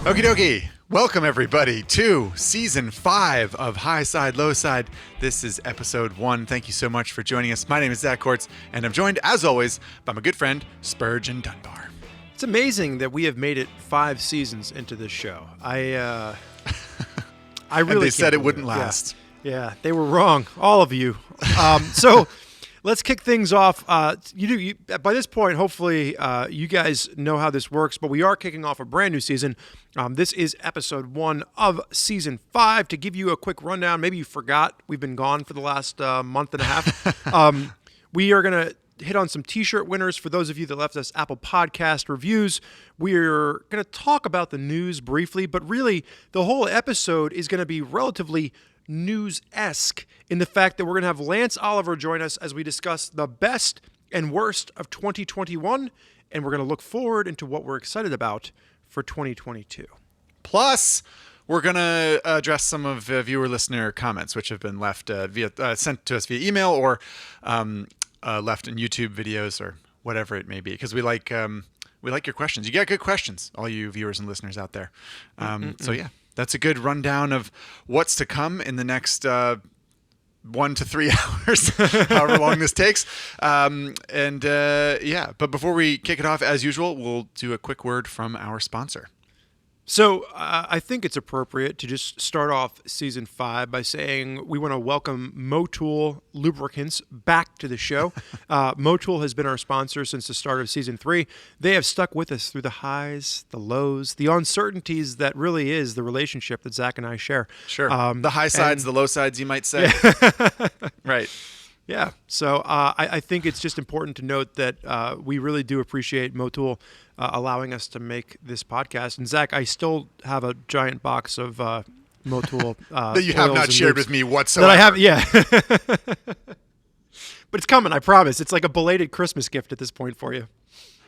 Okie dokie. Welcome, everybody, to Season 5 of Highside, Lowside. This is Episode 1. Thank you so much for joining us. My name is Zack, and I'm joined, as always, by my good friend, Spurgeon Dunbar. It's amazing that we have made it 5 seasons into this show. I really and they said it wouldn't it. last. Yeah, they were wrong, all of you. So let's kick things off. By this point, hopefully, you guys know how this works, but we are kicking off a brand new season. This is Episode 1 of Season 5. To give you a quick rundown, maybe you forgot we've been gone for the last month and a half. We are going to hit on some t-shirt winners. For those of you that left us Apple Podcast reviews, we're going to talk about the news briefly, but really the whole episode is going to be relatively news-esque in the fact that we're going to have Lance Oliver join us as we discuss the best and worst of 2021, and we're going to look forward into what we're excited about for 2022. Plus, we're going to address some of viewer-listener comments, which have been left sent to us via email or left in YouTube videos or whatever it may be, because we like your questions. You got good questions, all you viewers and listeners out there. So yeah, that's a good rundown of what's to come in the next 1 to 3 hours, however long this takes. But before we kick it off, as usual, we'll do a quick word from our sponsor. So I think it's appropriate to just start off Season 5 by saying we want to welcome Motul Lubricants back to the show. Motul has been our sponsor since the start of Season 3. They have stuck with us through the highs, the lows, the uncertainties that really is the relationship that Zack and I share. Sure. The high sides, the low sides, you might say. Yeah. Right. Yeah. So I think it's just important to note that we really do appreciate Motul allowing us to make this podcast. And Zack, I still have a giant box of Motul that you have not shared with me whatsoever. That I have, yeah. But it's coming, I promise. It's like a belated Christmas gift at this point for you.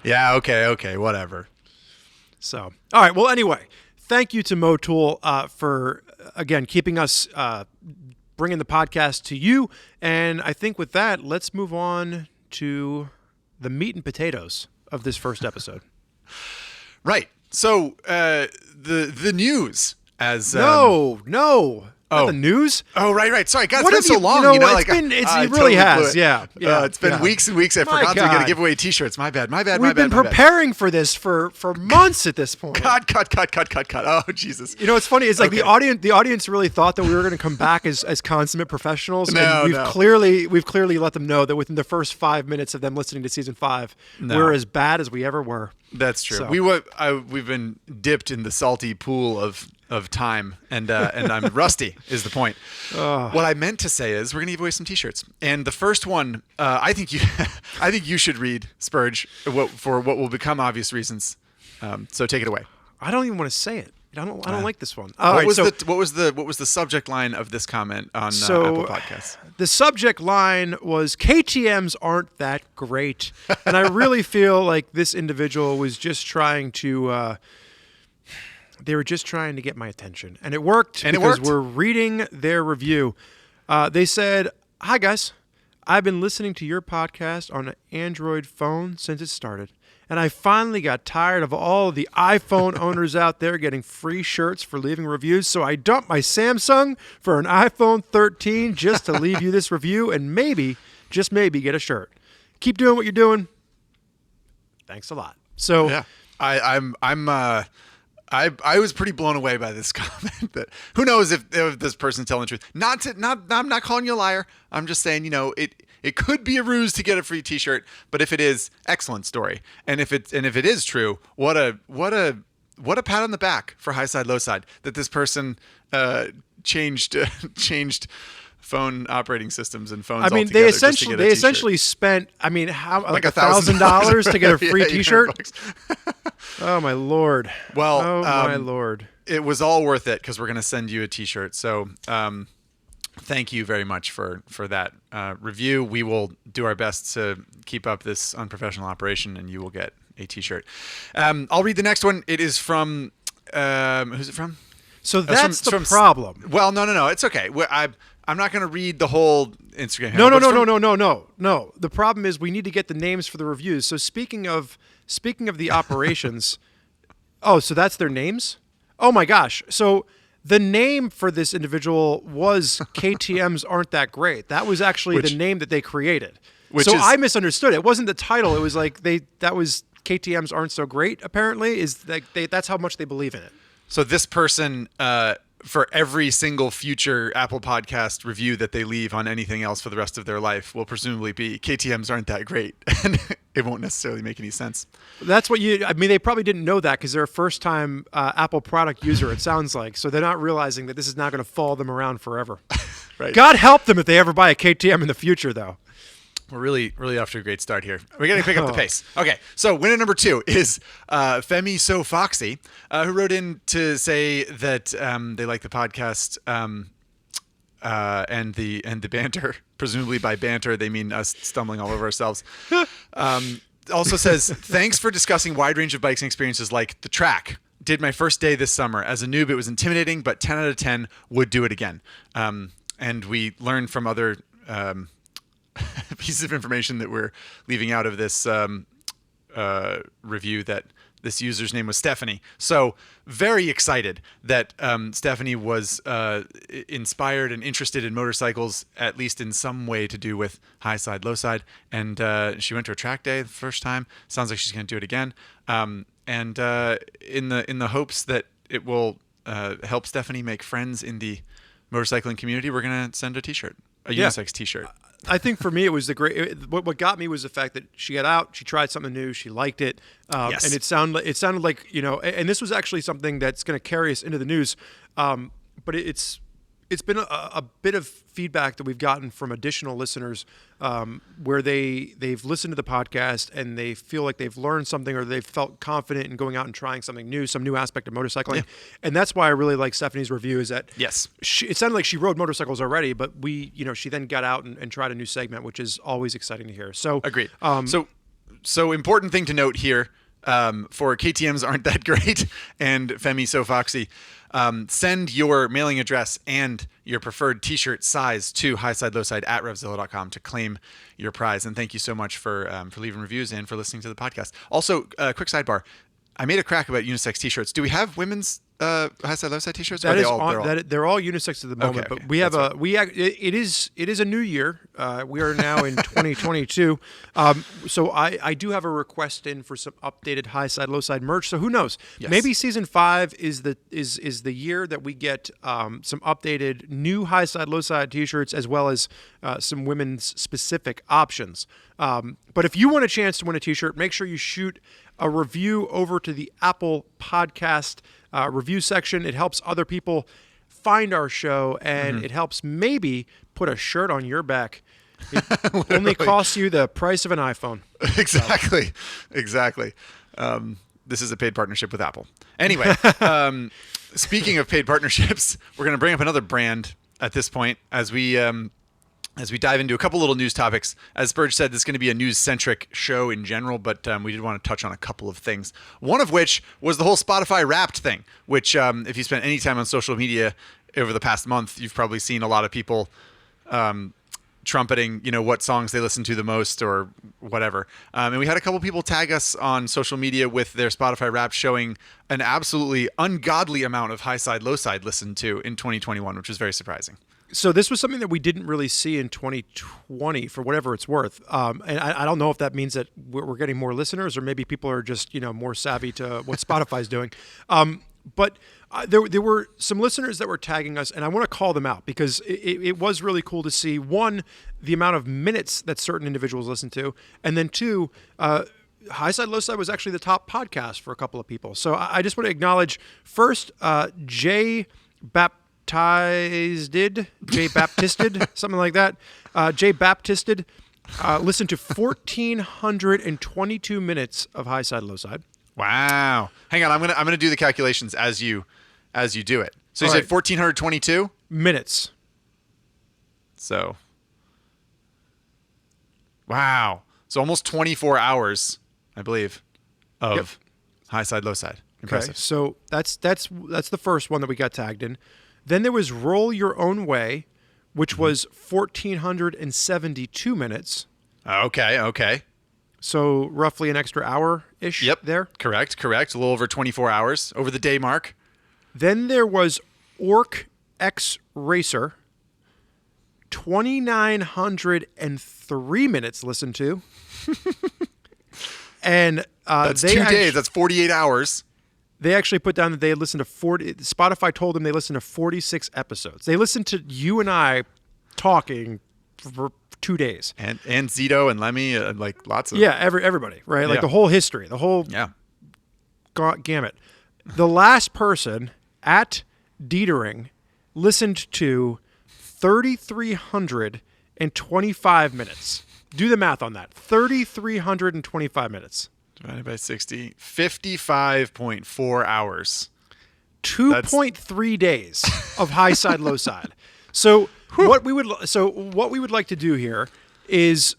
Yeah, okay, whatever. So, all right. Well, anyway, thank you to Motul for, again, keeping us bringing the podcast to you. And I think with that, let's move on to the meat and potatoes of this first episode. Right. So the news as Not the news. Oh, right. Sorry, God, what it's been so long. It really has. Yeah. It's been weeks and weeks. I forgot we were going to give away T-shirts. My bad. We've been preparing for this for months at this point. Cut. Oh, Jesus. You know what's funny? It's like the audience really thought that we were going to come back as consummate professionals. We've clearly let them know that within the first 5 minutes of them listening to Season 5, we're as bad as we ever were. That's true. So. We've been dipped in the salty pool of time, and I'm rusty is the point. What I meant to say is we're going to give away some T-shirts, and the first one I think you should read, Spurge, for what will become obvious reasons. So take it away. I don't even want to say it. I don't like this one. What was the subject line of this comment on Apple Podcasts? The subject line was KTMs aren't that great, and I really feel like this individual was just trying to. They were just trying to get my attention, and it worked we're reading their review. They said, "Hi guys, I've been listening to your podcast on an Android phone since it started. And I finally got tired of all of the iPhone owners out there getting free shirts for leaving reviews, so I dumped my Samsung for an iPhone 13 just to leave you this review and maybe, just maybe, get a shirt. Keep doing what you're doing. Thanks a lot." So yeah, I was pretty blown away by this comment. That who knows if this person's telling the truth? I'm not calling you a liar. I'm just saying, it could be a ruse to get a free T-shirt, but if it is, excellent story. And if it is true, what a pat on the back for Highside Lowside that this person changed phone operating systems and phones. I mean, they essentially spent like $1,000 to get a free T-shirt. Oh my Lord! Well, my Lord! It was all worth it because we're going to send you a T-shirt. So. Thank you very much for that review. We will do our best to keep up this unprofessional operation, and you will get a T-shirt. I'll read the next one. It is from who's it from? So that's the problem. Well, no. It's okay. I'm not going to read the whole Instagram. No. The problem is we need to get the names for the reviews. So speaking of the operations, oh, so that's their names? Oh my gosh. So the name for this individual was KTM's Aren't That Great. That was actually the name that they created. So I misunderstood. It wasn't the title. It was like that was KTM's Aren't So Great, apparently, is like that's how much they believe in it. So this person, for every single future Apple Podcast review that they leave on anything else for the rest of their life, will presumably be KTM's Aren't That Great. And it won't necessarily make any sense. That's what they probably didn't know that because they're a first-time Apple product user, it sounds like. So they're not realizing that this is not going to follow them around forever. Right. God help them if they ever buy a KTM in the future, though. We're really, really off to a great start here. We're going to pick up the pace. Okay, so winner number 2 is Femi So Foxy, who wrote in to say that they like the podcast and the banter. Presumably by banter, they mean us stumbling all over ourselves. Also says, thanks for discussing wide range of bikes and experiences like the track. Did my first day this summer. As a noob, it was intimidating, but 10 out of 10 would do it again. And we learned from other pieces of information that we're leaving out of this review that this user's name was Stephanie. So very excited that Stephanie was inspired and interested in motorcycles, at least in some way to do with Highside, Lowside. And she went to a track day the first time. Sounds like she's going to do it again. And in the hopes that it will help Stephanie make friends in the motorcycling community, we're going to send a T-shirt, a unisex T-shirt. I think for me, it was what got me was the fact that she got out, she tried something new, she liked it, Yes. and it sounded like, and this was actually something that's going to carry us into the news, but it's been a bit of feedback that we've gotten from additional listeners where they've listened to the podcast and they feel like they've learned something or they've felt confident in going out and trying something new, some new aspect of motorcycling. Yeah. And that's why I really like Stephanie's review is that yes, it sounded like she rode motorcycles already, but she then got out and tried a new segment, which is always exciting to hear. So agreed. So important thing to note here for KTM's Aren't That Great and Femi So Foxy. Send your mailing address and your preferred T-shirt size to highsidelowside@RevZilla.com to claim your prize. And thank you so much for leaving reviews and for listening to the podcast. Also, quick sidebar: I made a crack about unisex T-shirts. Do we have women's Highside Lowside T-shirts? They're all unisex at the moment, but we have it is a new year. We are now in 2022. So I do have a request in for some updated Highside Lowside merch. So who knows? Yes. Maybe season 5 is the year that we get some updated new Highside Lowside T-shirts as well as some women's specific options. But if you want a chance to win a T-shirt, make sure you shoot a review over to the Apple Podcast review section. It helps other people find our show, and it helps maybe put a shirt on your back. It only costs you the price of an iPhone. Exactly. This is a paid partnership with Apple. Anyway, speaking of paid partnerships, we're going to bring up another brand at this point as we dive into a couple little news topics. As Spurge said, this is going to be a news-centric show in general, but we did want to touch on a couple of things. One of which was the whole Spotify Wrapped thing, which if you spent any time on social media over the past month, you've probably seen a lot of people trumpeting, what songs they listen to the most or whatever. And we had a couple people tag us on social media with their Spotify Wrapped showing an absolutely ungodly amount of Highside Lowside listened to in 2021, which was very surprising. So this was something that we didn't really see in 2020 for whatever it's worth. And I don't know if that means that we're getting more listeners or maybe people are just, more savvy to what Spotify's doing. But there were some listeners that were tagging us, and I want to call them out because it was really cool to see, one, the amount of minutes that certain individuals listen to, and then two, Highside Lowside was actually the top podcast for a couple of people. So I just want to acknowledge first, Jay Baptisted, something like that. Jay Baptisted listened to 1,422 minutes of Highside Lowside. Wow! Hang on, I'm gonna do the calculations as you do it. So you said 1,422 minutes. So, wow! So almost 24 hours, I believe, of Highside Lowside. Impressive. Okay, so that's the first one that we got tagged in. Then there was Roll Your Own Way, which was 1,472 minutes. Okay. So roughly an extra hour-ish there. Correct. A little over 24 hours, over the day mark. Then there was Orc X Racer, 2,903 minutes listened to. And that's 2 days. That's 48 hours. They actually put down that they had listened to 40. Spotify told them they listened to 46 episodes. They listened to you and I talking for 2 days. And Zito and Lemmy, like lots of... Yeah, everybody, right? Like the whole history, the whole gamut. The last person at Dietering listened to 3,325 minutes. Do the math on that. 3,325 minutes. Divided by 60. 55.4 hours. 2.3 days of Highside, Lowside. So what we would like to do here is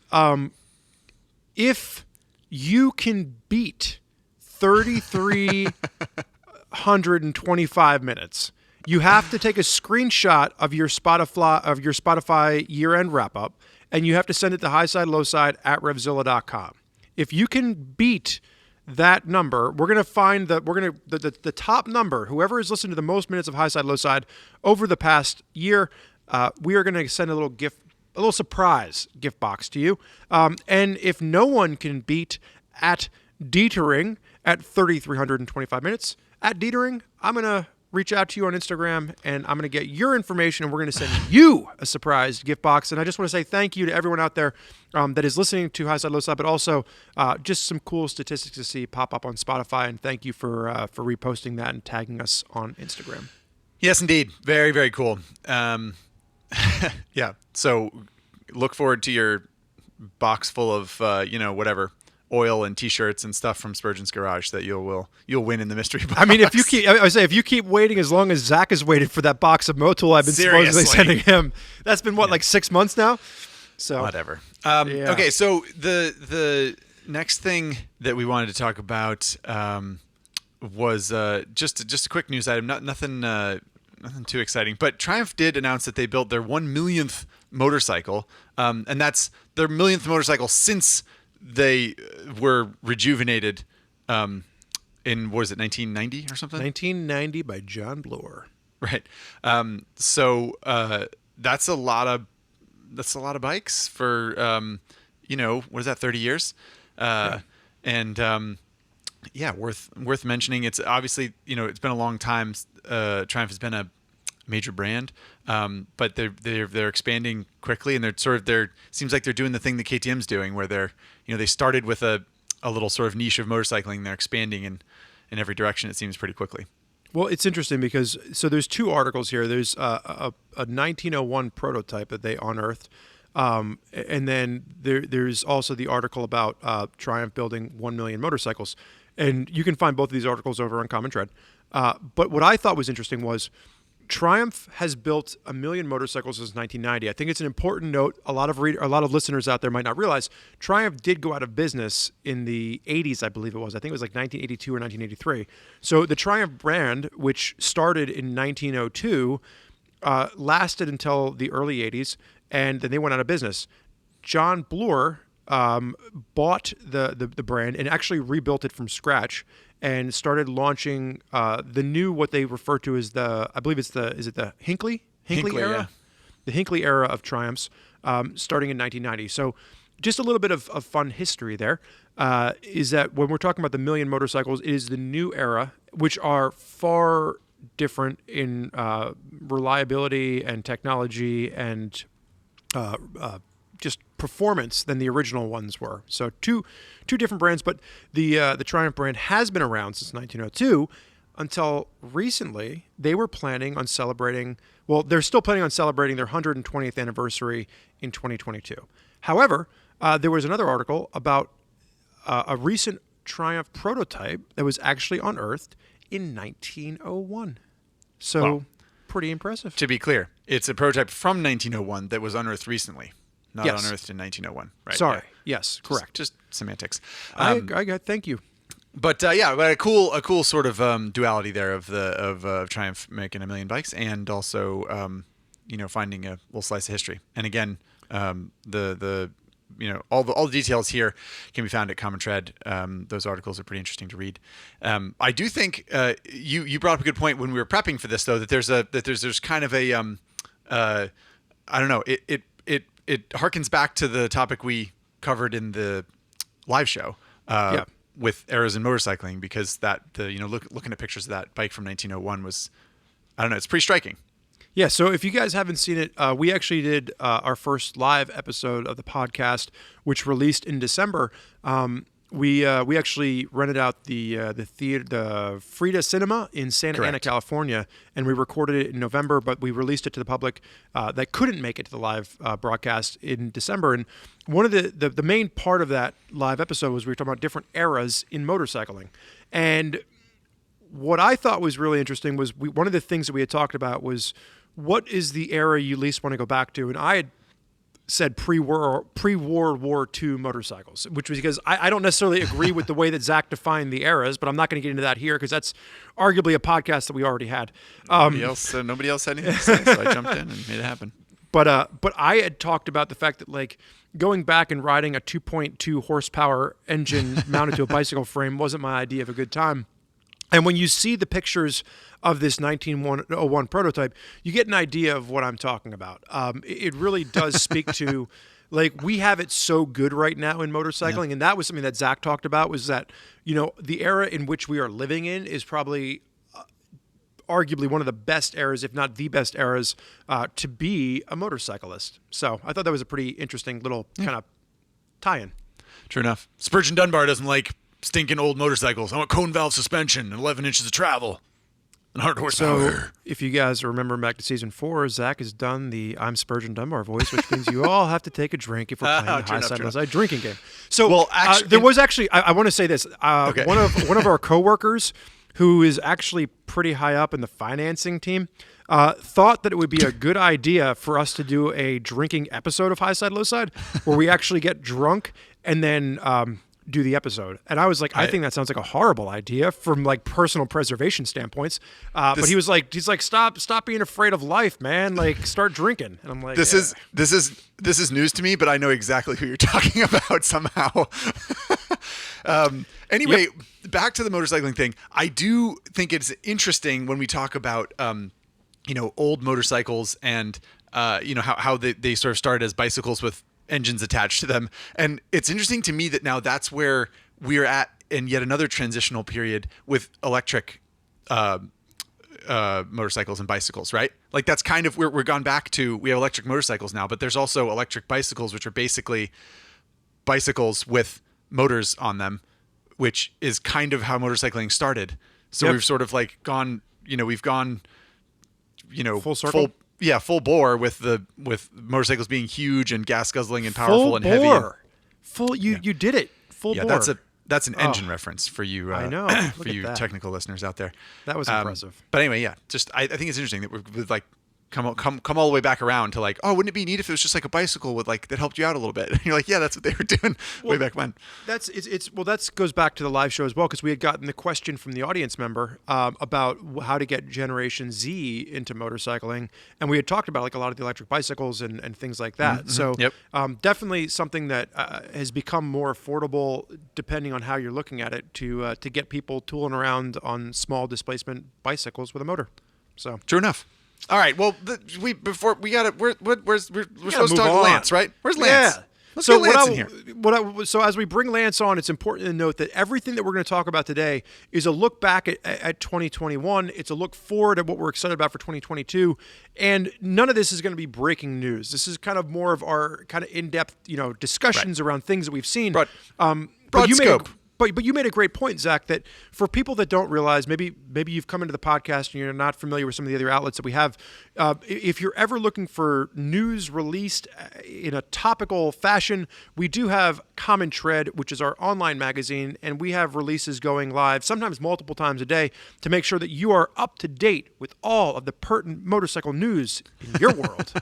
if you can beat 3,325 minutes, you have to take a screenshot of your Spotify year-end wrap-up, and you have to send it to highside@RevZilla.com. If you can beat that number, we're going to find the top number. Whoever has listened to the most minutes of Highside, Lowside over the past year, we are going to send a little surprise gift box to you. And if no one can beat at Dietering at 3,325 minutes, at Dietering, I'm going to reach out to you on Instagram, and I'm going to get your information, and we're going to send you a surprise gift box. And I just want to say thank you to everyone out there that is listening to Highside, Lowside, but also just some cool statistics to see pop up on Spotify. And thank you for reposting that and tagging us on Instagram. Yes, indeed. Very, very cool. Yeah. So look forward to your box full of, whatever, oil and T-shirts and stuff from Spurgeon's garage that you'll win in the mystery box. I mean, if you keep waiting as long as Zack has waited for that box of Motul I've been supposedly sending him, that's been like 6 months now. So whatever. Okay, so the next thing that we wanted to talk about was just a quick news item. Nothing too exciting, but Triumph did announce that they built their 1 millionth motorcycle, and that's their millionth motorcycle since they were rejuvenated in, what was it, 1990 or something? 1990 by John Bloor. Right. So that's a lot of bikes for what is that, 30 years? And worth mentioning. It's obviously, it's been a long time. Triumph has been a major brand, but they're expanding quickly, and seems like they're doing the thing that KTM's doing, where they started with a little sort of niche of motorcycling. They're expanding in every direction, it seems, pretty quickly. Well, it's interesting because there's two articles here. There's a 1901 prototype that they unearthed, and then there's also the article about Triumph building 1 million motorcycles. And you can find both of these articles over on Common Tread. But what I thought was interesting was Triumph has built 1 million motorcycles since 1990. I think it's an important note. A lot of listeners out there might not realize Triumph did go out of business in the 80s, I believe it was. I think it was like 1982 or 1983. So the Triumph brand, which started in 1902, lasted until the early 80s, and then they went out of business. John Bloor bought the brand and actually rebuilt it from scratch and started launching the new, what they refer to as the Hinckley era? Yeah. The Hinckley era of Triumphs, starting in 1990. So just a little bit of fun history there, is that when we're talking about the million motorcycles, it is the new era, which are far different in reliability and technology and just performance than the original ones were. So two different brands, but the Triumph brand has been around since 1902 until recently. They were planning on celebrating, well, they're still planning on celebrating their 120th anniversary in 2022. However, there was another article about a recent Triumph prototype that was actually unearthed in 1901. So Wow. Pretty impressive. To be clear, it's a prototype from 1901 that was unearthed recently. Not Yes. unearthed in 1901. Right. Sorry. Yeah. Yes, correct. Just semantics. I thank you. But a cool sort of duality there of Triumph making 1 million bikes and also finding a little slice of history. And again, the all the details here can be found at Common Tread. Those articles are pretty interesting to read. I do think you brought up a good point when we were prepping for this, though, that there's kind of a I don't know, it harkens back to the topic we covered in the live show with eras in motorcycling, because looking at pictures of that bike from 1901 was, I don't know, it's pretty striking. Yeah, so if you guys haven't seen it, we actually did our first live episode of the podcast, which released in December. We actually rented out the theater, the Frida Cinema in Santa Ana, California, and we recorded it in November, but we released it to the public that couldn't make it to the live broadcast in December. And one of the main part of that live episode was we were talking about different eras in motorcycling. And what I thought was really interesting was one of the things that we had talked about was, what is the era you least want to go back to? And I had said pre-World War II motorcycles, which was because I don't necessarily agree with the way that Zack defined the eras, but I'm not going to get into that here because that's arguably a podcast that we already had. Nobody else had anything to say, so I jumped in and made it happen. But I had talked about the fact that, like, going back and riding a 2.2 horsepower engine mounted to a bicycle frame wasn't my idea of a good time. And when you see the pictures of this 1901 prototype, you get an idea of what I'm talking about. It really does speak to, like, we have it so good right now in motorcycling, and that was something that Zack talked about, was that, the era in which we are living in is probably arguably one of the best eras, if not the best eras, to be a motorcyclist. So I thought that was a pretty interesting little kind of tie-in. True enough. Spurgeon Dunbar doesn't like stinking old motorcycles. I want cone valve suspension and 11 inches of travel and 100 horsepower. So if you guys remember back to season 4, Zack has done the I'm Spurgeon Dunbar voice, which means you all have to take a drink if we're playing the Highside Lowside drinking game. So there was actually, I want to say this, okay. one of our coworkers, who is actually pretty high up in the financing team, thought that it would be a good idea for us to do a drinking episode of Highside Lowside, where we actually get drunk and then do the episode. And I was like, I think that sounds like a horrible idea from, like, personal preservation standpoints. But he's like, stop being afraid of life, man. Like, start drinking. And I'm like, this is news to me, but I know exactly who you're talking about somehow. Anyway, back to the motorcycling thing. I do think it's interesting when we talk about, old motorcycles and, how they sort of started as bicycles with engines attached to them. And it's interesting to me that now that's where we're at in yet another transitional period with electric motorcycles and bicycles, right? Like, that's kind of where we're gone back to. We have electric motorcycles now, but there's also electric bicycles, which are basically bicycles with motors on them, which is kind of how motorcycling started. So we've sort of like gone, we've gone, full circle. Full bore with motorcycles being huge and gas guzzling and powerful and heavy. You did it. Full bore. That's an engine reference for you. I know. For you technical listeners out there. That was impressive. But anyway, I think it's interesting that we've like come all the way back around to, like, oh, wouldn't it be neat if it was just like a bicycle with, like, that helped you out a little bit? And you're like, yeah, that's what they were doing way back when. That goes back to the live show as well, because we had gotten the question from the audience member about how to get Generation Z into motorcycling, and we had talked about, like, a lot of the electric bicycles and things like that. Mm-hmm. So definitely something that has become more affordable, depending on how you're looking at it, to get people tooling around on small displacement bicycles with a motor. So true enough. All right. Well, we're supposed to talk to Lance, right? Where's Lance? Yeah. Let's get Lance in here. So as we bring Lance on, it's important to note that everything that we're going to talk about today is a look back at 2021. It's a look forward at what we're excited about for 2022. And none of this is going to be breaking news. This is kind of more of our kind of in-depth, discussions around things that we've seen. Broad you scope. But you made a great point, Zack, that for people that don't realize, maybe you've come into the podcast and you're not familiar with some of the other outlets that we have. If you're ever looking for news released in a topical fashion, we do have Common Tread, which is our online magazine, and we have releases going live, sometimes multiple times a day, to make sure that you are up to date with all of the pertinent motorcycle news in your world.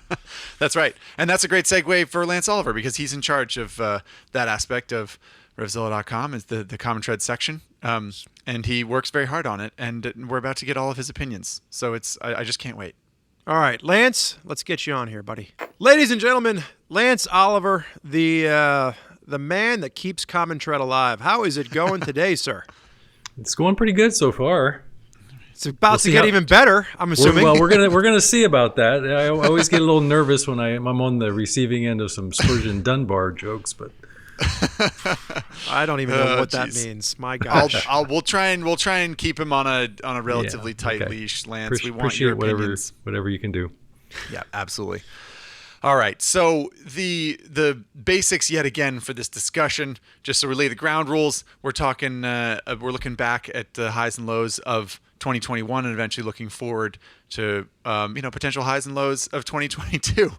That's right. And that's a great segue for Lance Oliver, because he's in charge of that aspect of RevZilla.com, is the Common Tread section, and he works very hard on it, and we're about to get all of his opinions. So I just can't wait. All right, Lance, let's get you on here, buddy. Ladies and gentlemen, Lance Oliver, the man that keeps Common Tread alive. How is it going today, sir? It's going pretty good so far. It's about to get even better, I'm assuming. We're gonna see about that. I always get a little nervous when I'm on the receiving end of some Spurgeon Dunbar jokes, but I don't even know what that means. My gosh. We'll try and keep him on a relatively tight leash, Lance. We want your opinions. whatever you can do. Yeah, absolutely. All right, so the basics yet again for this discussion, just to relay the ground rules. We're looking back at the highs and lows of 2021 and eventually looking forward to potential highs and lows of 2022.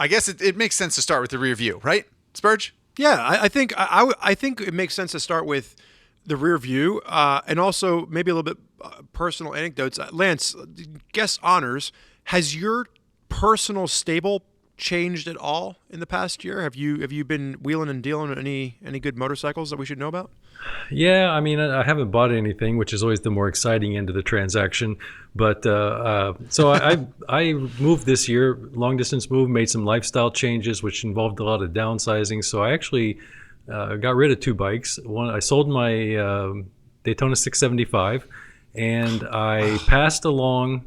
I guess it makes sense to start with the rear view, right, Spurge? Yeah, I think it makes sense to start with the rear view and also maybe a little bit personal anecdotes. Lance, guest honors. Has your personal stable changed at all in the past year? Have you been wheeling and dealing with any good motorcycles that we should know about? Yeah, I mean, I haven't bought anything, which is always the more exciting end of the transaction. But so I moved this year, long distance move, made some lifestyle changes, which involved a lot of downsizing. So I actually got rid of two bikes. One, I sold my Daytona 675, and I passed along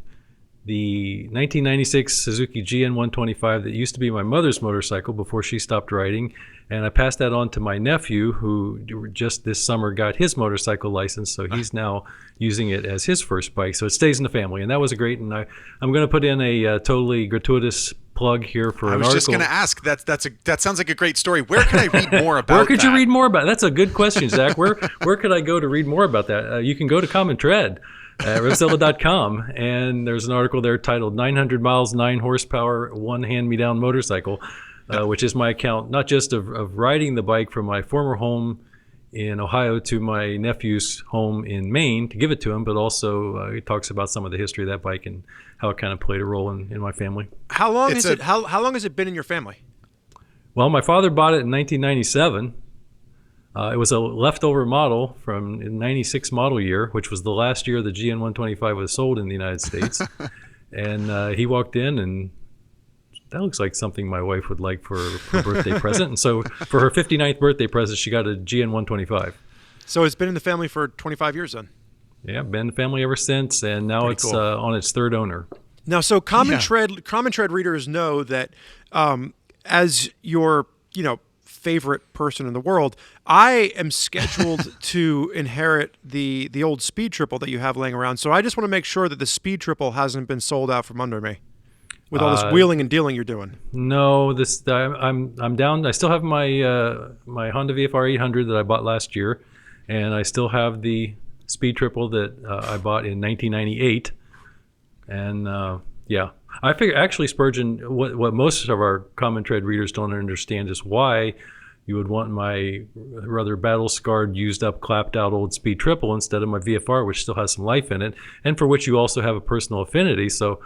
the 1996 Suzuki GN125 that used to be my mother's motorcycle before she stopped riding, and I passed that on to my nephew, who just this summer got his motorcycle license, so he's now using it as his first bike, so it stays in the family, and that was great. And I'm going to put in a totally gratuitous plug here for an article. I was just going to ask, that sounds like a great story. Where can I read more about Where could you read more about it? That's a good question, Zach. Where could I go to read more about that? You can go to Common Tread at RevZilla.com, and there's an article there titled 900 miles, 9 horsepower, one hand-me-down motorcycle, which is my account, not just of riding the bike from my former home in Ohio to my nephew's home in Maine to give it to him, but also it talks about some of the history of that bike and how it kind of played a role in my family. How long has it been in your family? Well, my father bought it in 1997. It was a leftover model from the 96 model year, which was the last year the GN125 was sold in the United States. And he walked in, and that looks like something my wife would like for a birthday present. And so for her 59th birthday present, she got a GN125. So it's been in the family for 25 years then? Yeah, been in the family ever since, and now Pretty cool. On its third owner. Now, so Common Tread readers know that as your, favorite person in the world, I am scheduled to inherit the old Speed Triple that you have laying around. So I just want to make sure that the Speed Triple hasn't been sold out from under me with all this wheeling and dealing you're doing. No, I'm down. I still have my my Honda VFR 800 that I bought last year, and I still have the Speed Triple that I bought in 1998. And I figure actually, Spurgeon, what most of our Common Tread readers don't understand is why you would want my rather battle-scarred, used-up, clapped-out old Speed Triple instead of my VFR, which still has some life in it, and for which you also have a personal affinity. So,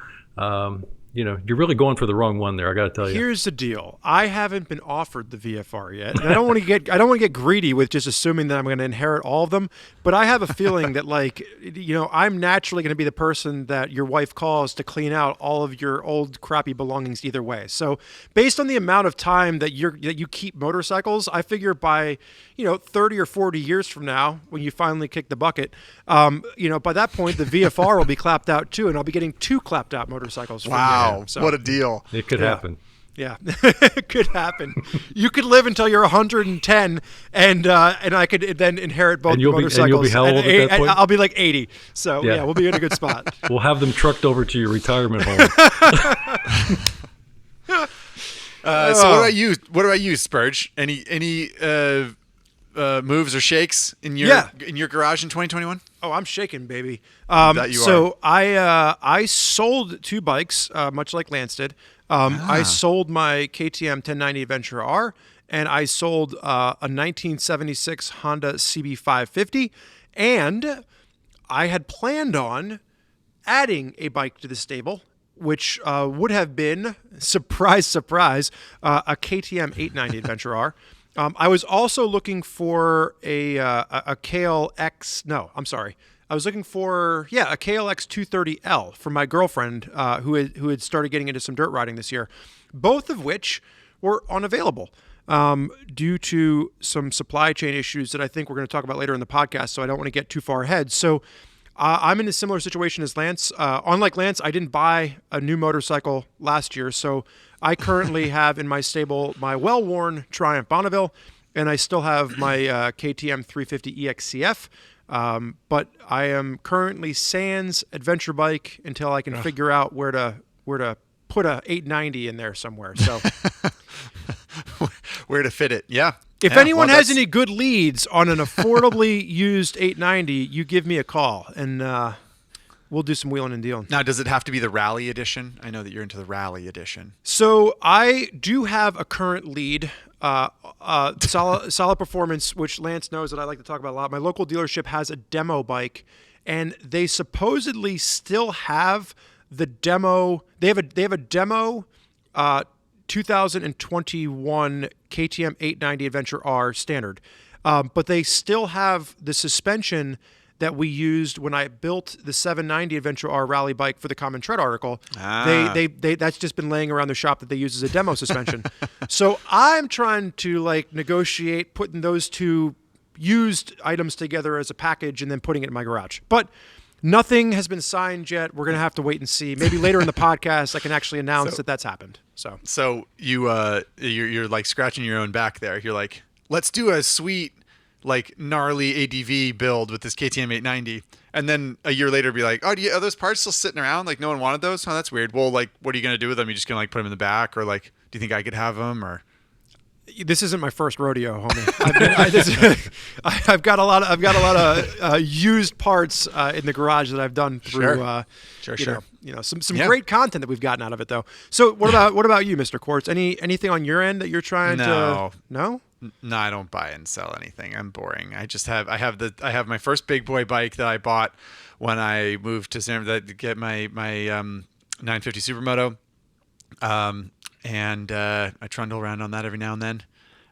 you're really going for the wrong one there, I got to tell you. Here's the deal. I haven't been offered the VFR yet. And I don't want to get greedy with just assuming that I'm going to inherit all of them, but I have a feeling that I'm naturally going to be the person that your wife calls to clean out all of your old crappy belongings either way. So, based on the amount of time that you keep motorcycles, I figure by 30 or 40 years from now, when you finally kick the bucket, by that point the VFR will be clapped out too, and I'll be getting 2 clapped out motorcycles from Wow. So, what a deal. It could happen. Yeah, it could happen. You could live until you're 110, and I could then inherit both motorcycles. And you'll be how old at that point? I'll be like 80. So yeah, we'll be in a good spot. We'll have them trucked over to your retirement home. So what about you, Spurge? Any moves or shakes in your garage in 2021? Oh, I'm shaking, baby. That you so are. I sold 2 bikes, much like Lance did. I sold my KTM 1090 Adventure R, and I sold a 1976 Honda CB550, and I had planned on adding a bike to the stable, which would have been, surprise, surprise, a KTM 890 Adventure R. I was also looking for a KLX. No, I'm sorry. I was looking for a KLX 230L for my girlfriend who had started getting into some dirt riding this year, both of which were unavailable due to some supply chain issues that I think we're going to talk about later in the podcast. So I don't want to get too far ahead. So I'm in a similar situation as Lance. Unlike Lance, I didn't buy a new motorcycle last year, so I currently have in my stable my well-worn Triumph Bonneville, and I still have my KTM 350 EXCF. But I am currently sans adventure bike until I can figure out where to put a 890 in there somewhere. So where to fit it? Yeah. If anyone has any good leads on an affordably used 890, you give me a call and we'll do some wheeling and dealing. Now, does it have to be the Rally Edition? I know that you're into the Rally Edition. So I do have a current lead. Solid Performance, which Lance knows that I like to talk about a lot. My local dealership has a demo bike, and they supposedly still have the demo. They have a demo 2021 KTM 890 Adventure R standard, but they still have the suspension that we used when I built the 790 Adventure R rally bike for the Common Tread article. They that's just been laying around the shop that they use as a demo suspension. So I'm trying to negotiate putting those two used items together as a package and then putting it in my garage. But nothing has been signed yet. We're going to have to wait and see. Maybe later in the podcast I can actually announce that that's happened. So you're scratching your own back there. You're like, let's do a sweet gnarly ADV build with this KTM 890, and then a year later be like, oh, are those parts still sitting around? No one wanted those? Oh, that's weird. Well, what are you gonna do with them? You just gonna put them in the back, or do you think I could have them? Or this isn't my first rodeo, homie. I've got a lot of used parts in the garage that I've done through. Sure. Some great content that we've gotten out of it, though. So what about you, Mr. Quartz? Anything on your end that you're trying to? No. No, I don't buy and sell anything. I'm boring. I have my first big boy bike that I bought when I moved to San Francisco to get my 950 Supermoto. And I trundle around on that every now and then.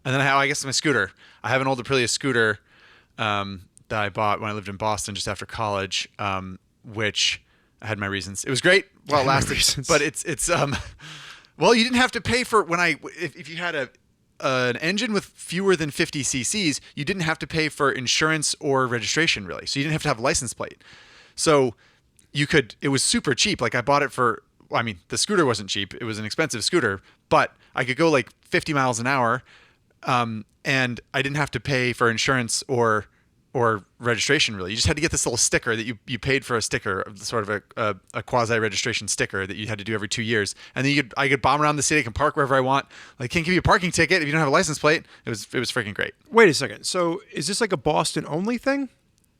And then I guess my scooter. I have an old Aprilia scooter that I bought when I lived in Boston just after college, which I had my reasons. It was great while it lasted, but it's well, you didn't have to pay for if you had an engine with fewer than 50 cc's, you didn't have to pay for insurance or registration, really. So you didn't have to have a license plate. So it was super cheap. I bought it for, the scooter wasn't cheap. It was an expensive scooter, but I could go 50 miles an hour. And I didn't have to pay for insurance or registration, really. You just had to get this little sticker that you paid for, a sticker, sort of a quasi-registration sticker that you had to do every 2 years. And then I could bomb around the city, I can park wherever I want. I can't give you a parking ticket if you don't have a license plate. It was freaking great. Wait a second. So is this a Boston-only thing?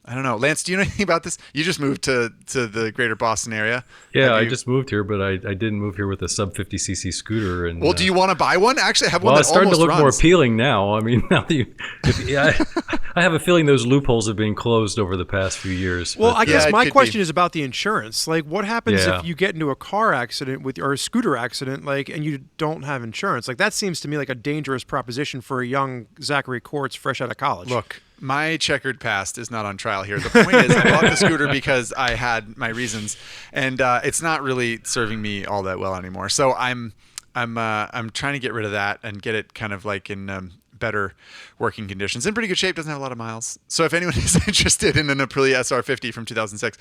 I don't know. Lance, do you know anything about this? You just moved to the greater Boston area. Yeah, I just moved here, but I didn't move here with a sub 50cc scooter. And do you want to buy one? Actually, I have one that it's starting almost to look runs. more appealing now. Now that I have a feeling those loopholes have been closed over the past few years. Well, I guess my question is about the insurance. What happens if you get into a car accident or a scooter accident, and you don't have insurance? That seems to me like a dangerous proposition for a young Zachary Quartz fresh out of college. Look, my checkered past is not on trial here. The point is, I bought the scooter because I had my reasons, and it's not really serving me all that well anymore. So I'm trying to get rid of that and get it kind of in better working conditions. In pretty good shape, doesn't have a lot of miles. So if anyone is interested in an Aprilia SR50 from 2006,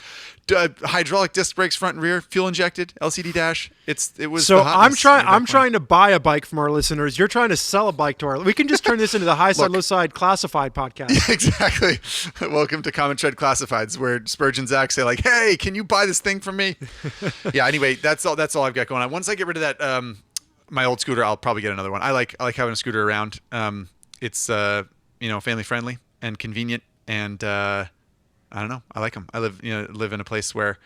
hydraulic disc brakes front and rear, fuel injected, LCD dash. It was. So I'm trying to buy a bike from our listeners. You're trying to sell a bike to our. We can just turn this into the Highside Lowside Classified podcast. Yeah, exactly. Welcome to Common Tread Classifieds, where Spurgeon and Zack say hey, can you buy this thing from me? Yeah. Anyway, that's all I've got going on. Once I get rid of that. My old scooter, I'll probably get another one. I like having a scooter around. It's family friendly and convenient, and I don't know. I like them. I live in a place where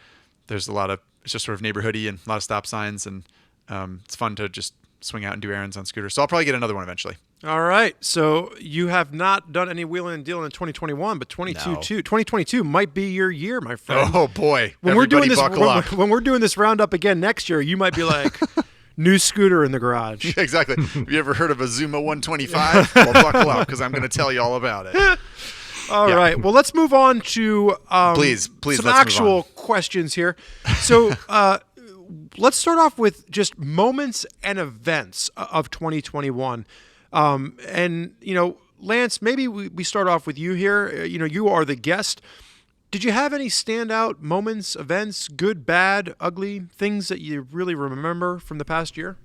there's it's just sort of neighborhoody and a lot of stop signs, and it's fun to just swing out and do errands on scooters. So I'll probably get another one eventually. All right. So you have not done any wheeling and dealing in 2021, but 2022 might be your year, my friend. Oh boy! When we're doing this roundup again next year, you might be like. New scooter in the garage. Exactly. Have you ever heard of a Zuma 125? Well, buckle up because I'm going to tell you all about it. All right. Well, let's move on to Please, some let's actual move questions here. So let's start off with just moments and events of 2021. And, Lance, maybe we start off with you here. You are the guest. Did you have any standout moments, events, good, bad, ugly, things that you really remember from the past year?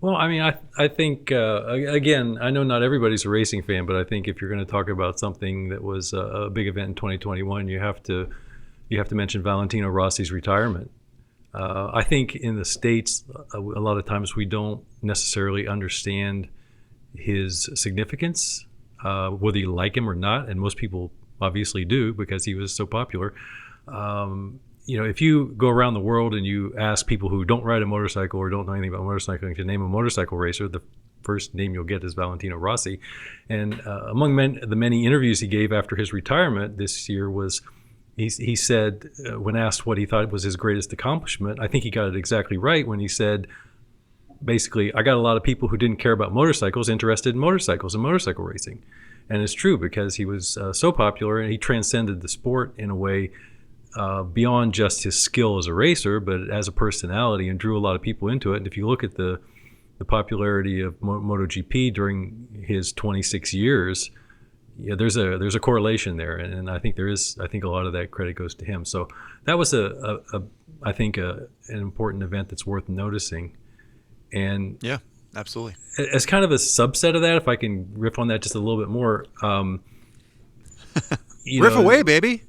Well, I mean, I think, again, I know not everybody's a racing fan, but I think if you're going to talk about something that was a big event in 2021, you have to mention Valentino Rossi's retirement. I think in the States, a lot of times we don't necessarily understand his significance, whether you like him or not, and most people obviously do because he was so popular. If you go around the world and you ask people who don't ride a motorcycle or don't know anything about motorcycling to name a motorcycle racer, the first name you'll get is Valentino Rossi. And among the many interviews he gave after his retirement this year was, he said, when asked what he thought was his greatest accomplishment, I think he got it exactly right when he said, basically, I got a lot of people who didn't care about motorcycles interested in motorcycles and motorcycle racing. And it's true because he was so popular and he transcended the sport in a way beyond just his skill as a racer, but as a personality, and drew a lot of people into it. And if you look at the popularity of MotoGP during his 26 years, there's a correlation there, and I think there is. I think a lot of that credit goes to him. So that was I think an important event that's worth noticing. And yeah, absolutely. As kind of a subset of that, if I can riff on that just a little bit more, riff away, baby.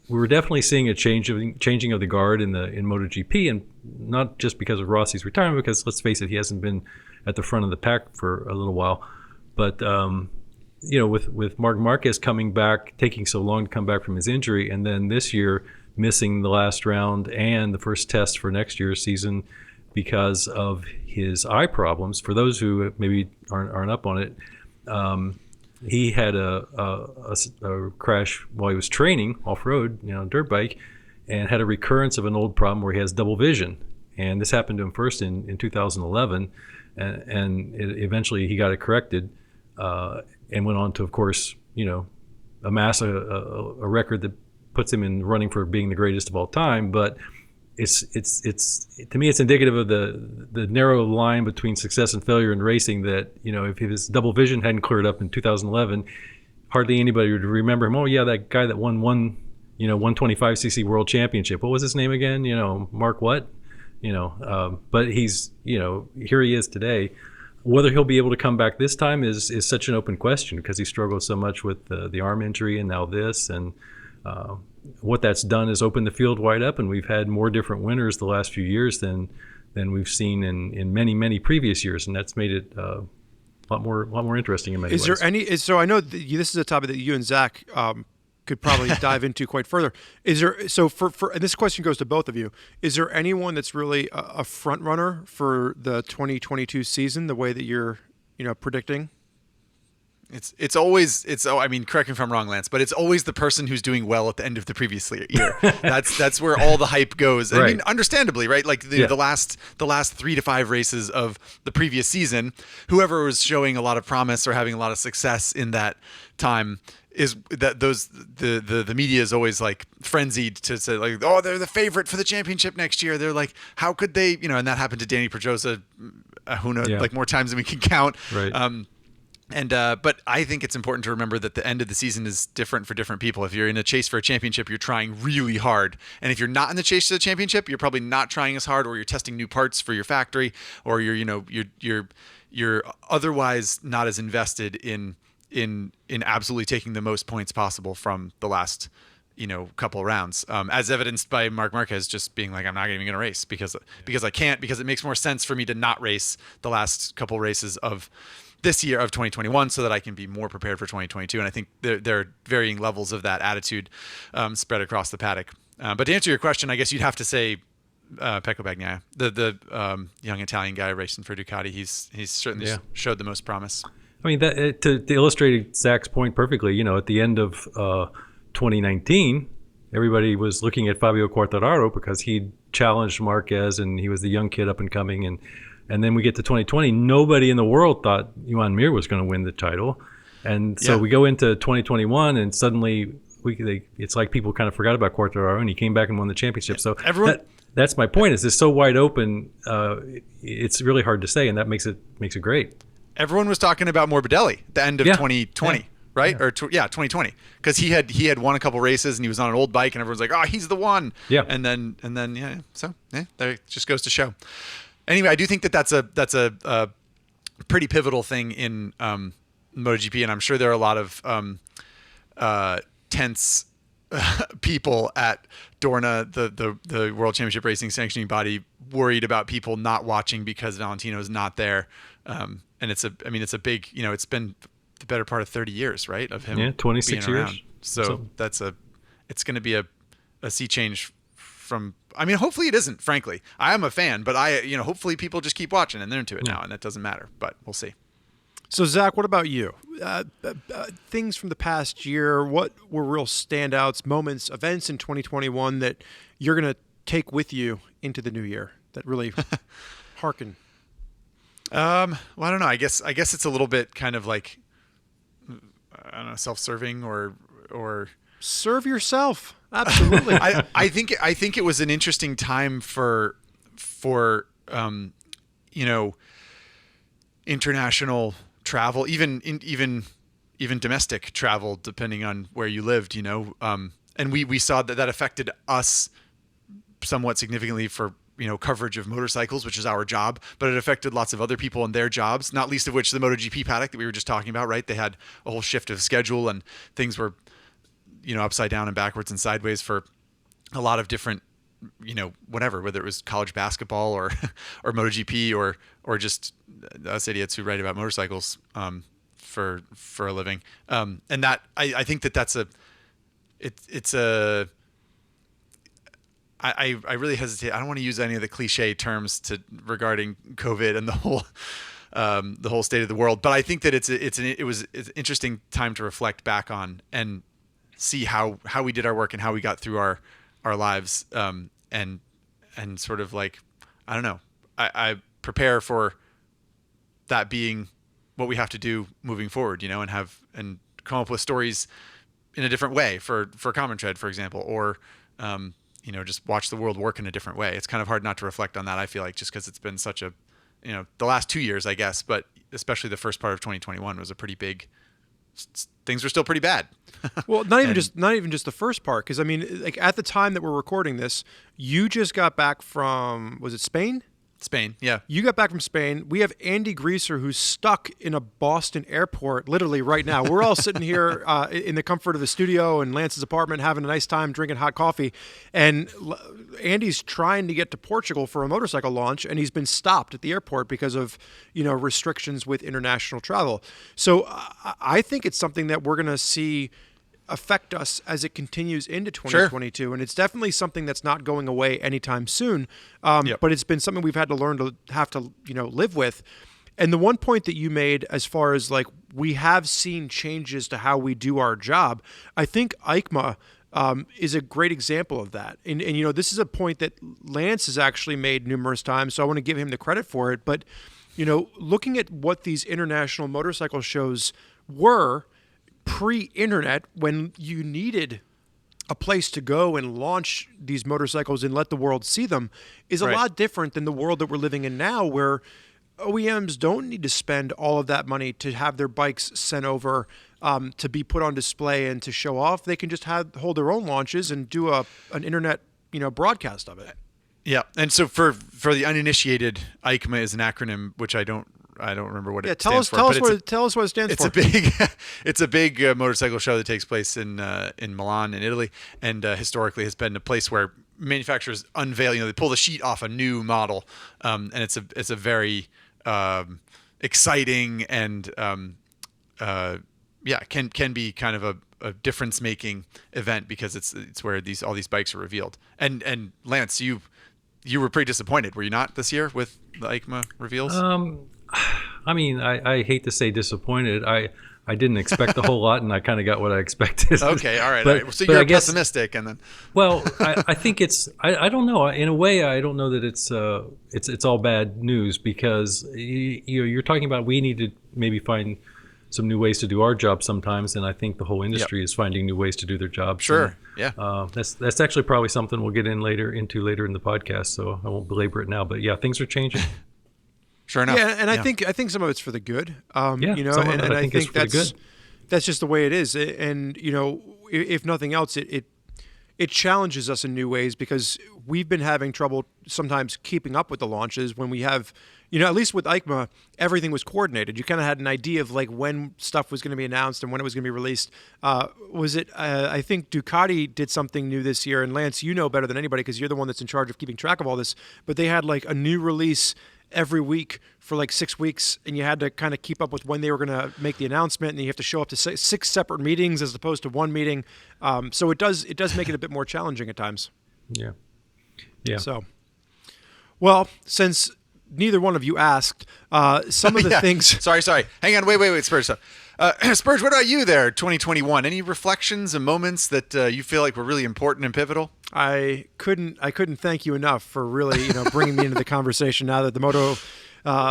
We're definitely seeing a changing of the guard in MotoGP, and not just because of Rossi's retirement, because let's face it, he hasn't been at the front of the pack for a little while. But with Marc Marquez coming back, taking so long to come back from his injury, and then this year missing the last round and the first test for next year's season because of his eye problems. For those who maybe aren't up on it, he had a crash while he was training off-road, dirt bike, and had a recurrence of an old problem where he has double vision. And this happened to him first in 2011, and eventually he got it corrected and went on to, of course, amass a record that puts him in running for being the greatest of all time. But it's to me, it's indicative of the narrow line between success and failure in racing, that if his double vision hadn't cleared up in 2011, hardly anybody would remember him. Oh yeah, that guy that won 125cc world championship, what was his name again? Mark what? But he's here he is today. Whether he'll be able to come back this time is such an open question, because he struggled so much with the arm injury and now this, and what that's done is open the field wide up, and we've had more different winners the last few years than we've seen in many previous years, and that's made it a lot more interesting in many ways. Is there any? So I know this is a topic that you and Zack could probably dive into quite further. Is there? So for and this question goes to both of you. Is there anyone that's really a front runner for the 2022 season, the way that you're predicting? It's always I mean, correct me if I'm wrong, Lance, but it's always the person who's doing well at the end of the previous year. That's where all the hype goes. Right. I mean, understandably, right? Like the last 3 to 5 races of the previous season, whoever was showing a lot of promise or having a lot of success in that time is that the media is always like frenzied to say like, oh, they're the favorite for the championship next year. They're like, how could they, and that happened to Danny Pedrosa, who knows, like more times than we can count. Right. But I think it's important to remember that the end of the season is different for different people. If you're in a chase for a championship, you're trying really hard. And if you're not in the chase for the championship, you're probably not trying as hard, or you're testing new parts for your factory, or you're otherwise not as invested in absolutely taking the most points possible from the last couple of rounds, as evidenced by Marc Marquez just being like, I'm not even going to race because I can't, because it makes more sense for me to not race the last couple races of this year of 2021 so that I can be more prepared for 2022. And I think there are varying levels of that attitude spread across the paddock. But to answer your question, I guess you'd have to say Pecco Bagnaia, the young Italian guy racing for Ducati. He's certainly showed the most promise. I mean, that, to illustrate Zach's point perfectly, at the end of 2019, everybody was looking at Fabio Quartararo because he'd challenged Marquez, and he was the young kid up and coming. And then we get to 2020. Nobody in the world thought Johan Mir was going to win the title. And so we go into 2021, and suddenly it's like people kind of forgot about Quartararo, and he came back and won the championship. So that's my point. Is it's so wide open. It's really hard to say, and that makes it great. Everyone was talking about Morbidelli at the end of 2020. Right? Yeah. Or 2020, because he had won a couple races and he was on an old bike and everyone's like, oh, he's the one. Yeah. And then there it just goes to show. Anyway, I do think that's a pretty pivotal thing in MotoGP, and I'm sure there are a lot of tense people at Dorna, the World Championship Racing sanctioning body, worried about people not watching because Valentino's not there. And it's a big, it's been the better part of 30 years, right? Of him 26 being around. years. So it's going to be a sea change from, hopefully it isn't, frankly. I am a fan, but hopefully people just keep watching and they're into it now, and that doesn't matter, but we'll see. So Zach, what about you? Things from the past year, what were real standouts, moments, events in 2021 that you're going to take with you into the new year that really harken? Well, I don't know. I guess it's a little bit kind of like, I don't know, self-serving or serve yourself. Absolutely. I think it was an interesting time for international travel, even domestic travel, depending on where you lived, and we saw that affected us somewhat significantly for coverage of motorcycles, which is our job, but it affected lots of other people and their jobs, not least of which the MotoGP paddock that we were just talking about, right? They had a whole shift of schedule and things were, upside down and backwards and sideways for a lot of different, whatever, whether it was college basketball or MotoGP or just us idiots who write about motorcycles for a living. And that, I think that's I really hesitate. I don't want to use any of the cliche terms regarding COVID and the whole state of the world, but I think that it was an interesting time to reflect back on and see how we did our work and how we got through our lives, and sort of like, I don't know, I prepare for that being what we have to do moving forward, and come up with stories in a different way for Common Tread, for example, or just watch the world work in a different way. It's kind of hard not to reflect on that, I feel like, just because it's been such a, the last 2 years, I guess, but especially the first part of 2021 was a pretty big, things were still pretty bad. Well, not even just the first part, because like at the time that we're recording this, you just got back from, was it Spain? Spain, yeah. You got back from Spain. We have Andy Greaser who's stuck in a Boston airport literally right now. We're all sitting here in the comfort of the studio in Lance's apartment having a nice time drinking hot coffee. And Andy's trying to get to Portugal for a motorcycle launch, and he's been stopped at the airport because of, restrictions with international travel. So I think it's something that we're going to see affect us as it continues into 2022. Sure. And it's definitely something that's not going away anytime soon. But it's been something we've had to learn to have to, live with. And the one point that you made, as far as like, we have seen changes to how we do our job, I think EICMA is a great example of that. And this is a point that Lance has actually made numerous times, so I want to give him the credit for it. But, looking at what these international motorcycle shows were pre-internet, when you needed a place to go and launch these motorcycles and let the world see them, is a lot different than the world that we're living in now, where OEMs don't need to spend all of that money to have their bikes sent over to be put on display and to show off. They can just hold their own launches and do an internet broadcast of it. Yeah, and so for the uninitiated, EICMA is an acronym which I don't remember what it stands for. Tell us what it stands for. It's a big motorcycle show that takes place in Milan, in Italy, and historically has been a place where manufacturers unveil. They pull the sheet off a new model, and it's a very exciting and can be kind of a difference making event, because it's where all these bikes are revealed. And Lance, you were pretty disappointed, were you not, this year with the EICMA reveals? I hate to say disappointed. I I didn't expect a whole lot, and I kind of got what I expected. Okay, all right. But So you're I guess, pessimistic, and then well, I think it's. I don't know. In a way, I don't know that it's all bad news, because you're talking about we need to maybe find some new ways to do our job sometimes, and I think the whole industry is finding new ways to do their jobs. Sure. And, that's actually probably something we'll get later in the podcast, so I won't belabor it now. But yeah, things are changing. Sure enough. Yeah, and I think some of it's for the good. And I think that's just the way it is. And if nothing else, it challenges us in new ways, because we've been having trouble sometimes keeping up with the launches when we have, at least with EICMA, everything was coordinated. You kind of had an idea of like when stuff was going to be announced and when it was going to be released. I think Ducati did something new this year, and Lance, you know better than anybody because you're the one that's in charge of keeping track of all this, but they had like a new release every week for like 6 weeks, and you had to kind of keep up with when they were going to make the announcement, and you have to show up to six separate meetings as opposed to one meeting. So it does make it a bit more challenging at times. Yeah. So, well, since neither one of you asked, some of the things. Sorry. Hang on. Wait, Spurge. Spurge, what about you there, 2021? Any reflections and moments that you feel like were really important and pivotal? I couldn't thank you enough for really bringing me into the conversation now that the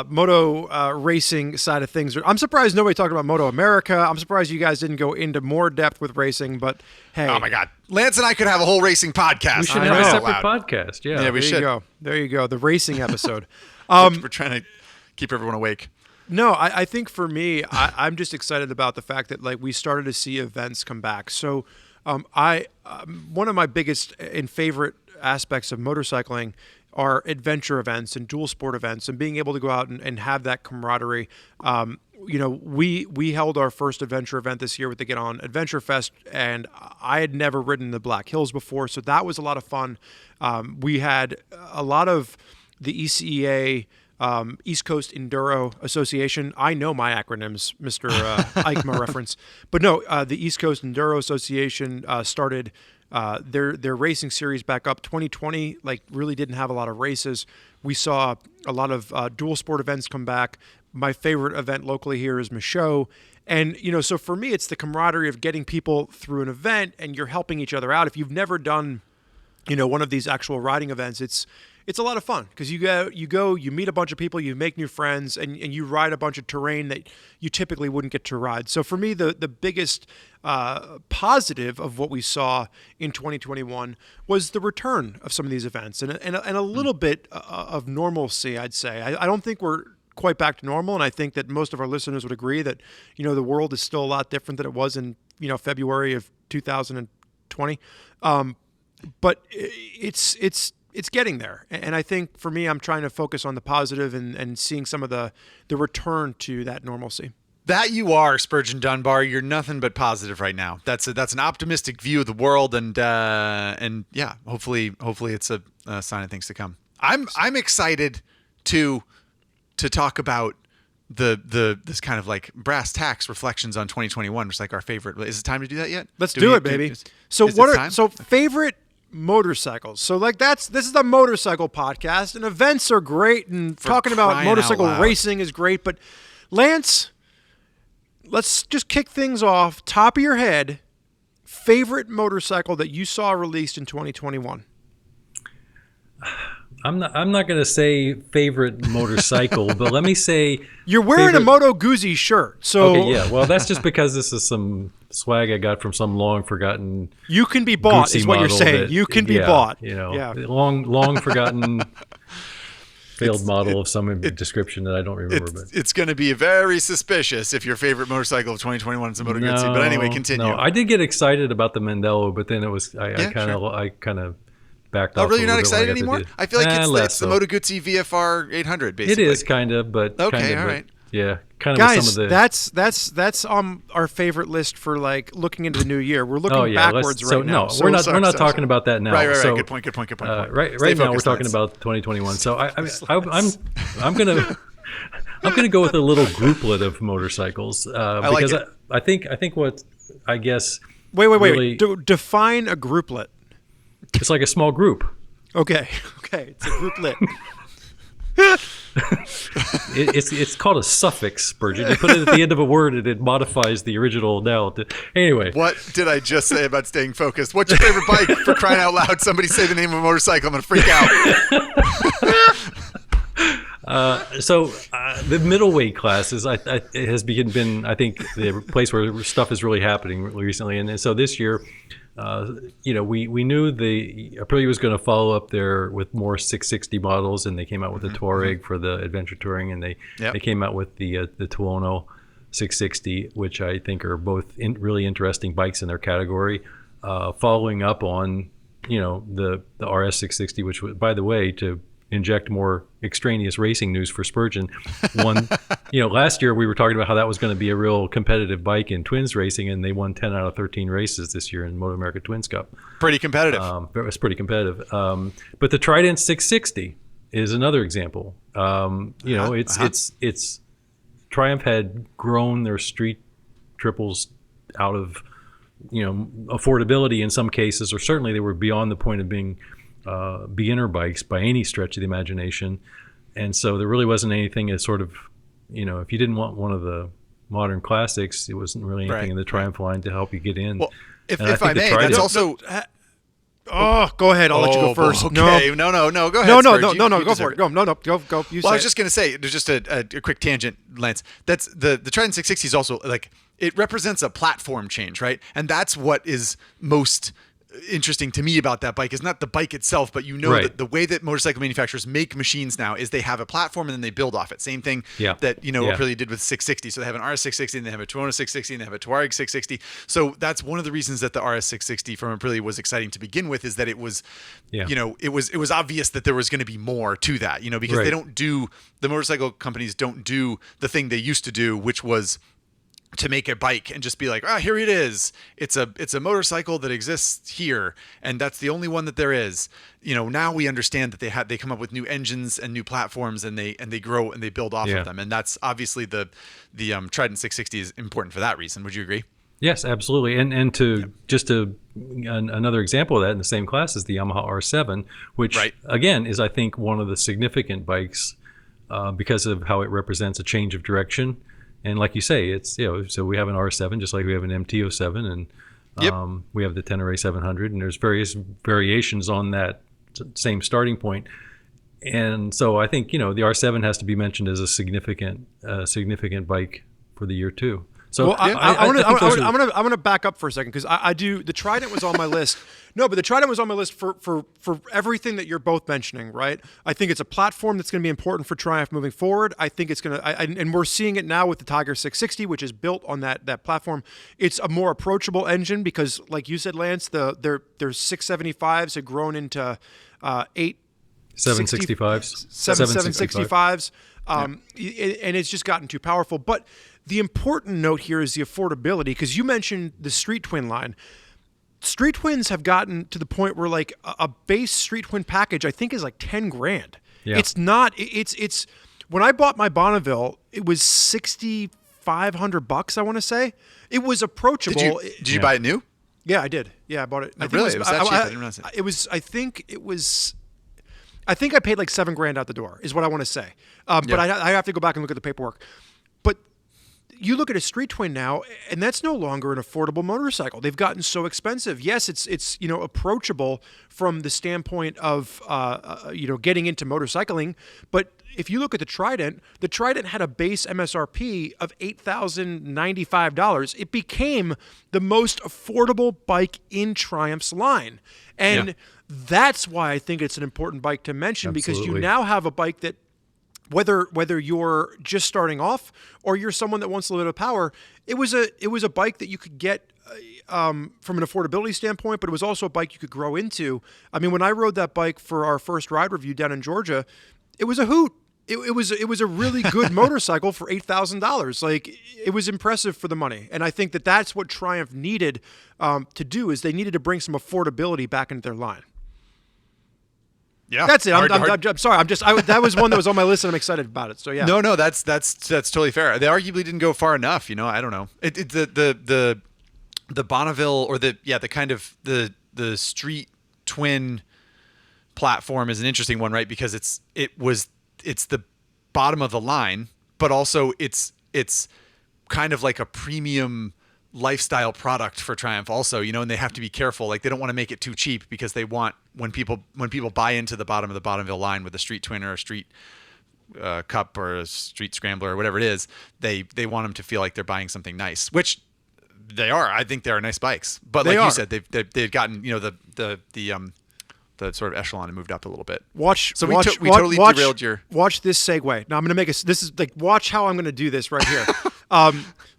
moto racing side of things. I'm surprised nobody talked about Moto America. I'm surprised you guys didn't go into more depth with racing, but hey. Oh my God. Lance and I could have a whole racing podcast. We should have a separate podcast. Yeah, we should. There you go. The racing episode. We're trying to keep everyone awake. No, I think for me, I'm just excited about the fact that like we started to see events come back. So one of my biggest and favorite aspects of motorcycling are adventure events and dual sport events, and being able to go out and have that camaraderie. We held our first adventure event this year with the Get On Adventure Fest, and I had never ridden the Black Hills before, so that was a lot of fun. We had a lot of the ECEA, East Coast Enduro Association. I know my acronyms, Mr. EICMA reference. But no, the East Coast Enduro Association started their racing series back up. 2020, really didn't have a lot of races. We saw a lot of dual sport events come back. My favorite event locally here is Michaud. And, so for me, it's the camaraderie of getting people through an event, and you're helping each other out. If you've never done, one of these actual riding events, it's a lot of fun because you meet a bunch of people, you make new friends, and you ride a bunch of terrain that you typically wouldn't get to ride. So for me, the biggest positive of what we saw in 2021 was the return of some of these events and a little bit of normalcy, I'd say. I don't think we're quite back to normal, and I think that most of our listeners would agree that the world is still a lot different than it was in February of 2020. But it's getting there. And I think for me, I'm trying to focus on the positive and seeing some of the return to that normalcy. That you are, Spurgeon Dunbar. You're nothing but positive right now. That's an optimistic view of the world, and yeah, hopefully it's a sign of things to come. I'm excited to talk about this kind of like brass tacks reflections on 2021, which is like our favorite. Is it time to do that yet? Let's do it, baby. Favorite motorcycles. So this is the motorcycle podcast, and events are great, and talking about motorcycle racing is great. But Lance, let's just kick things off. Top of your head, favorite motorcycle that you saw released in 2021. I'm not going to say favorite motorcycle, but let me say you're wearing a Moto Guzzi shirt. So okay, yeah. Well, that's just because this is some swag I got from some long forgotten. You can be bought, is what you're saying. You can be bought. Long forgotten failed model of some description that I don't remember. But it's going to be very suspicious if your favorite motorcycle of 2021 is a Moto Guzzi. But anyway, continue. No, I did get excited about the Mandello, but then it was I kind of backed off. Oh, really? You're not excited anymore? I feel like it's the Moto Guzzi VFR 800, basically. It is kind of, but okay, all right. Yeah, kind of. Guys, with some of the... that's on our favorite list for looking into the new year. We're looking backwards right now. No, we're not talking about that now. Right. So, good point. Right now we're talking about 2021. So I'm gonna go with a little grouplet of motorcycles because I think what I guess. Wait. Really, define a grouplet. It's like a small group. Okay, it's a grouplet. It's called a suffix, Spurgeon. You put it at the end of a word and it modifies the original noun. Anyway. What did I just say about staying focused? What's your favorite bike? For crying out loud, somebody say the name of a motorcycle. I'm going to freak out. The middleweight class has been, I think, the place where stuff is really happening recently. And so this year, we knew Aprilia was going to follow up there with more 660 models, and they came out with the Touareg for the adventure touring, and they came out with the Tuono 660, which I think are both really interesting bikes in their category. Following up on the RS 660, which, by the way, to inject more extraneous racing news for Spurgeon. Last year we were talking about how that was going to be a real competitive bike in twins racing, and they won 10 out of 13 races this year in Moto America Twins Cup. Pretty competitive. It was pretty competitive. But the Trident 660 is another example. It's Triumph had grown their street triples out of affordability in some cases, or certainly they were beyond the point of being beginner bikes by any stretch of the imagination. And so there really wasn't anything as sort of, if you didn't want one of the modern classics, it wasn't really anything in the Triumph line to help you get in. Well, if I may, that's also... go ahead. I'll let you go first. Okay. No. Go ahead. No. Go for it. Go. No. Go. Well, I was just going to say, there's just a quick tangent, Lance. That's the Trident 660 is also like, it represents a platform change, right? And that's what is most interesting to me about that bike is not the bike itself, but that the way that motorcycle manufacturers make machines now is they have a platform and then they build off it. Same thing that Aprilia did with 660. So they have an RS 660 and they have a Tuono 660 and they have a Touareg 660. So that's one of the reasons that the RS 660 from Aprilia was exciting to begin with, is that it was it was obvious that there was going to be more to that, because the motorcycle companies don't do the thing they used to do, which was to make a bike and just be like, here it is. It's a motorcycle that exists here, and that's the only one that there is. Now we understand that they come up with new engines and new platforms, and they grow and they build off of them, and that's obviously the Trident 660 is important for that reason. Would you agree? Yes, absolutely. And another example of that in the same class is the Yamaha R7, which again is, I think, one of the significant bikes because of how it represents a change of direction. And like you say, it's so we have an R7 just like we have an MT-07, and we have the Tenere 700, and there's various variations on that same starting point. And so I think the R7 has to be mentioned as a significant bike for the year too. So I'm gonna back up for a second, because I do. The Trident was on my list. No, but the Trident was on my list for everything that you're both mentioning, right? I think it's a platform that's going to be important for Triumph moving forward. I think it's going to, and we're seeing it now with the Tiger 660, which is built on that platform. It's a more approachable engine because, like you said, Lance, their 675s have grown into 765s. 765s. And it's just gotten too powerful. But the important note here is the affordability, because you mentioned the Street Twin line. Street Twins have gotten to the point where like a base Street Twin package, I think, is like $10,000. Yeah. It's not. It's when I bought my Bonneville, it was $6,500. I want to say it was approachable. Did you buy it new? Yeah, I did. Yeah, I bought it. It was that cheap? I didn't realize it. It was. I think I paid like $7,000 out the door, is what I want to say. But I have to go back and look at the paperwork. But you look at a Street Twin now, and that's no longer an affordable motorcycle. They've gotten so expensive. Yes, it's approachable from the standpoint of getting into motorcycling. But if you look at the Trident had a base MSRP of $8,095. It became the most affordable bike in Triumph's line, and that's why I think it's an important bike to mention. Absolutely. Because you now have a bike that, whether you're just starting off or you're someone that wants a little bit of power, it was a bike that you could get from an affordability standpoint, but it was also a bike you could grow into. I mean, when I rode that bike for our first ride review down in Georgia, it was a hoot. It was a really good motorcycle for $8,000. Like, it was impressive for the money, and I think that's what Triumph needed to do, is they needed to bring some affordability back into their line. Yeah, that's it. I'm sorry. That was one that was on my list, and I'm excited about it. So yeah. No, that's totally fair. They arguably didn't go far enough. I don't know. The Bonneville, or the kind of the Street Twin platform is an interesting one, right? Because it it's the bottom of the line, but also it's kind of like a premium lifestyle product for Triumph also, and they have to be careful. Like, they don't want to make it too cheap, because they want, when people buy into the bottom of the line with a Street Twin or a Street Cup or a Street Scrambler or whatever it is, they want them to feel like they're buying something nice, which they are. I think they are nice bikes, but like you said, they've gotten, the sort of echelon and moved up a little bit. We totally derailed your. Watch this segue. Now I'm going to make this is like, watch how I'm going to do this right here.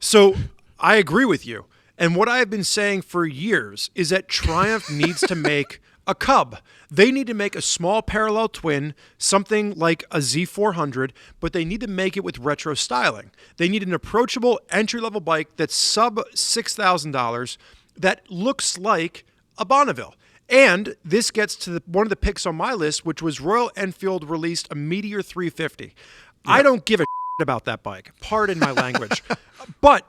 So I agree with you. And what I have been saying for years is that Triumph needs to make a Cub. They need to make a small parallel twin, something like a Z400, but they need to make it with retro styling. They need an approachable entry-level bike that's sub $6,000 that looks like a Bonneville. And this gets to one of the picks on my list, which was Royal Enfield released a Meteor 350. Yep. I don't give a about that bike. Pardon my language. But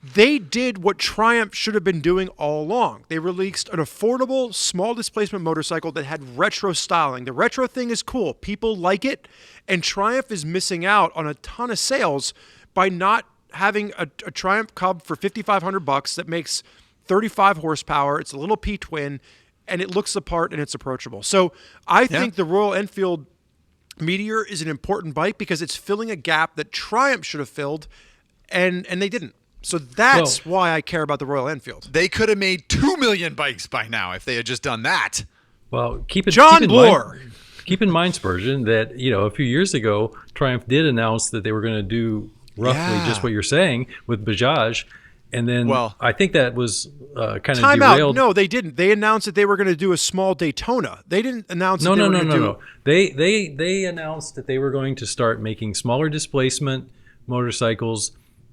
they did what Triumph should have been doing all along. They released an affordable, small displacement motorcycle that had retro styling. The retro thing is cool. People like it. And Triumph is missing out on a ton of sales by not having a Triumph Cub for $5,500 that makes 35 horsepower. It's a little P-twin. And it looks the part, and it's approachable. So I think the Royal Enfield Meteor is an important bike because it's filling a gap that Triumph should have filled, and they didn't. So that's why I care about the Royal Enfield. They could have made 2 million bikes by now if they had just done that. Well, keep in mind, Spurgeon, that a few years ago, Triumph did announce that they were going to do roughly just what you're saying with Bajaj. And then I think that was kind of derailed. No, they didn't. They announced that they were going to do a small Daytona. They didn't announce that they were going to do... No. They announced that they were going to start making smaller displacement motorcycles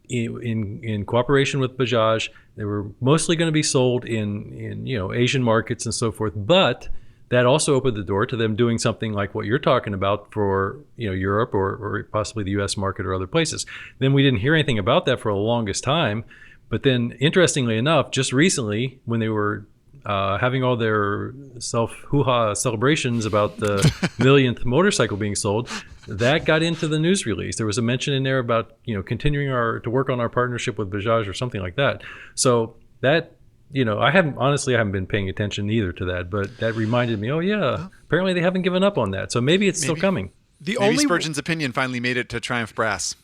in cooperation with Bajaj. They were mostly going to be sold in Asian markets and so forth. But that also opened the door to them doing something like what you're talking about for Europe or possibly the U.S. market or other places. Then we didn't hear anything about that for the longest time. But then, interestingly enough, just recently, when they were having all their hoo-ha celebrations about the millionth motorcycle being sold, that got into the news release. There was a mention in there about continuing to work on our partnership with Bajaj or something like that. So that I haven't been paying attention either to that, but that reminded me. Oh yeah, apparently they haven't given up on that. So maybe it's still coming. Maybe Spurgeon's opinion finally made it to Triumph Brass.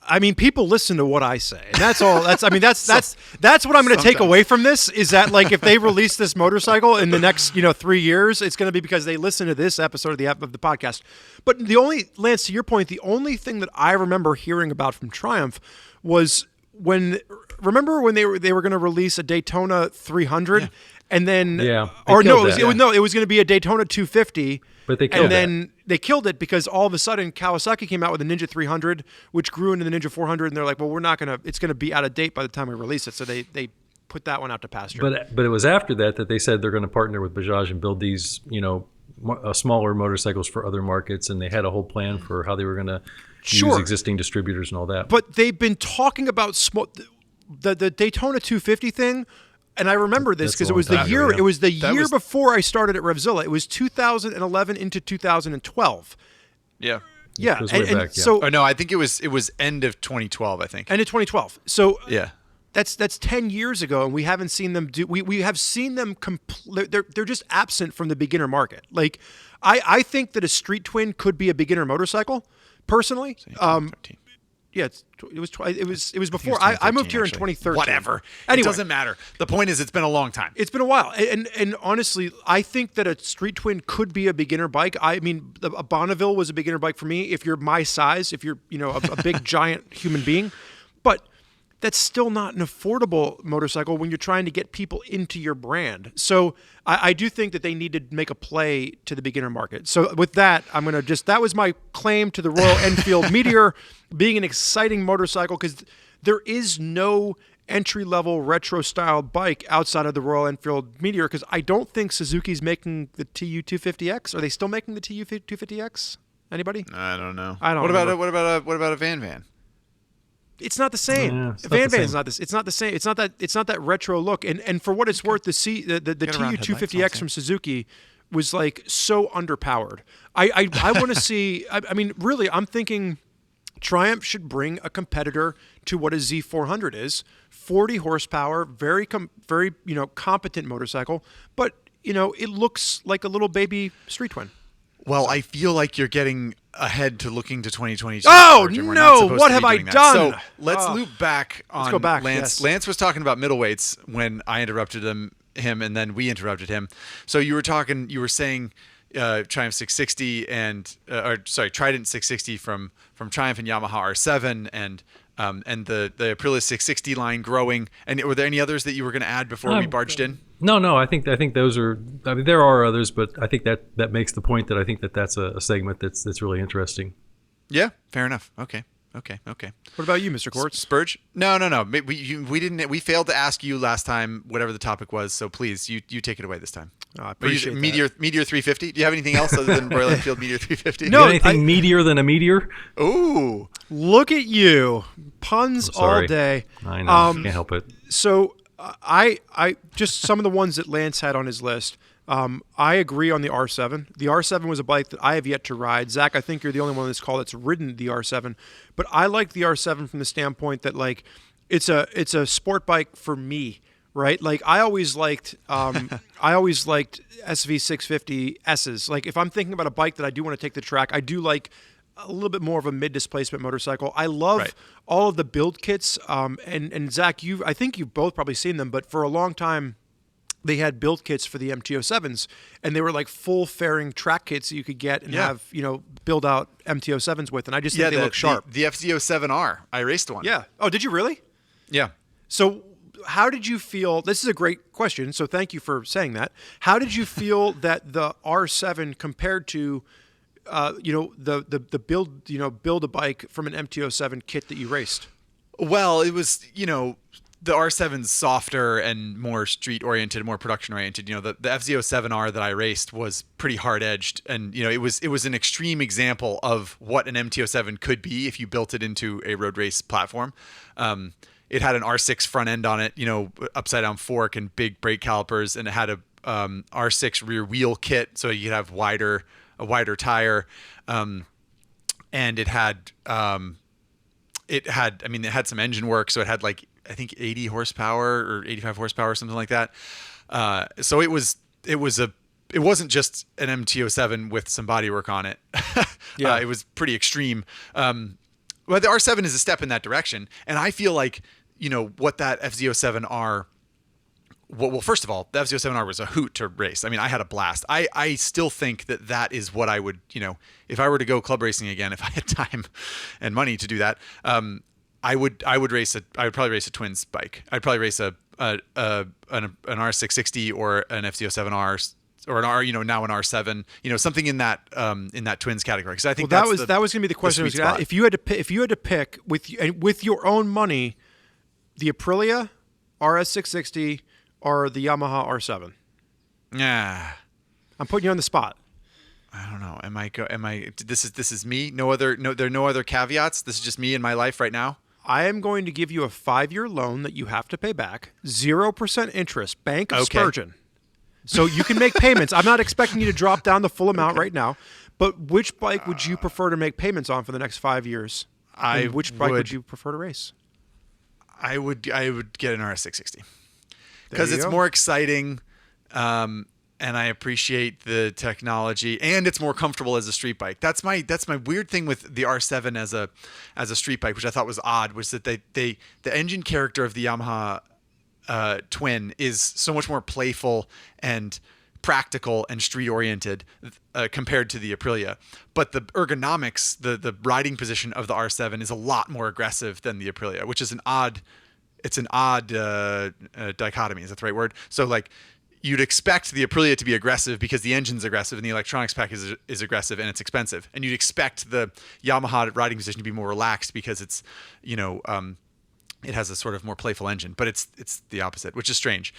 I mean, people listen to what I say. And that's all. That's what I'm going to take away from this is that, like, if they release this motorcycle in the next 3 years, it's going to be because they listen to this episode of the podcast. But Lance, to your point, the only thing that I remember hearing about from Triumph was remember when they were going to release a Daytona 300, and then it was going to be a Daytona 250. But they killed they killed it because all of a sudden Kawasaki came out with the Ninja 300, which grew into the Ninja 400, and they're like, well, it's going to be out of date by the time we release it. So they put that one out to pasture. But it was after that they said they're going to partner with Bajaj and build these, smaller motorcycles for other markets, and they had a whole plan for how they were going to use existing distributors and all that. But they've been talking about the Daytona 250 thing. And I remember this because it was the year. It was the year before I started at RevZilla. It was 2011 into 2012. Yeah. Yeah. So no, I think it was end of 2012. I think end of 2012. So yeah, that's 10 years ago, and we haven't seen them do. We have seen them they're just absent from the beginner market. Like I think that a Street Twin could be a beginner motorcycle. Personally, yeah, it was before I moved here in 2013. Whatever. Anyway, it doesn't matter. The point is, it's been a long time. It's been a while, and honestly, I think that a Street Twin could be a beginner bike. I mean, a Bonneville was a beginner bike for me. If you're my size, if you're a big giant human being, but that's still not an affordable motorcycle when you're trying to get people into your brand. So I do think that they need to make a play to the beginner market. So with that, that was my claim to the Royal Enfield Meteor being an exciting motorcycle, because there is no entry-level retro-style bike outside of the Royal Enfield Meteor, because I don't think Suzuki's making the TU250X. Are they still making the TU250X? Anybody? I don't know. I don't. What about a Van? It's not the same. Van is not this. It's not the same. It's not that retro look. And for what it's worth, the TU250X from Suzuki was like so underpowered. I want to see. I mean, really, I'm thinking Triumph should bring a competitor to what a Z400 is. 40 horsepower, very competent motorcycle, but it looks like a little baby street twin. Well, I feel like you're getting ahead to looking to 2022. Oh, no. What have I done? So let's loop back on. Let's go back. Lance. Yes. Lance was talking about middleweights when I interrupted him, and then we interrupted him. So you were saying Triumph 660 and Trident 660 from Triumph and Yamaha R7 and the Aprilia 660 line growing. And were there any others that you were going to add before we barged in? No. I think those are. I mean, there are others, but I think that makes the point that I think that's a segment that's really interesting. Yeah, fair enough. Okay. What about you, Mr. Quartz? Spurge? No. We didn't. We failed to ask you last time, whatever the topic was. So please, you take it away this time. I appreciate that. Meteor 350. Do you have anything else other than Royal Enfield Meteor 350? No, anything meteor than a meteor? Ooh, look at you, puns all day. I know. Can't help it. So I just some of the ones that Lance had on his list. I agree on the R7. The R7 was a bike that I have yet to ride. Zach, I think you're the only one on this call that's ridden the R7. But I like the R7 from the standpoint that like it's a sport bike for me, right? Like I always liked SV650 S's. Like if I'm thinking about a bike that I do want to take the track, I do like a little bit more of a mid-displacement motorcycle. I love all of the build kits. And Zach, I think you've both probably seen them, but for a long time, they had build kits for the MT-07s, and they were like full fairing track kits that you could get and have, build out MT-07s with. And I just think they look sharp. The FZ07R, I raced one. Yeah. Oh, did you really? Yeah. So how did you feel? This is a great question, so thank you for saying that. How did you feel that the R7 compared to, the build a bike from an MT-07 kit that you raced? Well, it was, the R7's softer and more street-oriented, more production-oriented. The FZ07R that I raced was pretty hard-edged, and it was an extreme example of what an MT-07 could be if you built it into a road race platform. It had an R6 front end on it, upside-down fork and big brake calipers, and it had a R6 rear wheel kit, so you could have a wider tire, and it had some engine work, so it had like I think 80 horsepower or 85 horsepower or something like that. So it wasn't just an MT-07 with some bodywork on it. It was pretty extreme. But the R7 is a step in that direction. And I feel like, what that FZ07R, well, first of all, the FZ07R was a hoot to race. I mean, I had a blast. I still think that is what I would, if I were to go club racing again, if I had time and money to do that, I would probably race a twins bike. I'd probably race an R660 or an FZ07R or an R, now an R7, something in that twins category. Because I think that was going to be the question. If you had to pick with your own money, the Aprilia RS660 or the Yamaha R7. Yeah, I'm putting you on the spot. I don't know. This is me. There are no other caveats. This is just me in my life right now. I am going to give you a 5-year loan that you have to pay back, 0% interest, Bank of Spurgeon. So you can make payments. I'm not expecting you to drop down the full amount right now, but which bike would you prefer to make payments on for the next 5 years? Which bike would you prefer to race? I would get an RS660 because it's more exciting, and I appreciate the technology, and it's more comfortable as a street bike. That's my weird thing with the R7 as a street bike, which I thought was odd, was that the engine character of the Yamaha twin is so much more playful and practical and street oriented compared to the Aprilia. But the ergonomics, the riding position of the R7 is a lot more aggressive than the Aprilia, which is an odd dichotomy. Is that the right word? So like, you'd expect the Aprilia to be aggressive because the engine's aggressive and the electronics pack is aggressive and it's expensive. And you'd expect the Yamaha riding position to be more relaxed because it's, it has a sort of more playful engine. But it's the opposite, which is strange.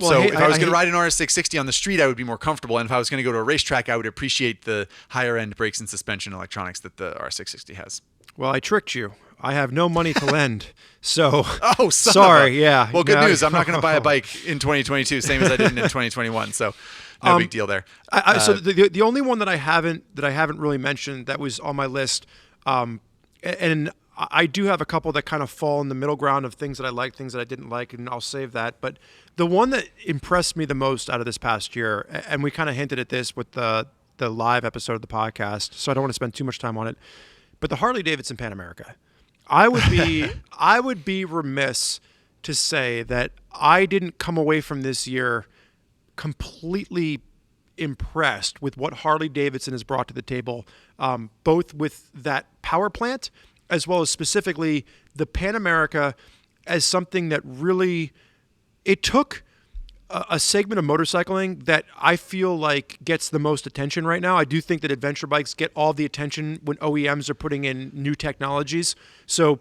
If I was going to ride an RS660 on the street, I would be more comfortable. And if I was going to go to a racetrack, I would appreciate the higher end brakes and suspension electronics that the R660 has. Well, I tricked you. I have no money to lend, so sorry. Yeah. Well, good news. I'm not going to buy a bike in 2022, same as I did in 2021. So, No big deal there. So the only one that I haven't really mentioned that was on my list, and I do have a couple that kind of fall in the middle ground of things that I like, things that I didn't like, and I'll save that. But the one that impressed me the most out of this past year, and we kind of hinted at this with the live episode of the podcast, so I don't want to spend too much time on it, but the Harley-Davidson Pan America. I would be remiss to say that I didn't come away from this year completely impressed with what Harley-Davidson has brought to the table, both with that power plant as well as specifically the Pan America as something that really, it took a segment of motorcycling that I feel like gets the most attention right now. I do think that adventure bikes get all the attention when OEMs are putting in new technologies. So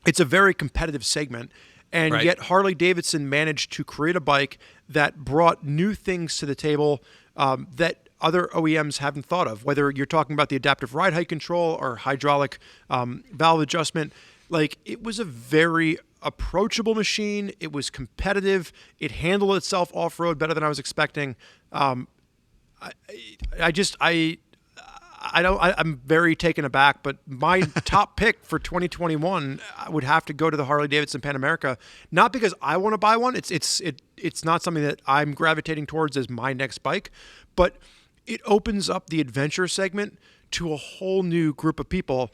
it's a very competitive segment. And yet Harley-Davidson managed to create a bike that brought new things to the table that other OEMs haven't thought of, whether you're talking about the adaptive ride height control or hydraulic valve adjustment. Like, it was a very approachable machine. It was competitive. It handled itself off-road better than I was expecting. I'm very taken aback, but my top pick for 2021 would have to go to the Harley-Davidson Pan America. Not because I want to buy one. It's not something that I'm gravitating towards as my next bike, but it opens up the adventure segment to a whole new group of people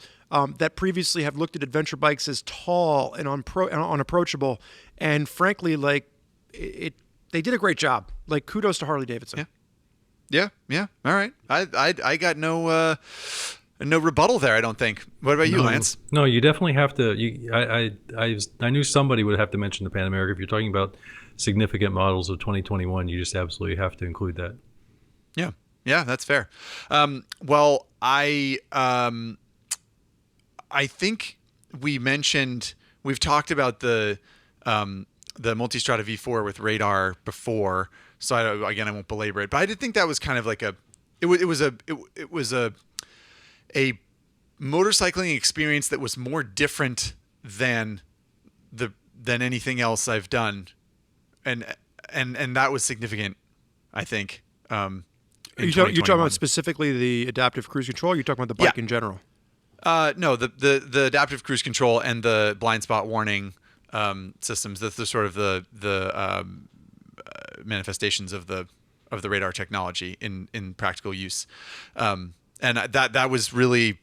that previously have looked at adventure bikes as tall and unapproachable. And frankly, like, they did a great job. Like, kudos to Harley-Davidson. Yeah. All right. I got no rebuttal there, I don't think. What about you, Lance? No, you definitely have to. I knew somebody would have to mention the Pan America. If you're talking about significant models of 2021, you just absolutely have to include that. Yeah, that's fair. Well, I think we've talked about the Multistrada V4 with radar before, so I won't belabor it. But I did think that was kind of like it was a motorcycling experience that was more different than anything else I've done, and that was significant, I think. You're talking about specifically the adaptive cruise control, or you're talking about the bike in general? No, the adaptive cruise control and the blind spot warning systems. That's the sort of the manifestations of the radar technology in practical use, and that was really,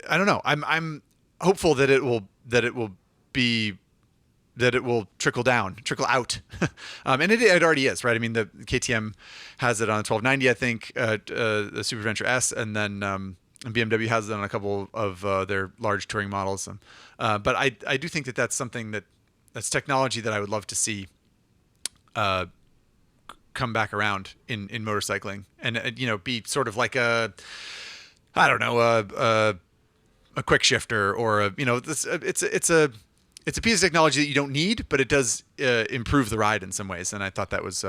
I don't know. I'm hopeful that it will trickle out. And it already is, right? I mean, the KTM has it on the 1290, I think, the Super Adventure S, and then BMW has it on a couple of their large touring models. But I do think that that's something that's technology that I would love to see come back around in motorcycling, and be sort of like a quick shifter, or it's a piece of technology that you don't need, but it does improve the ride in some ways. And I thought that was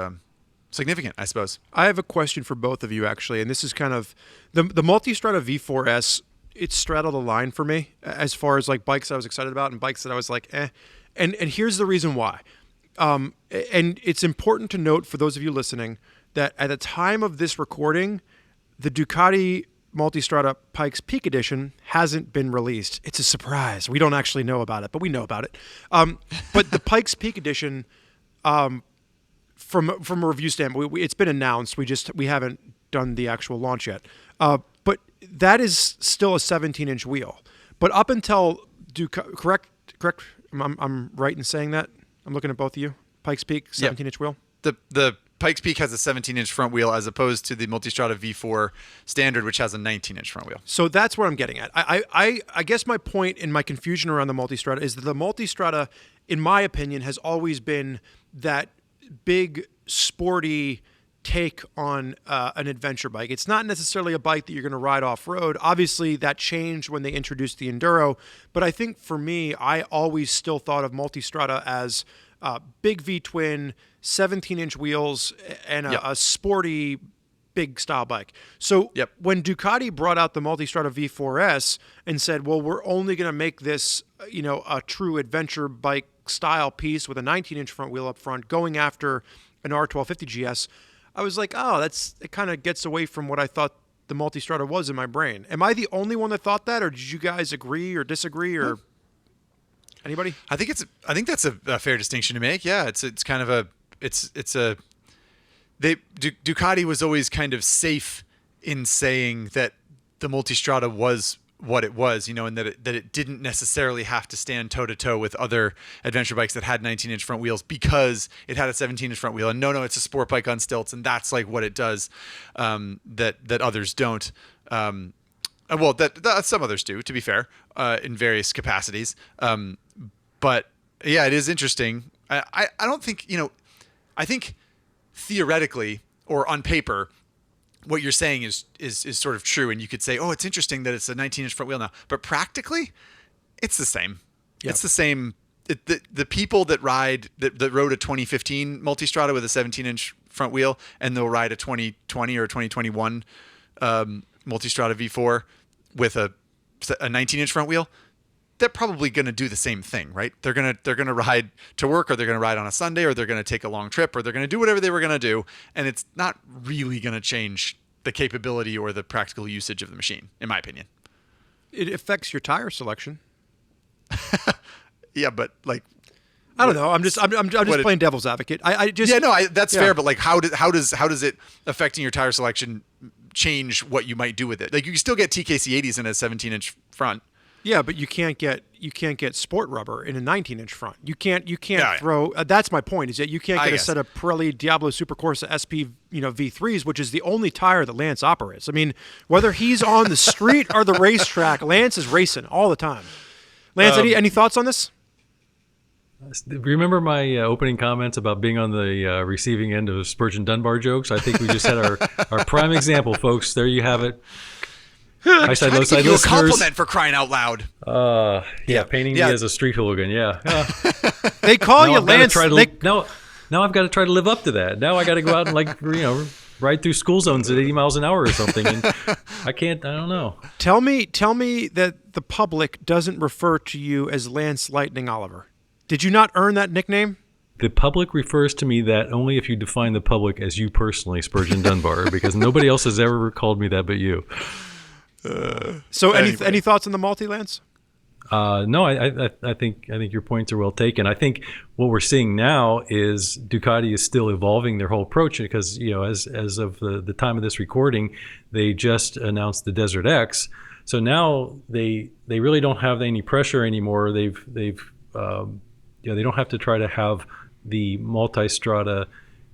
significant, I suppose. I have a question for both of you, actually. And this is kind of the Multistrada V4S. It straddled a line for me as far as like bikes I was excited about and bikes that I was like, eh. And here's the reason why. And it's important to note for those of you listening that at the time of this recording, the Ducati Multistrada Pikes Peak Edition hasn't been released. It's a surprise. We don't actually know about it, but we know about it. But the Pikes Peak Edition, from a review standpoint, it's been announced. We haven't done the actual launch yet. But that is still a 17-inch wheel. But up until correct. I'm right in saying that. I'm looking at both of you. Pikes Peak 17-inch wheel. The Pikes Peak has a 17-inch front wheel as opposed to the Multistrada V4 standard, which has a 19-inch front wheel. So that's what I'm getting at. I guess my point in my confusion around the Multistrada is that the Multistrada, in my opinion, has always been that big, sporty take on an adventure bike. It's not necessarily a bike that you're going to ride off-road. Obviously, that changed when they introduced the Enduro. But I think for me, I always still thought of Multistrada as big V-twin, 17-inch wheels, and a sporty, big style bike. So when Ducati brought out the Multistrada V4S and said, well, we're only going to make this, a true adventure bike style piece with a 19-inch front wheel up front, going after an R1250 GS, I was like, oh, it kind of gets away from what I thought the Multistrada was in my brain. Am I the only one that thought that, or did you guys agree or disagree, or anybody? I think that's a fair distinction to make. Yeah, it's kind of a Ducati was always kind of safe in saying that the Multistrada was what it was, and that it didn't necessarily have to stand toe to toe with other adventure bikes that had 19-inch front wheels because it had a 17-inch front wheel. And no, it's a sport bike on stilts, and that's like what it does that others don't. Well, that some others do, to be fair, in various capacities. But yeah, it is interesting. I don't think, I think theoretically or on paper, what you're saying is sort of true, and you could say, oh, it's interesting that it's a 19-inch front wheel now, but practically, it's the same. Yep. It's the same. The people that rode a 2015 Multistrada with a 17-inch front wheel, and they'll ride a 2020 or 2021 Multistrada V4 with a 19-inch front wheel, they're probably going to do the same thing, right? They're going to ride to work, or they're going to ride on a Sunday, or they're going to take a long trip, or they're going to do whatever they were going to do, and it's not really going to change the capability or the practical usage of the machine, in my opinion. It affects your tire selection. Yeah, but like, I don't know. I'm just playing devil's advocate. That's fair. But like, how does it affecting your tire selection change what you might do with it? Like, you can still get TKC 80s in a 17-inch front. Yeah, but you can't get sport rubber in a 19-inch front. You can't throw. That's my point. Is that you can't get a set of Pirelli Diablo Supercorsa SP V3s, which is the only tire that Lance operates. I mean, whether he's on the street or the racetrack, Lance is racing all the time. Lance, any thoughts on this? Remember my opening comments about being on the receiving end of Spurgeon Dunbar jokes? I think we just had our prime example, folks. There you have it. Highside, Lowside listeners. A compliment for crying out loud. Painting me as a street hooligan. Yeah. They call you Lance. Now I've got to try to live up to that. Now I got to go out and ride through school zones at 80 miles an hour or something. And I don't know. Tell me that the public doesn't refer to you as Lance Lightning Oliver. Did you not earn that nickname? The public refers to me that only if you define the public as you personally, Spurgeon Dunbar, because nobody else has ever called me that but you. So any thoughts on the multi, Lance? No, I think your points are well taken. I think what we're seeing now is Ducati is still evolving their whole approach, because as of the time of this recording, they just announced the Desert X. So now they really don't have any pressure anymore. They don't have to try to have the Multistrada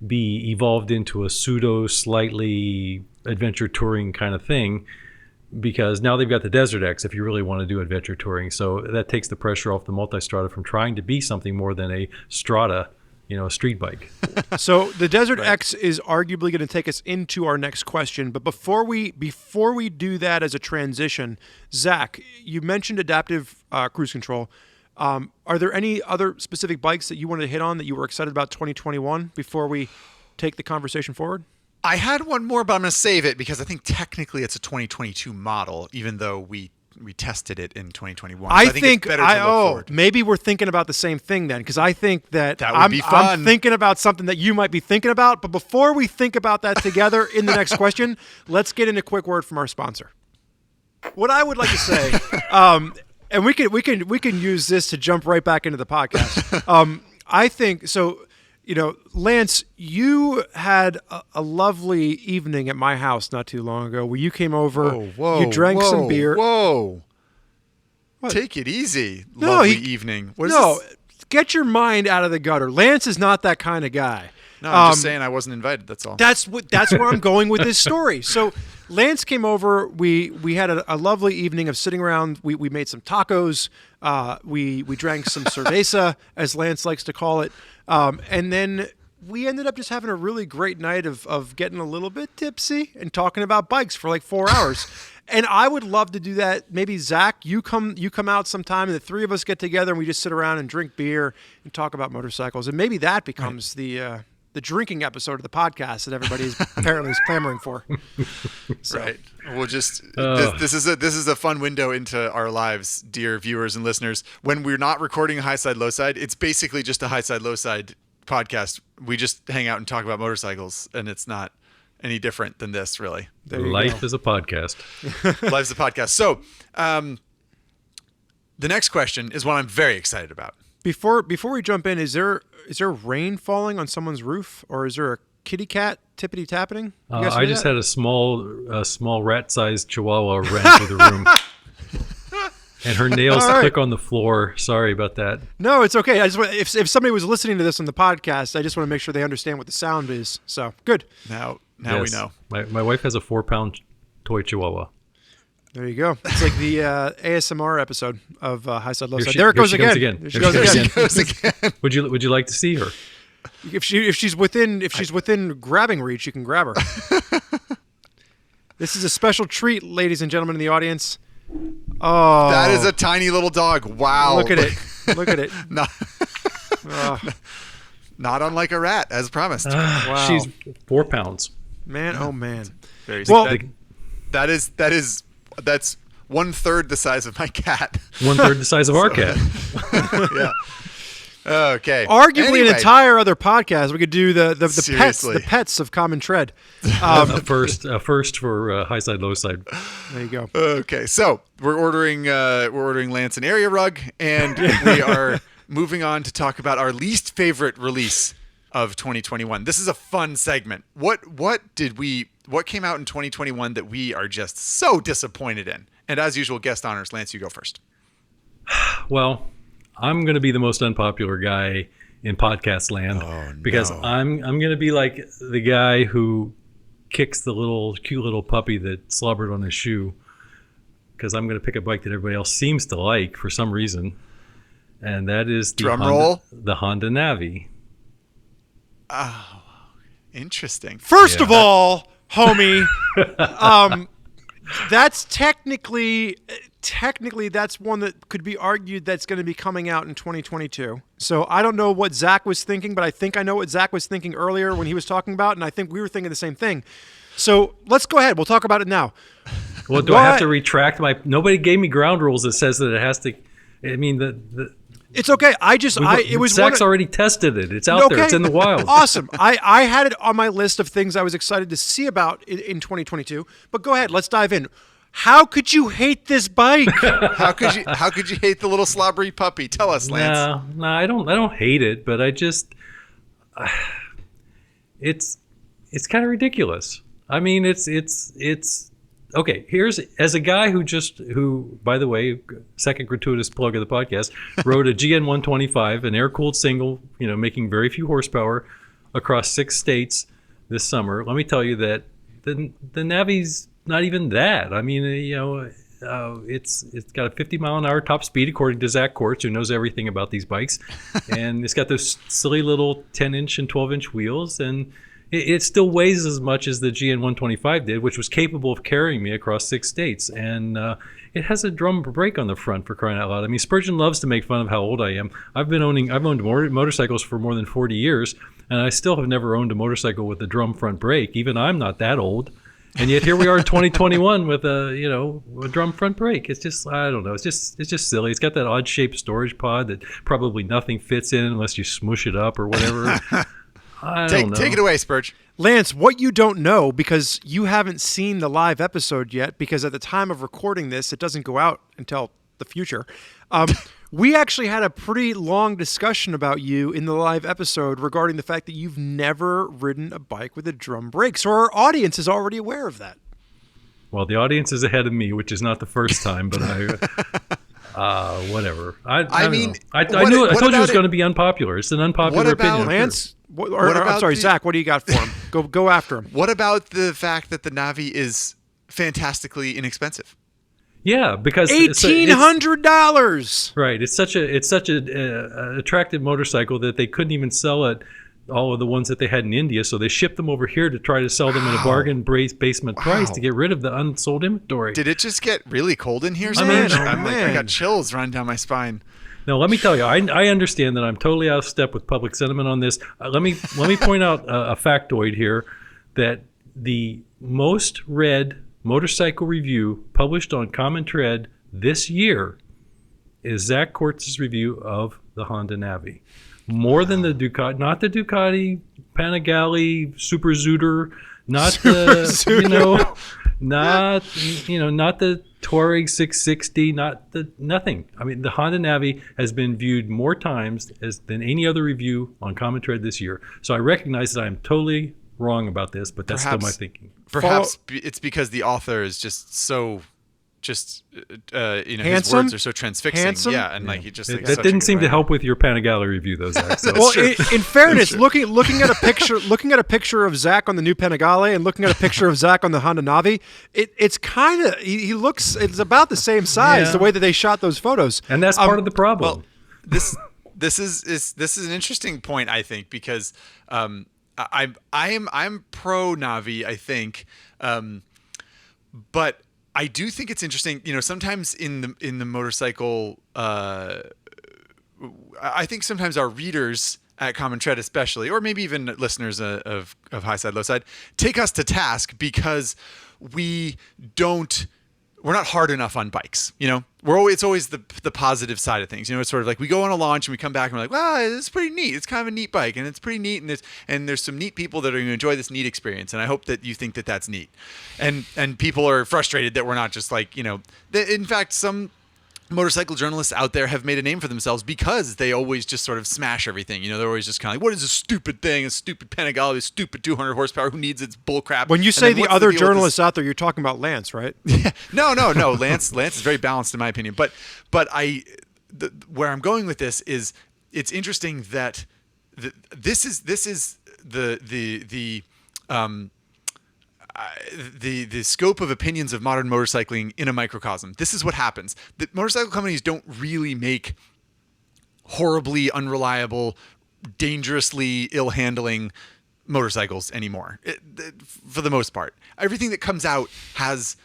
be evolved into a pseudo slightly adventure touring kind of thing, because now they've got the Desert X if you really want to do adventure touring. So that takes the pressure off the Multistrada from trying to be something more than a Strada, a street bike. So the Desert X is arguably going to take us into our next question. But before we do that as a transition, Zack, you mentioned adaptive cruise control. Are there any other specific bikes that you wanted to hit on that you were excited about 2021 before we take the conversation forward? I had one more, but I'm going to save it because I think technically it's a 2022 model, even though we tested it in 2021. I think it's better to look forward. Maybe we're thinking about the same thing then, because I think that would be fun. I'm thinking about something that you might be thinking about. But before we think about that together in the next question, let's get in a quick word from our sponsor. What I would like to say, and we can use this to jump right back into the podcast. I think so. Lance, you had a lovely evening at my house not too long ago where you came over, you drank some beer. Whoa. What? Take it easy. Lovely evening. Get your mind out of the gutter. Lance is not that kind of guy. No, I'm just saying I wasn't invited, that's all. That's where I'm going with this story. So Lance came over. We had a lovely evening of sitting around. We made some tacos. We drank some cerveza, as Lance likes to call it. And then we ended up just having a really great night of getting a little bit tipsy and talking about bikes for like 4 hours. And I would love to do that. Maybe Zack, you come out sometime, and the three of us get together and we just sit around and drink beer and talk about motorcycles. And maybe that becomes the drinking episode of the podcast that everybody apparently is clamoring for. So. Right. We'll just this is a fun window into our lives, dear viewers and listeners. When we're not recording a Highside Lowside, it's basically just a Highside Lowside podcast. We just hang out and talk about motorcycles, and it's not any different than this, really. Life is a podcast. Life's a podcast. So, the next question is one I'm very excited about. Before we jump in, is there rain falling on someone's roof, or is there a kitty cat tippity tapping? I just had a small rat-sized Chihuahua ran through the room, and her nails click on the floor. Sorry about that. No, it's okay. I just if somebody was listening to this on the podcast, I just want to make sure they understand what the sound is. So good. Now Yes. we know. My wife has a 4-pound toy Chihuahua. There you go. It's like the ASMR episode of Highside, Lowside. There it goes again. There she goes again. Would you like to see her? If she's within grabbing reach, you can grab her. This is a special treat, ladies and gentlemen in the audience. Oh, That is a tiny little dog. Wow. look at it. Look at it. Not unlike a rat, as promised. Wow. She's 4 pounds. Man, oh man. Very Well, that's 1/3 the size of my cat. 1/3 the size of our cat. Yeah. Okay. arguably Anyway, an entire other podcast. We could do the Seriously. pets of Common Tread. A first for Highside, Lowside. There you go. Okay, so we're ordering Lance an area rug, and we are moving on to talk about our least favorite release of 2021. This is a fun segment. What came out in 2021 that we are just so disappointed in? And as usual, guest honors. Lance, you go first. Well, I'm going to be the most unpopular guy in podcast land because I'm going to be like the guy who kicks the cute little puppy that slobbered on his shoe, because I'm going to pick a bike that everybody else seems to like for some reason, and that is the Honda Navi. Oh, interesting. First of all, homie, that's technically that's one that could be argued that's going to be coming out in 2022. So I don't know what Zack was thinking, but I think I know what Zack was thinking earlier when he was talking about, and I think we were thinking the same thing. So let's go ahead. We'll talk about it now. Well, do I have to retract my? Nobody gave me ground rules that says that it has to. I mean, It's okay. Zack's already tested it. It's out there. It's in the wild. Awesome. I had it on my list of things I was excited to see about in 2022. But go ahead. Let's dive in. How could you hate this bike? How could you hate the little slobbery puppy? Tell us, Lance. No, I don't hate it, but I just it's kind of ridiculous. I mean, it's okay. Here's, as a guy who, by the way, second gratuitous plug of the podcast, rode a GN 125, an air-cooled single, making very few horsepower across 6 states this summer. Let me tell you that the Navi's not even that. I mean, it's got a 50-mile-an-hour top speed according to Zack, who knows everything about these bikes, and it's got those silly little 10-inch and 12-inch wheels, and it still weighs as much as the GN 125 did, which was capable of carrying me across 6 states. And it has a drum brake on the front, for crying out loud. I mean, Spurgeon loves to make fun of how old I am. I've owned motorcycles for more than 40 years, and I still have never owned a motorcycle with a drum front brake. Even I'm not that old. And yet here we are in 2021 with a drum front brake. It's just, I don't know. It's just silly. It's got that odd shaped storage pod that probably nothing fits in unless you smoosh it up or whatever. I don't know. Take it away, Spurge. Lance, what you don't know, because you haven't seen the live episode yet, because at the time of recording this, it doesn't go out until the future. We actually had a pretty long discussion about you in the live episode regarding the fact that you've never ridden a bike with a drum brake. So our audience is already aware of that. Well, the audience is ahead of me, which is not the first time, but whatever. I mean, I knew. I told you it was going to be unpopular. It's an unpopular opinion. Lance? I'm sorry, Zack. What do you got for him? Go after him. What about the fact that the Navi is fantastically inexpensive? Yeah, because $1,800. Right. It's such a attractive motorcycle that they couldn't even sell it, all of the ones that they had in India. So they shipped them over here to try to sell them at a bargain basement price to get rid of the unsold inventory. Did it just get really cold in here? Man, I got chills running down my spine. Now, let me tell you, I understand that I'm totally out of step with public sentiment on this. Let me point out a factoid here, that the most read motorcycle review published on Common Tread this year is Zack Kortz's review of the Honda Navi. more than the Ducati, not the Ducati Panigale Super Zooter, not the not the Touareg 660, nothing. I mean, the Honda Navi has been viewed more times than any other review on Common Tread this year. So I recognize that I'm totally wrong about this, but that's still my thinking. Perhaps it's because the author is just so handsome? His words are so transfixing. Handsome? Yeah, and like he just like, that didn't seem to help with your Panigale review, though, Zach. So. Well, in fairness, looking at a picture of Zack on the new Panigale and looking at a picture of Zack on the Honda Navi, it's kind of he looks. It's about the same size the way that they shot those photos, and that's part of the problem. Well, this is an interesting point, I think, because I'm pro Navi, I think, but I do think it's interesting. Sometimes in the motorcycle, I think sometimes our readers at Common Tread, especially, or maybe even listeners of Highside, Lowside, take us to task because we're not hard enough on bikes. It's always the positive side of things. It's sort of like we go on a launch and we come back and we're like, well, it's pretty neat. It's kind of a neat bike and it's pretty neat. And there's some neat people that are going to enjoy this neat experience. And I hope that you think that that's neat. And people are frustrated that we're not just like, in fact, some motorcycle journalists out there have made a name for themselves because they always just sort of smash everything. They're always just kind of like, what is a stupid thing? A stupid Panigale, a stupid 200 horsepower. Who needs its bullcrap? When you say the other journalists out there, you're talking about Lance, right? Yeah. No. Lance is very balanced in my opinion. But where I'm going with this is it's interesting that this is the scope of opinions of modern motorcycling in a microcosm. This is what happens. The motorcycle companies don't really make horribly unreliable, dangerously ill-handling motorcycles anymore. For the most part, everything that comes out has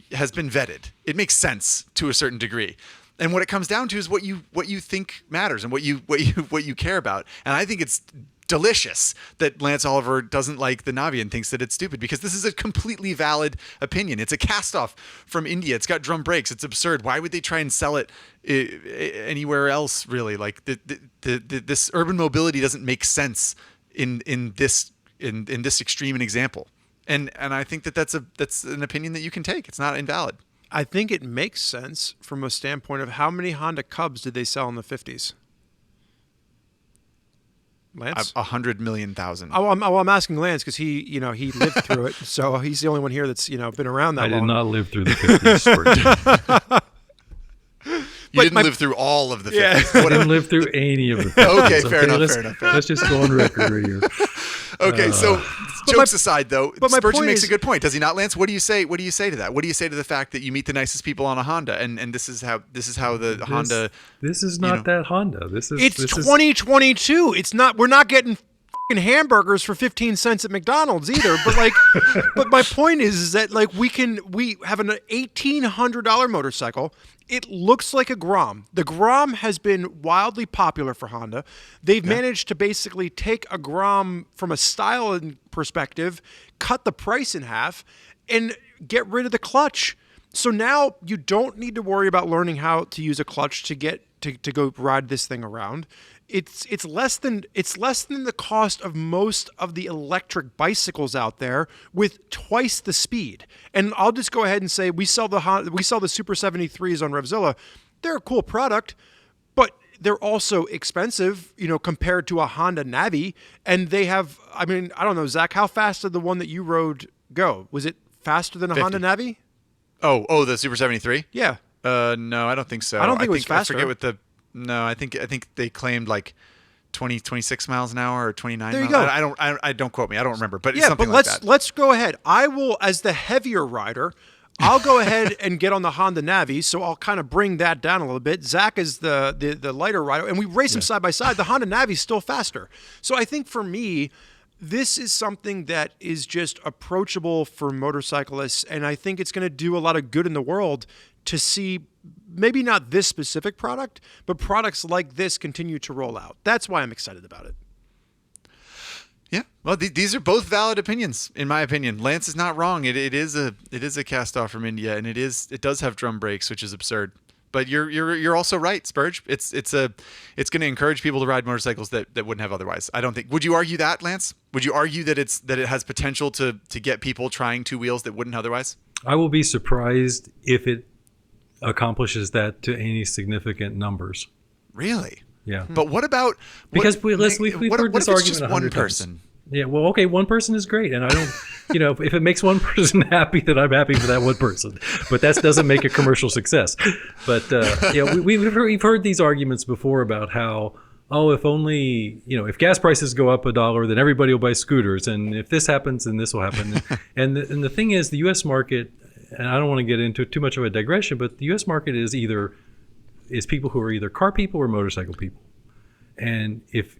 been vetted. It makes sense to a certain degree. And what it comes down to is what you think matters and what you care about. And I think it's delicious that Lance Oliver doesn't like the Navi and thinks that it's stupid, because this is a completely valid opinion. It's a cast-off from India. It's got drum brakes. It's absurd. Why would they try and sell it anywhere else, really? Like this urban mobility doesn't make sense in this extreme an example. And I think that's an opinion that you can take. It's not invalid. I think it makes sense from a standpoint of how many Honda Cubs did they sell in the 50s? Lance? 100 million thousand. I'm asking Lance because he lived through it, so he's the only one here that's been around that long. I did not live through the 50s, Spurgeon. You didn't live through all of the 50s. I didn't live through any of the 50s. Okay, fair enough. Let's just go on record right here. Okay, so jokes aside, though, but my Spurgeon point makes is, a good point, does he not, Lance? What do you say? What do you say to that? What do you say to the fact that you meet the nicest people on a Honda, and this is how the Honda? This is not that Honda. It's 2022. It's not. We're not getting fucking hamburgers for 15 cents at McDonald's either. But but my point is that we have an $1,800 motorcycle. It looks like a Grom. The Grom has been wildly popular for Honda. They've managed to basically take a Grom from a style perspective, cut the price in half, and get rid of the clutch. So now you don't need to worry about learning how to use a clutch to get to go ride this thing around. It's less than the cost of most of the electric bicycles out there with twice the speed. And I'll just go ahead and say we sell the Super 73s on RevZilla. They're a cool product, but they're also expensive, compared to a Honda Navi. And they have, I don't know, Zach, how fast did the one that you rode go? Was it faster than a 50. Honda Navi? Oh, the Super 73? Yeah. No, I don't think so. I don't think it was faster. I forget what the. No, I think they claimed like 26 miles an hour or 29. There you miles. go. I don't quote me. I don't remember, but it's something like that. Let's go ahead. I will, as the heavier rider, I'll go ahead and get on the Honda Navi, so I'll kind of bring that down a little bit. Zach is the lighter rider, and we race them side by side. The Honda Navi is still faster. So I think for me, this is something that is just approachable for motorcyclists, and I think it's going to do a lot of good in the world to see maybe not this specific product, but products like this continue to roll out. That's why I'm excited about it. Yeah, well, these are both valid opinions, in my opinion. Lance is not wrong. It is a cast off from India, and it does have drum brakes, which is absurd. But you're also right, Spurge. It's going to encourage people to ride motorcycles that wouldn't have otherwise. I don't think. Would you argue that, Lance? Would you argue that it has potential to get people trying two wheels that wouldn't otherwise? I will be surprised if it accomplishes that to any significant numbers. Really? Yeah. But what about we've heard this argument just 100 one times. person? Yeah, well, okay, one person is great, and I don't, if it makes one person happy, then I'm happy for that one person. But that doesn't make a commercial success. But we've heard these arguments before about how, if only, if gas prices go up $1, then everybody will buy scooters, and if this happens, then this will happen. And the thing is, the U.S. market, and I don't want to get into too much of a digression, but the U.S. market is people who are either car people or motorcycle people. And if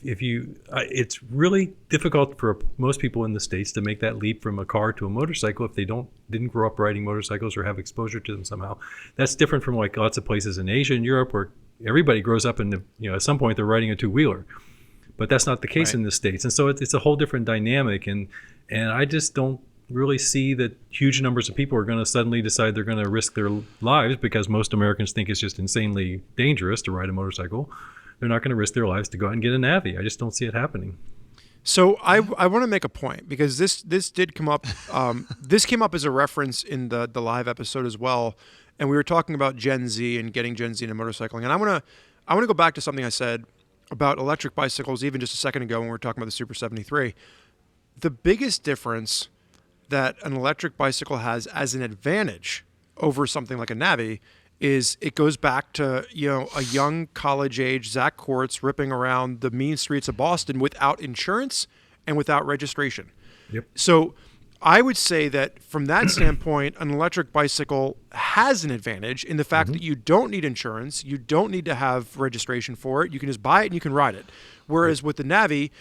you, it's really difficult for most people in the States to make that leap from a car to a motorcycle if they didn't grow up riding motorcycles or have exposure to them somehow. That's different from like lots of places in Asia and Europe where everybody grows up and at some point they're riding a two-wheeler. But that's not the case in the States, and so it's a whole different dynamic. And I just don't really see that huge numbers of people are going to suddenly decide they're going to risk their lives because most Americans think it's just insanely dangerous to ride a motorcycle. They're not going to risk their lives to go out and get a Navi. I just don't see it happening. So I want to make a point because this did come up. This came up as a reference in the live episode as well, and we were talking about Gen Z and getting Gen Z into motorcycling. And I want to go back to something I said about electric bicycles even just a second ago when we were talking about the Super 73. The biggest difference that an electric bicycle has as an advantage over something like a Navi is it goes back to a young college-age Zack ripping around the mean streets of Boston without insurance and without registration. Yep. So I would say that from that standpoint, an electric bicycle has an advantage in the fact that you don't need insurance, you don't need to have registration for it, you can just buy it and you can ride it. Whereas with the Navi,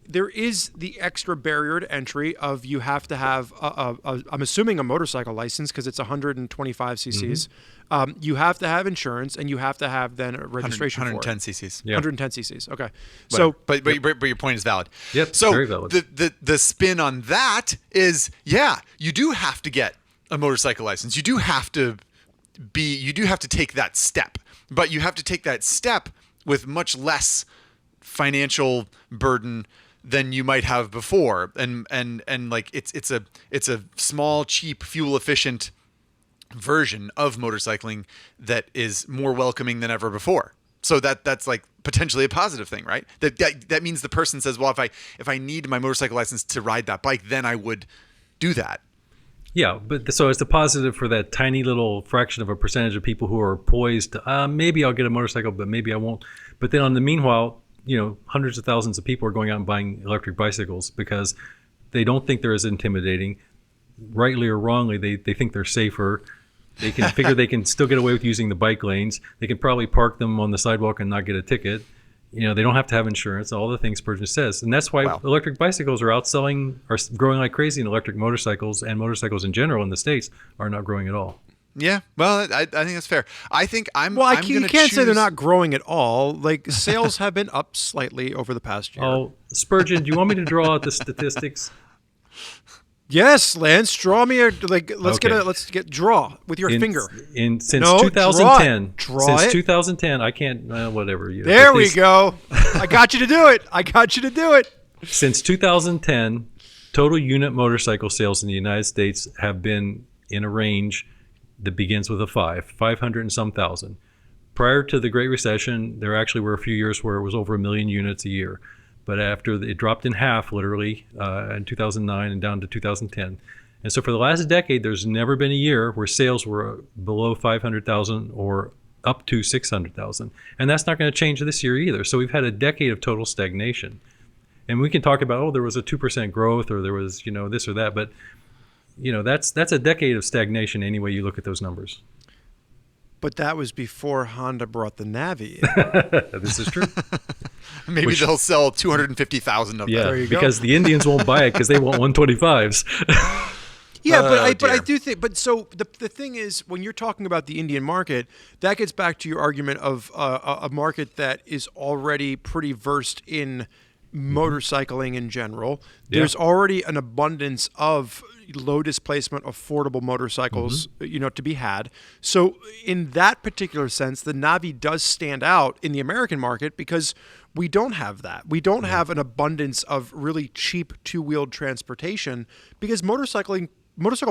there is the extra barrier to entry of you have to have, I'm assuming a motorcycle license because it's 125 cc's. You have to have insurance and you have to have then a registration 110 for it. cc's. Yeah. 110 cc's. Okay. But your point is valid. Yep. So very valid. The spin on that is, you do have to get a motorcycle license. You do have to take that step, but you have to take that step with much less financial burden than you might have before, and like it's a small, cheap, fuel efficient version of motorcycling that is more welcoming than ever before. So that's like potentially a positive thing, right? That means the person says, well, if I need my motorcycle license to ride that bike, then I would do that. Yeah, but so it's the positive for that tiny little fraction of a percentage of people who are poised to, maybe I'll get a motorcycle, but maybe I won't. But then on the meanwhile, hundreds of thousands of people are going out and buying electric bicycles because they don't think they're as intimidating. Rightly or wrongly, they think they're safer. They can figure they can still get away with using the bike lanes. They can probably park them on the sidewalk and not get a ticket. They don't have to have insurance, all the things Spurgeon says. And that's why electric bicycles are growing like crazy, and electric motorcycles and motorcycles in general in the States are not growing at all. Yeah, well, I think that's fair. I think you can't say they're not growing at all. Like sales have been up slightly over the past year. Oh, Spurgeon, do you want me to draw out the statistics? Yes, Lance, draw me let's get draw with your finger. Since 2010. Draw it. 2010, I can't whatever you. There we go. I got you to do it. Since 2010, total unit motorcycle sales in the United States have been in a range that begins with a 500 and some thousand. Prior to the Great Recession, there actually were a few years where it was over 1 million units a year. But after it dropped in half, literally, in 2009 and down to 2010. And so for the last decade, there's never been a year where sales were below 500,000 or up to 600,000. And that's not going to change this year either. So we've had a decade of total stagnation. And we can talk about, there was a 2% growth or there was, this or that. But that's a decade of stagnation any way you look at those numbers. But that was before Honda brought the Navi in. This is true. Maybe they'll sell 250,000 of them. Yeah, because the Indians won't buy it because they want 125s. Yeah, but I do think. But so the thing is, when you're talking about the Indian market, that gets back to your argument of a market that is already pretty versed in motorcycling in general. There's already an abundance of low displacement, affordable motorcycles, to be had. So in that particular sense, the Navi does stand out in the American market because we don't have that. We don't have an abundance of really cheap two-wheeled transportation because motorcycle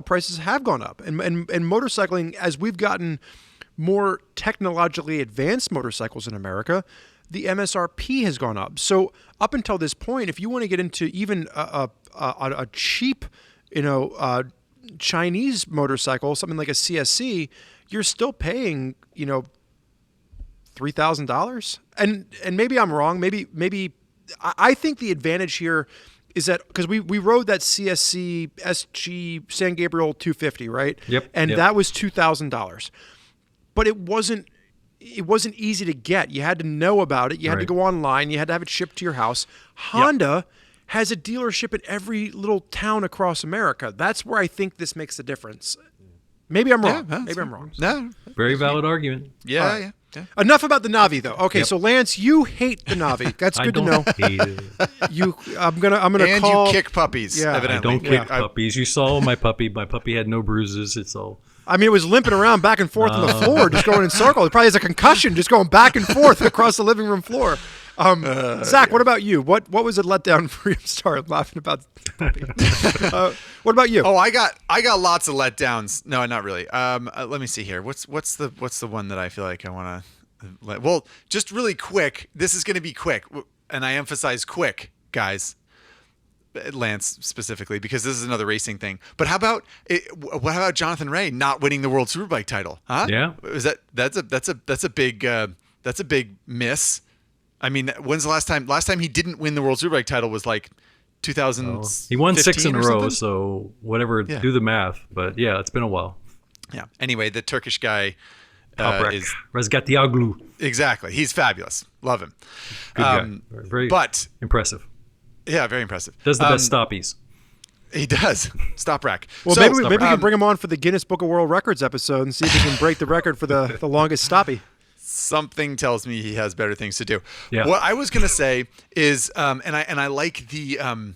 prices have gone up. And motorcycling, as we've gotten more technologically advanced motorcycles in America, the MSRP has gone up. So up until this point, if you want to get into even a cheap, Chinese motorcycle, something like a CSC, you're still paying, $3,000. And maybe I'm wrong. Maybe I think the advantage here is that because we rode that CSC SG San Gabriel 250, right? Yep. And that was $2,000. But it wasn't easy to get. You had to know about it. You had to go online. You had to have it shipped to your house. Honda has a dealership in every little town across America. That's where I think this makes the difference. Maybe I'm wrong. Maybe I'm wrong. No. Very valid argument. Yeah. Enough about the Navi, though. Okay, so Lance, you hate the Navi. That's good to know. Hate it. I'm gonna And call. you kick puppies. Yeah. Evidently. I don't kick puppies. You saw my puppy. My puppy had no bruises. It's all. I mean, it was limping around back and forth on the floor, just going in circles. It probably has a concussion, just going back and forth across the living room floor. Zach, what about you? What was a letdown for you? I'm sorry, I'm laughing about the puppy. What about you? Oh, I got lots of letdowns. No, not really. Let me see here. What's the one that I feel like I want to? Well, just really quick. This is going to be quick, and I emphasize quick, guys. Lance specifically, because this is another racing thing. But what about Jonathan Ray not winning the World Superbike title? Huh? Yeah. That's a big miss. I mean, when's the last time he didn't win the World Superbike title was like 2000. He won 6 in a row, so whatever, do the math. But yeah, it's been a while. Yeah. Anyway, the Turkish guy is Rezgatioglu. Exactly. He's fabulous. Love him. Good guy. Very impressive. Yeah, very impressive. Does the best stoppies. He does. Stop rack. Well, maybe we can bring him on for the Guinness Book of World Records episode and see if he can break the record for the longest stoppie. Something tells me he has better things to do. Yeah. What I was gonna say is, and I like the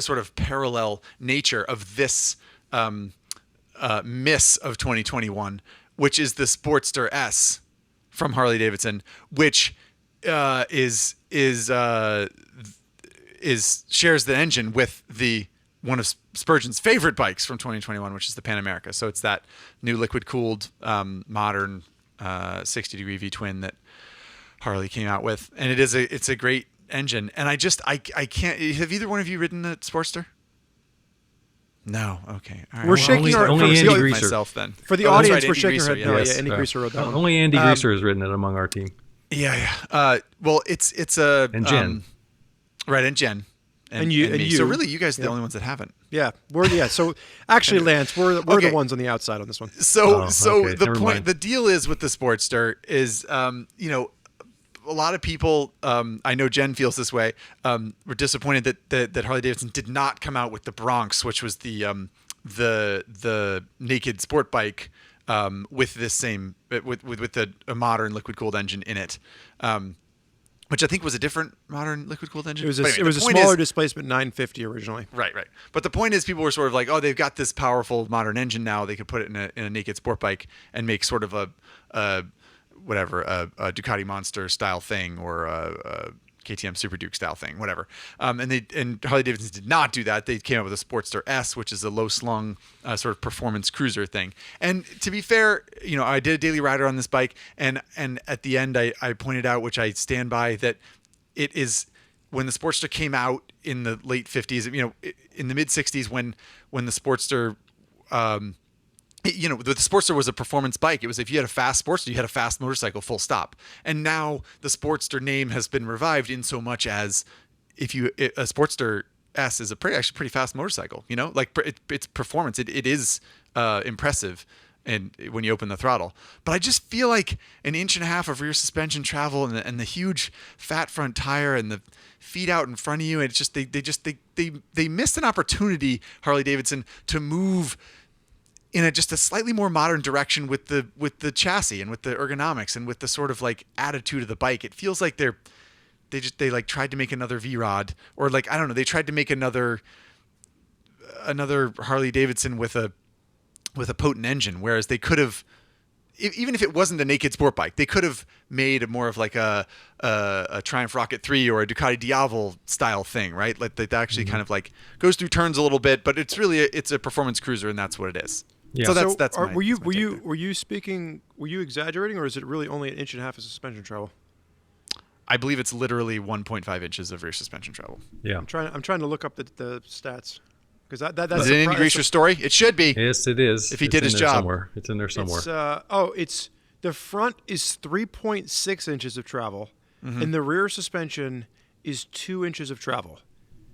sort of parallel nature of this miss of 2021, which is the Sportster S from Harley-Davidson, which shares the engine with one of Spurgeon's favorite bikes from 2021, which is the Pan America. So it's that new liquid-cooled, modern 60-degree V-twin that Harley came out with, and it's a great engine. And I can't. Have either one of you ridden the Sportster? No. Okay. All right. We're shaking our only Andy Greaser. Myself then. For the audience, we're shaking our head. No, Yes. Andy Greaser wrote that one. Only Andy Greaser has ridden it among our team. Yeah. Well, it's a And Jen. Right, and Jen. And you. me. So really, you guys are the only ones that haven't. Yeah, So actually, Lance, we're the ones on the outside on this one. So okay. the Never point, mind. the deal is with the Sportster is, a lot of people, I know Jen feels this way, were disappointed that Harley-Davidson did not come out with the Bronx, which was the naked sport bike with this same with a modern liquid cooled engine in it. Which I think was a different modern liquid-cooled engine. It was a smaller displacement 950 originally. Right. But the point is, people were sort of like, oh, they've got this powerful modern engine now. They could put it in a naked sport bike and make sort of a Ducati Monster style thing or a KTM Super Duke style thing, whatever. And Harley-Davidson did not do that. They came up with a Sportster S, which is a low-slung sort of performance cruiser thing. And to be fair, I did a daily rider on this bike, and at the end, I pointed out, which I stand by, that it is when the Sportster came out in the late 50s, in the mid 60s, when the Sportster. The Sportster was a performance bike. It was if you had a fast Sportster, you had a fast motorcycle, full stop. And now the Sportster name has been revived in so much as a Sportster S is actually pretty fast motorcycle. It's performance. It is impressive, and when you open the throttle. But I just feel like an inch and a half of rear suspension travel and the huge fat front tire and the feet out in front of you, and it's just they missed an opportunity, Harley-Davidson, to move in just a slightly more modern direction with the chassis and with the ergonomics and with the sort of like attitude of the bike. It feels like they're they like tried to make another V-Rod, or like I don't know, they tried to make another Harley-Davidson with a potent engine, whereas they could have, even if it wasn't a naked sport bike, they could have made more of like a Triumph Rocket 3 or a Ducati Diavel style thing, right? Like that actually kind of like goes through turns a little bit, but it's really it's a performance cruiser, and that's what it is. Yeah. So that's my, were that's my take there. were you speaking? Were you exaggerating, or is it really only 1.5 inches of suspension travel? I believe it's literally 1.5 inches of rear suspension travel. Yeah. I'm trying to look up the stats because that's Is it in Greaser story? It should be. Yes, it is. If he It's did in his there job. somewhere. It's in there somewhere. It's the front is 3.6 inches of travel, and the rear suspension is 2 inches of travel.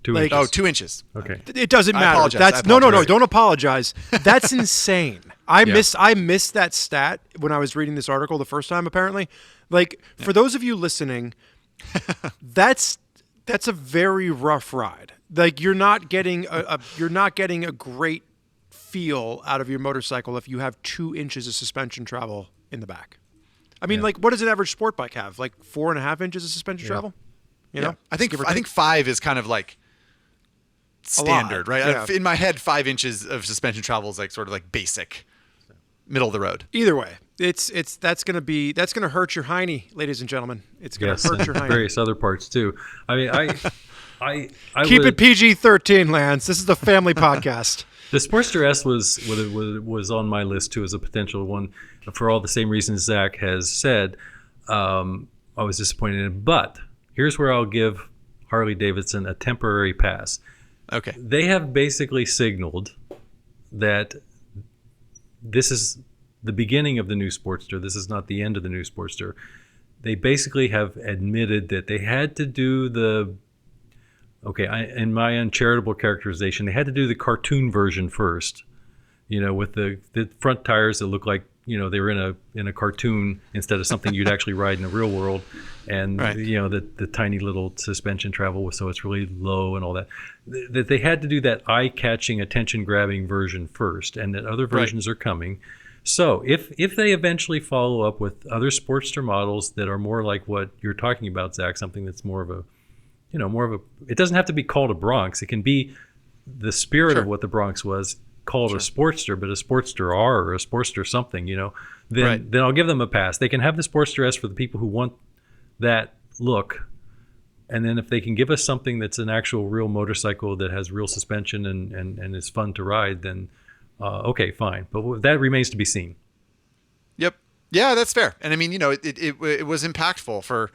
2 like- inches. Oh, 2 inches. Okay. It doesn't I matter. apologize. That's I no. apologize. Don't apologize. That's insane. I Yeah. missed that stat when I was reading this article the first time. Apparently, like for those of you listening, that's a very rough ride. Like you're not getting a great feel out of your motorcycle if you have 2 inches of suspension travel in the back. I mean, like what does an average sport bike have? Like 4.5 inches of suspension travel. You know, I think Give or I think take. 5 is kind of like standard, right? yeah. In my head, 5 inches of suspension travel is like sort of like basic, middle of the road. Either way, that's gonna hurt your hiney, ladies and gentlemen. It's gonna Yes, hurt and your hiney. various other parts too. I mean, I Keep would, it PG-13, Lance. This is the family podcast. The Sportster S was on my list too as a potential one for all the same reasons Zach has said. I was disappointed in it, but here's where I'll give Harley-Davidson a temporary pass. Okay. They have basically signaled that this is the beginning of the new Sportster. This is not the end of the new Sportster. They basically have admitted that they had to do the in my uncharitable characterization, they had to do the cartoon version first, with the front tires that look like, they were in a cartoon instead of something you'd actually ride in the real world. And, Right. the tiny little suspension travel, so it's really low and all that. That they had to do that eye-catching, attention-grabbing version first, and that other versions are coming. So if they eventually follow up with other Sportster models that are more like what you're talking about, Zach, something that's more of a, it doesn't have to be called a Bronx. It can be the spirit Sure. of what the Bronx was, called a Sportster, but a Sportster R or a Sportster something, then Right. then I'll give them a pass. They can have the Sportster S for the people who want that look. And then if they can give us something that's an actual real motorcycle that has real suspension and is fun to ride, then okay, fine. But that remains to be seen. Yep. Yeah, that's fair. And I mean, it was impactful for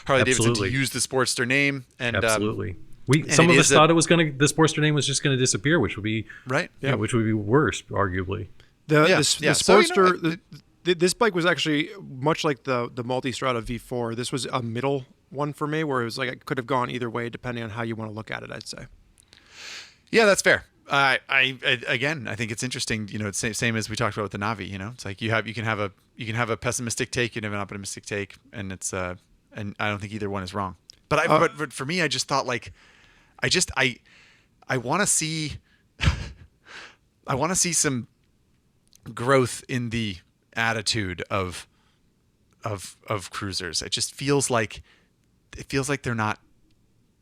Harley-Davidson to Absolutely. use the Sportster name. And Absolutely. and Some it of us is a- thought the Sportster name was just going to disappear, which would be right. which would be worse, arguably. The Yeah, the yeah. So, Sportster, this bike was actually much like the Multistrada V4. This was a middle one for me, where it was like it could have gone either way depending on how you want to look at it. I'd say. Yeah, that's fair. I again, I think it's interesting. It's same as we talked about with the Navi. It's like you can have a pessimistic take, you can have an optimistic take, and it's and I don't think either one is wrong. But but for me, I just thought like, I want to see, I want to see some growth in the attitude of cruisers. It just feels like they're not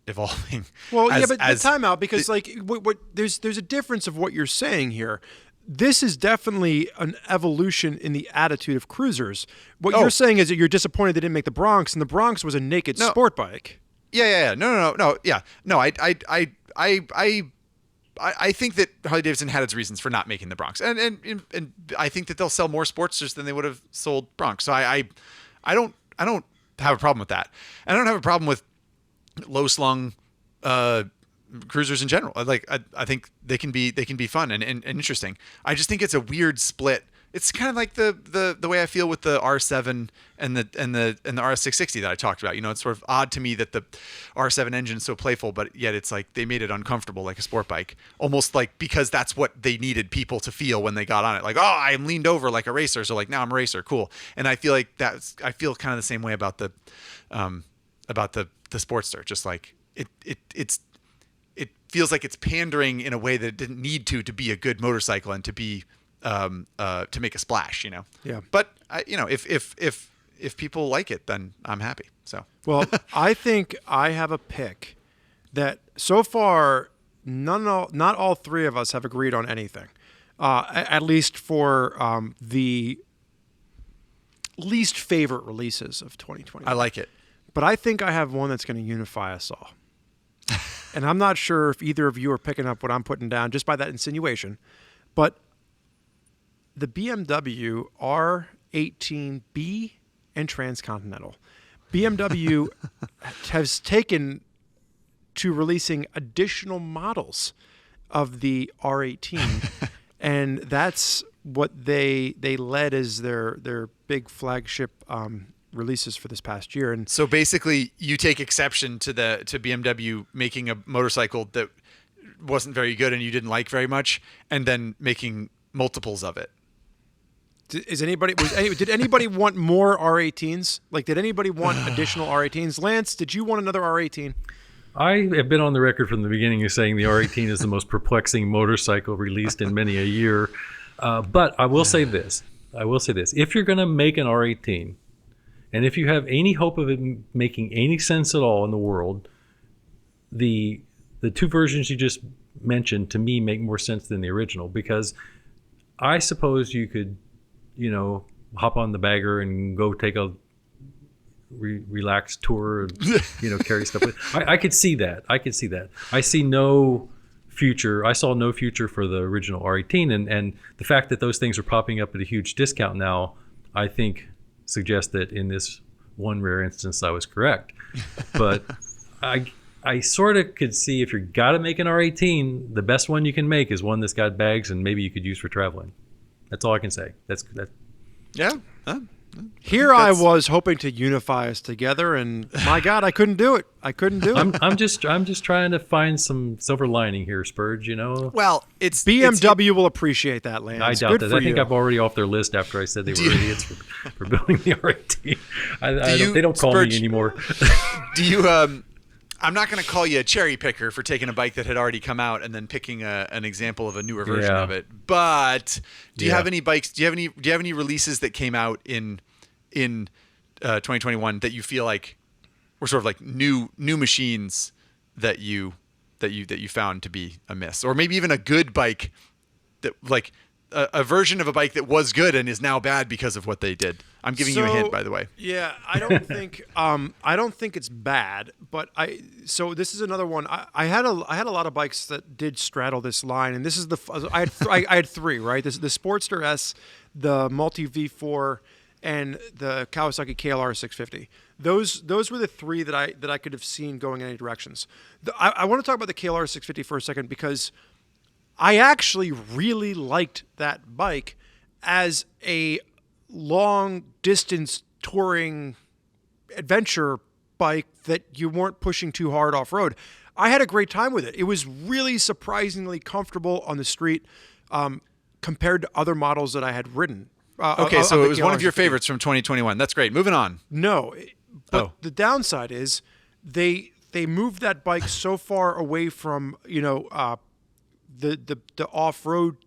evolving. Well, but time out, because what there's a difference of what you're saying here. This is definitely an evolution in the attitude of cruisers. What you're saying is that you're disappointed they didn't make the Bronx, and the Bronx was a naked sport bike. Yeah. No. Yeah. No, I think that Harley-Davidson had its reasons for not making the Bronx, and I think that they'll sell more Sportsters than they would have sold Bronx. So I don't have a problem with that. I don't have a problem with low slung cruisers in general. I think they can be fun and interesting. I just think it's a weird split. It's kind of like the way I feel with the R7 and the RS660 that I talked about. It's sort of odd to me that the R7 engine is so playful, but yet it's like they made it uncomfortable like a sport bike, almost like because that's what they needed people to feel when they got on it. Like, oh, I'm leaned over like a racer, so like now I'm a racer, cool. And I feel like I feel kind of the same way about the Sportster. Just like it feels like it's pandering in a way that it didn't need to be a good motorcycle and to be to make a splash, Yeah. But if if people like it, then I'm happy. So Well, I think I have a pick that so far not all three of us have agreed on anything, at least for the least favorite releases of 2020. I like it. But I think I have one that's going to unify us all. And I'm not sure if either of you are picking up what I'm putting down just by that insinuation, but the BMW R18B and Transcontinental. BMW has taken to releasing additional models of the R18, and that's what they led as their big flagship releases for this past year. And so basically, you take exception to BMW making a motorcycle that wasn't very good and you didn't like very much, and then making multiples of it. Did anybody want more R18s? Like, did anybody want additional R18s? Lance, did you want another R18? I have been on the record from the beginning of saying the R18 is the most perplexing motorcycle released in many a year. But I will say this. If you're going to make an R18, and if you have any hope of it making any sense at all in the world, the two versions you just mentioned, to me, make more sense than the original, because I suppose you could, hop on the bagger and go take a relaxed tour and, carry stuff with. I could see that. I see no future. I saw no future for the original R18, and the fact that those things are popping up at a huge discount now, I think suggests that in this one rare instance I was correct. But I sort of could see, if you got to make an R18, the best one you can make is one that's got bags and maybe you could use for traveling. That's all I can say. Yeah. Here I was hoping to unify us together, and my God, I couldn't do it. I'm just trying to find some silver lining here, Spurge. Well, BMW will appreciate that, Lance. I doubt that. I think I'm already off their list after I said they were idiots for building the R18. They don't call me anymore. Do you? I'm not going to call you a cherry picker for taking a bike that had already come out and then picking an example of a newer version of it. But do you have any bikes? Do you have any releases that came out in 2021 that you feel like were sort of like new machines that you found to be a miss, or maybe even a good bike that, like, a version of a bike that was good and is now bad because of what they did? I'm giving you a hint, by the way. Yeah, I don't think it's bad, but so this is another one. I had a lot of bikes that did straddle this line, and this is I had three, right? The Sportster S, the Multi V4, and the Kawasaki KLR 650. Those were the three that I could have seen going in any directions. I want to talk about the KLR 650 for a second, because I actually really liked that bike as a long distance touring adventure bike that you weren't pushing too hard off road. I had a great time with it. It was really surprisingly comfortable on the street compared to other models that I had ridden. Okay, so it was one of your favorites from 2021. That's great. Moving on. No, but the downside is they moved that bike so far away from the off-road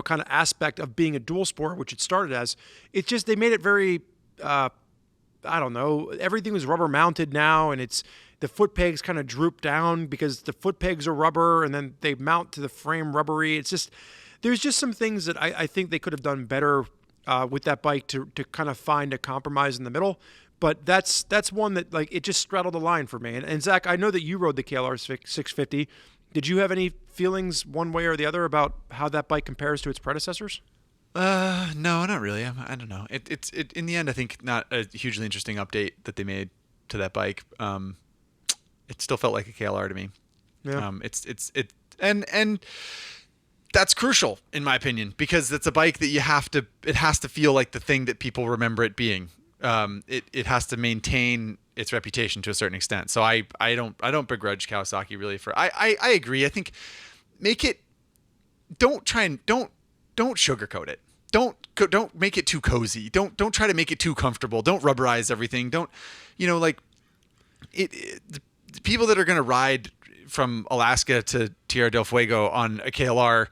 kind of aspect of being a dual sport, which it started as. It's just they made it very I don't know. Everything was rubber mounted now, and the foot pegs kind of droop down because the foot pegs are rubber, and then they mount to the frame rubbery. It's just, there's just some things that I think they could have done better with that bike to kind of find a compromise in the middle. But that's one that, like, it just straddled the line for me. And Zach, I know that you rode the KLR 650. Did you have any feelings one way or the other about how that bike compares to its predecessors? No, not really. I don't know. It's in the end, I think not a hugely interesting update that they made to that bike. It still felt like a KLR to me. Yeah. And that's crucial in my opinion, because it's a bike that it has to feel like the thing that people remember it being. It has to maintain its reputation to a certain extent. So I don't begrudge Kawasaki really for. I agree. I think don't sugarcoat it. Don't make it too cozy. Don't try to make it too comfortable. Don't rubberize everything. Don't, the people that are going to ride from Alaska to Tierra del Fuego on a KLR,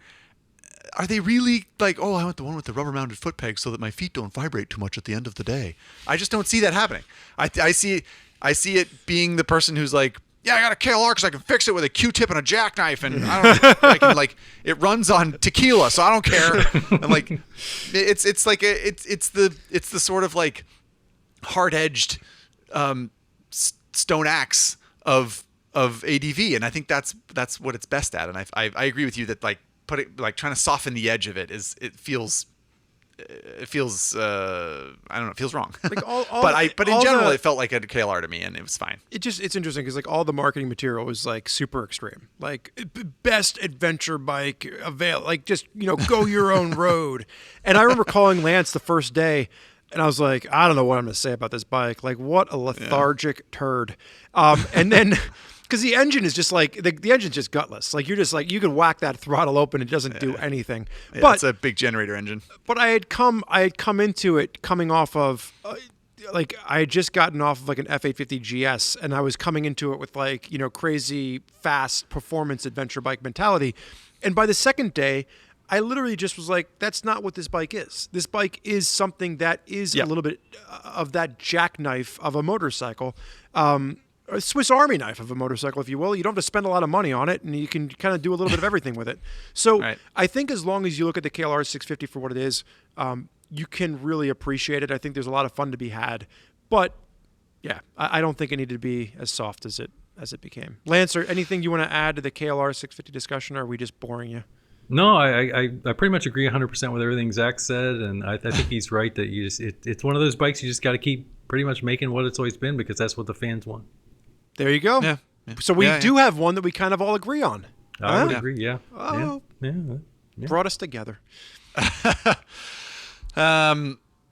are they really like, oh, I want the one with the rubber mounted foot pegs so that my feet don't vibrate too much at the end of the day? I just don't see that happening. I see it being the person who's like, yeah, I got a KLR because I can fix it with a Q-tip and a jackknife, and I can like it runs on tequila, so I don't care. And like, it's the sort of like hard-edged stone axe of ADV, and I think that's what it's best at. And I agree with you that like trying to soften the edge of it feels I don't know, it feels wrong. Like but in general it felt like a KLR to me, and it was fine. It's interesting because like all the marketing material was like super extreme, like best adventure bike avail, like just go your own road. And I remember calling Lance the first day, and I was like, I don't know what I'm going to say about this bike. Like, what a lethargic turd. And then, because the engine is just like, the engine's just gutless. Like, you're just like, you could whack that throttle open, it doesn't do anything. Yeah, but it's a big generator engine. But I had come into it coming off of, like, I had just gotten off of like an F850 GS, and I was coming into it with like, crazy fast performance adventure bike mentality. And by the second day, I literally just was like, that's not what this bike is. This bike is something that is a little bit of that jackknife of a motorcycle, a Swiss Army knife of a motorcycle, if you will. You don't have to spend a lot of money on it, and you can kind of do a little bit of everything with it. So right. I think as long as you look at the KLR 650 for what it is, you can really appreciate it. I think there's a lot of fun to be had. But, yeah, I don't think it needed to be as soft as it became. Lance, or anything you want to add to the KLR 650 discussion, or are we just boring you? No, I pretty much agree 100% with everything Zack said, and I think he's right that it's one of those bikes you just got to keep pretty much making what it's always been, because that's what the fans want. There you go. Yeah. So we do have one that we kind of all agree on. I would agree. Yeah. Oh, yeah. Brought us together.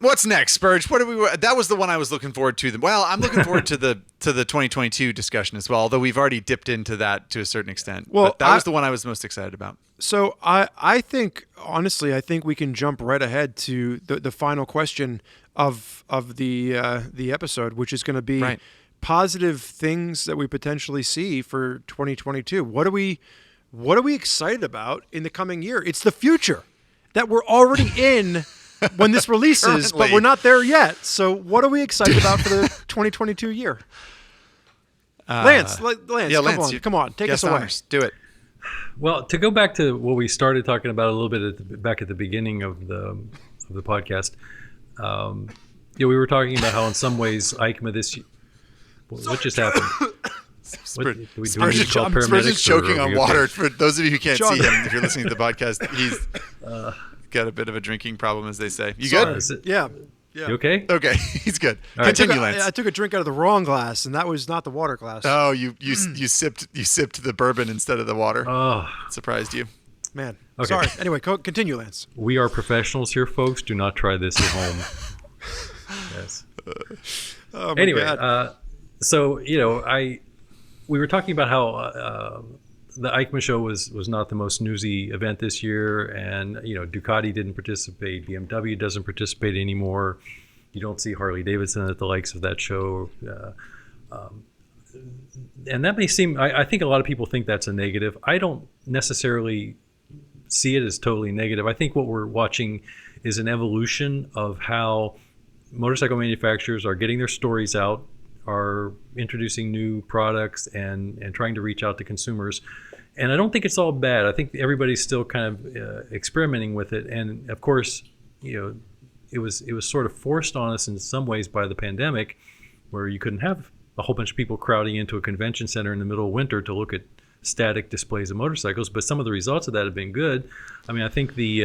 What's next, Spurge? That was the one I was looking forward to. Well, I'm looking forward to the 2022 discussion as well, although we've already dipped into that to a certain extent. Well, but that was the one I was most excited about. So I think, honestly, we can jump right ahead to the final question of the episode, which is going to be positive things that we potentially see for 2022. What are we excited about in the coming year? It's the future that we're already in when this releases, but we're not there yet. So what are we excited about for the 2022 year? Lance, come on, take us away. Honors. Do it. Well, to go back to what we started talking about a little bit back at the beginning of the podcast, we were talking about how in some ways EICMA this year. What just happened? Spurgeon's choking on water. For those of you who can't see him, if you're listening to the podcast, he's got a bit of a drinking problem, as they say. You good? Yeah. You okay? Okay, he's good. Continue, Lance. I took a drink out of the wrong glass, and that was not the water glass. Oh, you sipped the bourbon instead of the water. Oh, surprised you, man. Okay. Sorry. Anyway, continue, Lance. We are professionals here, folks. Do not try this at home. Yes. Oh my anyway, God. So we were talking about how the EICMA show was not the most newsy event this year, and Ducati didn't participate, BMW doesn't participate anymore. You don't see Harley-Davidson at the likes of that show, and that may seem. I think a lot of people think that's a negative. I don't necessarily see it as totally negative. I think what we're watching is an evolution of how motorcycle manufacturers are getting their stories out, are introducing new products and trying to reach out to consumers. And I don't think it's all bad. I think everybody's still kind of experimenting with it. And of course, it was sort of forced on us in some ways by the pandemic, where you couldn't have a whole bunch of people crowding into a convention center in the middle of winter to look at static displays of motorcycles. But some of the results of that have been good. I mean, I think the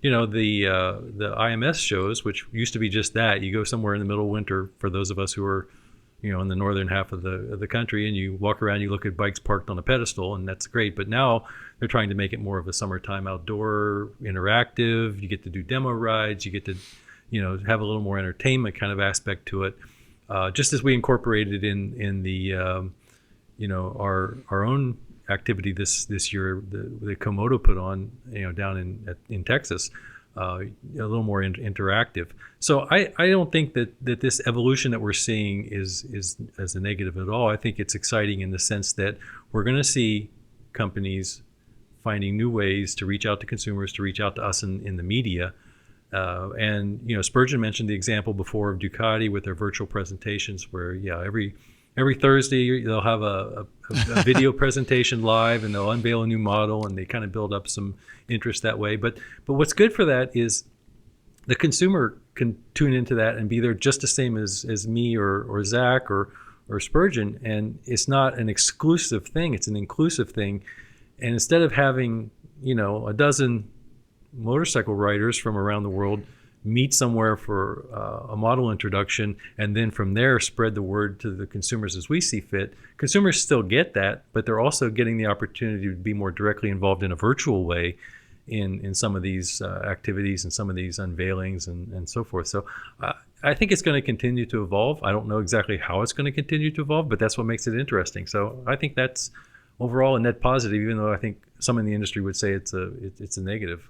IMS shows, which used to be just that, you go somewhere in the middle of winter, for those of us who are in the northern half of the country, and you walk around, you look at bikes parked on a pedestal, and that's great. But now they're trying to make it more of a summertime outdoor interactive. You get to do demo rides, you get to have a little more entertainment kind of aspect to it, just as we incorporated in the our own activity this year, the Komodo put on down in Texas, a little more interactive. So I don't think that this evolution that we're seeing is as a negative at all. I think it's exciting in the sense that we're going to see companies finding new ways to reach out to consumers, to reach out to us in the media. And Spurgeon mentioned the example before of Ducati with their virtual presentations, where every Thursday they'll have a video presentation live, and they'll unveil a new model, and they kind of build up some interest that way. But what's good for that is the consumer can tune into that and be there just the same as me or Zack or Spurgeon, and it's not an exclusive thing; it's an inclusive thing. And instead of having a dozen motorcycle riders from around the world meet somewhere for a model introduction, and then from there spread the word to the consumers as we see fit. Consumers still get that, but they're also getting the opportunity to be more directly involved in a virtual way in some of these activities and some of these unveilings and so forth. So I think it's going to continue to evolve. I don't know exactly how it's going to continue to evolve, but that's what makes it interesting. So I think that's overall a net positive, even though I think some in the industry would say it's a negative.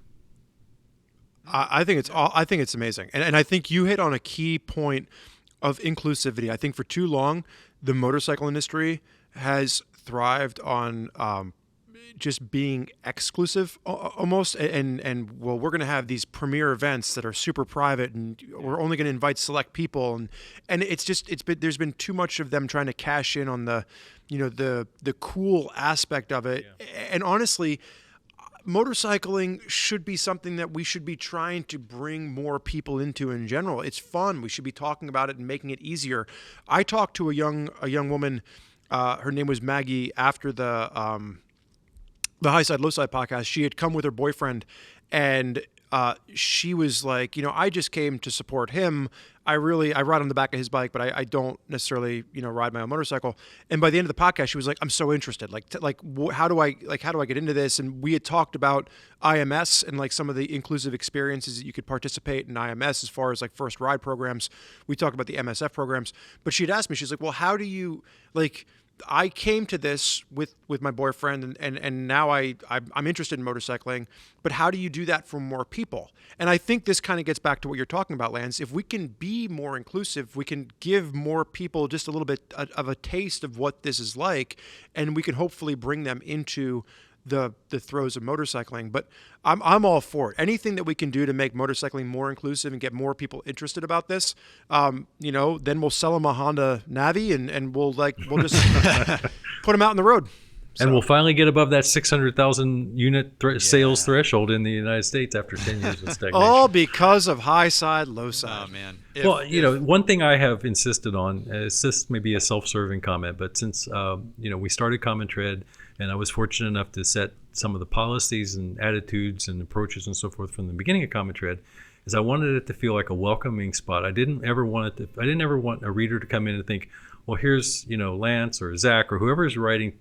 I think it's amazing, and I think you hit on a key point of inclusivity. I think for too long, the motorcycle industry has thrived on just being exclusive almost, and well, we're going to have these premier events that are super private, and we're only going to invite select people, and there's been too much of them trying to cash in on the cool aspect of it, and honestly, motorcycling should be something that we should be trying to bring more people into in general. It's fun. We should be talking about it and making it easier. I talked to a young woman. Her name was Maggie. After the Highside, Lowside podcast, she had come with her boyfriend, and she was like, I just came to support him. I ride on the back of his bike, but I don't necessarily, ride my own motorcycle. And by the end of the podcast, she was like, I'm so interested. How do I get into this? And we had talked about IMS and like some of the inclusive experiences that you could participate in IMS as far as like first ride programs. We talked about the MSF programs, but she'd asked me, she's like, well, how do you I came to this with my boyfriend and now I'm interested in motorcycling, but how do you do that for more people? And I think this kind of gets back to what you're talking about, Lance. If we can be more inclusive, we can give more people just a little bit of a taste of what this is like, and we can hopefully bring them into the throes of motorcycling. But I'm all for it. Anything that we can do to make motorcycling more inclusive and get more people interested about this, then we'll sell them a Honda Navi and we'll just put them out on the road. So. And we'll finally get above that 600,000 unit sales threshold in the United States after 10 years of stagnation. All because of Highside, Lowside. Oh, man. One thing I have insisted on, this may be a self-serving comment, but since, we started Common Tread, and I was fortunate enough to set some of the policies and attitudes and approaches and so forth from the beginning of Common Tread, is I wanted it to feel like a welcoming spot. I didn't ever want a reader to come in and think, well, here's Lance or Zack or whoever's writing,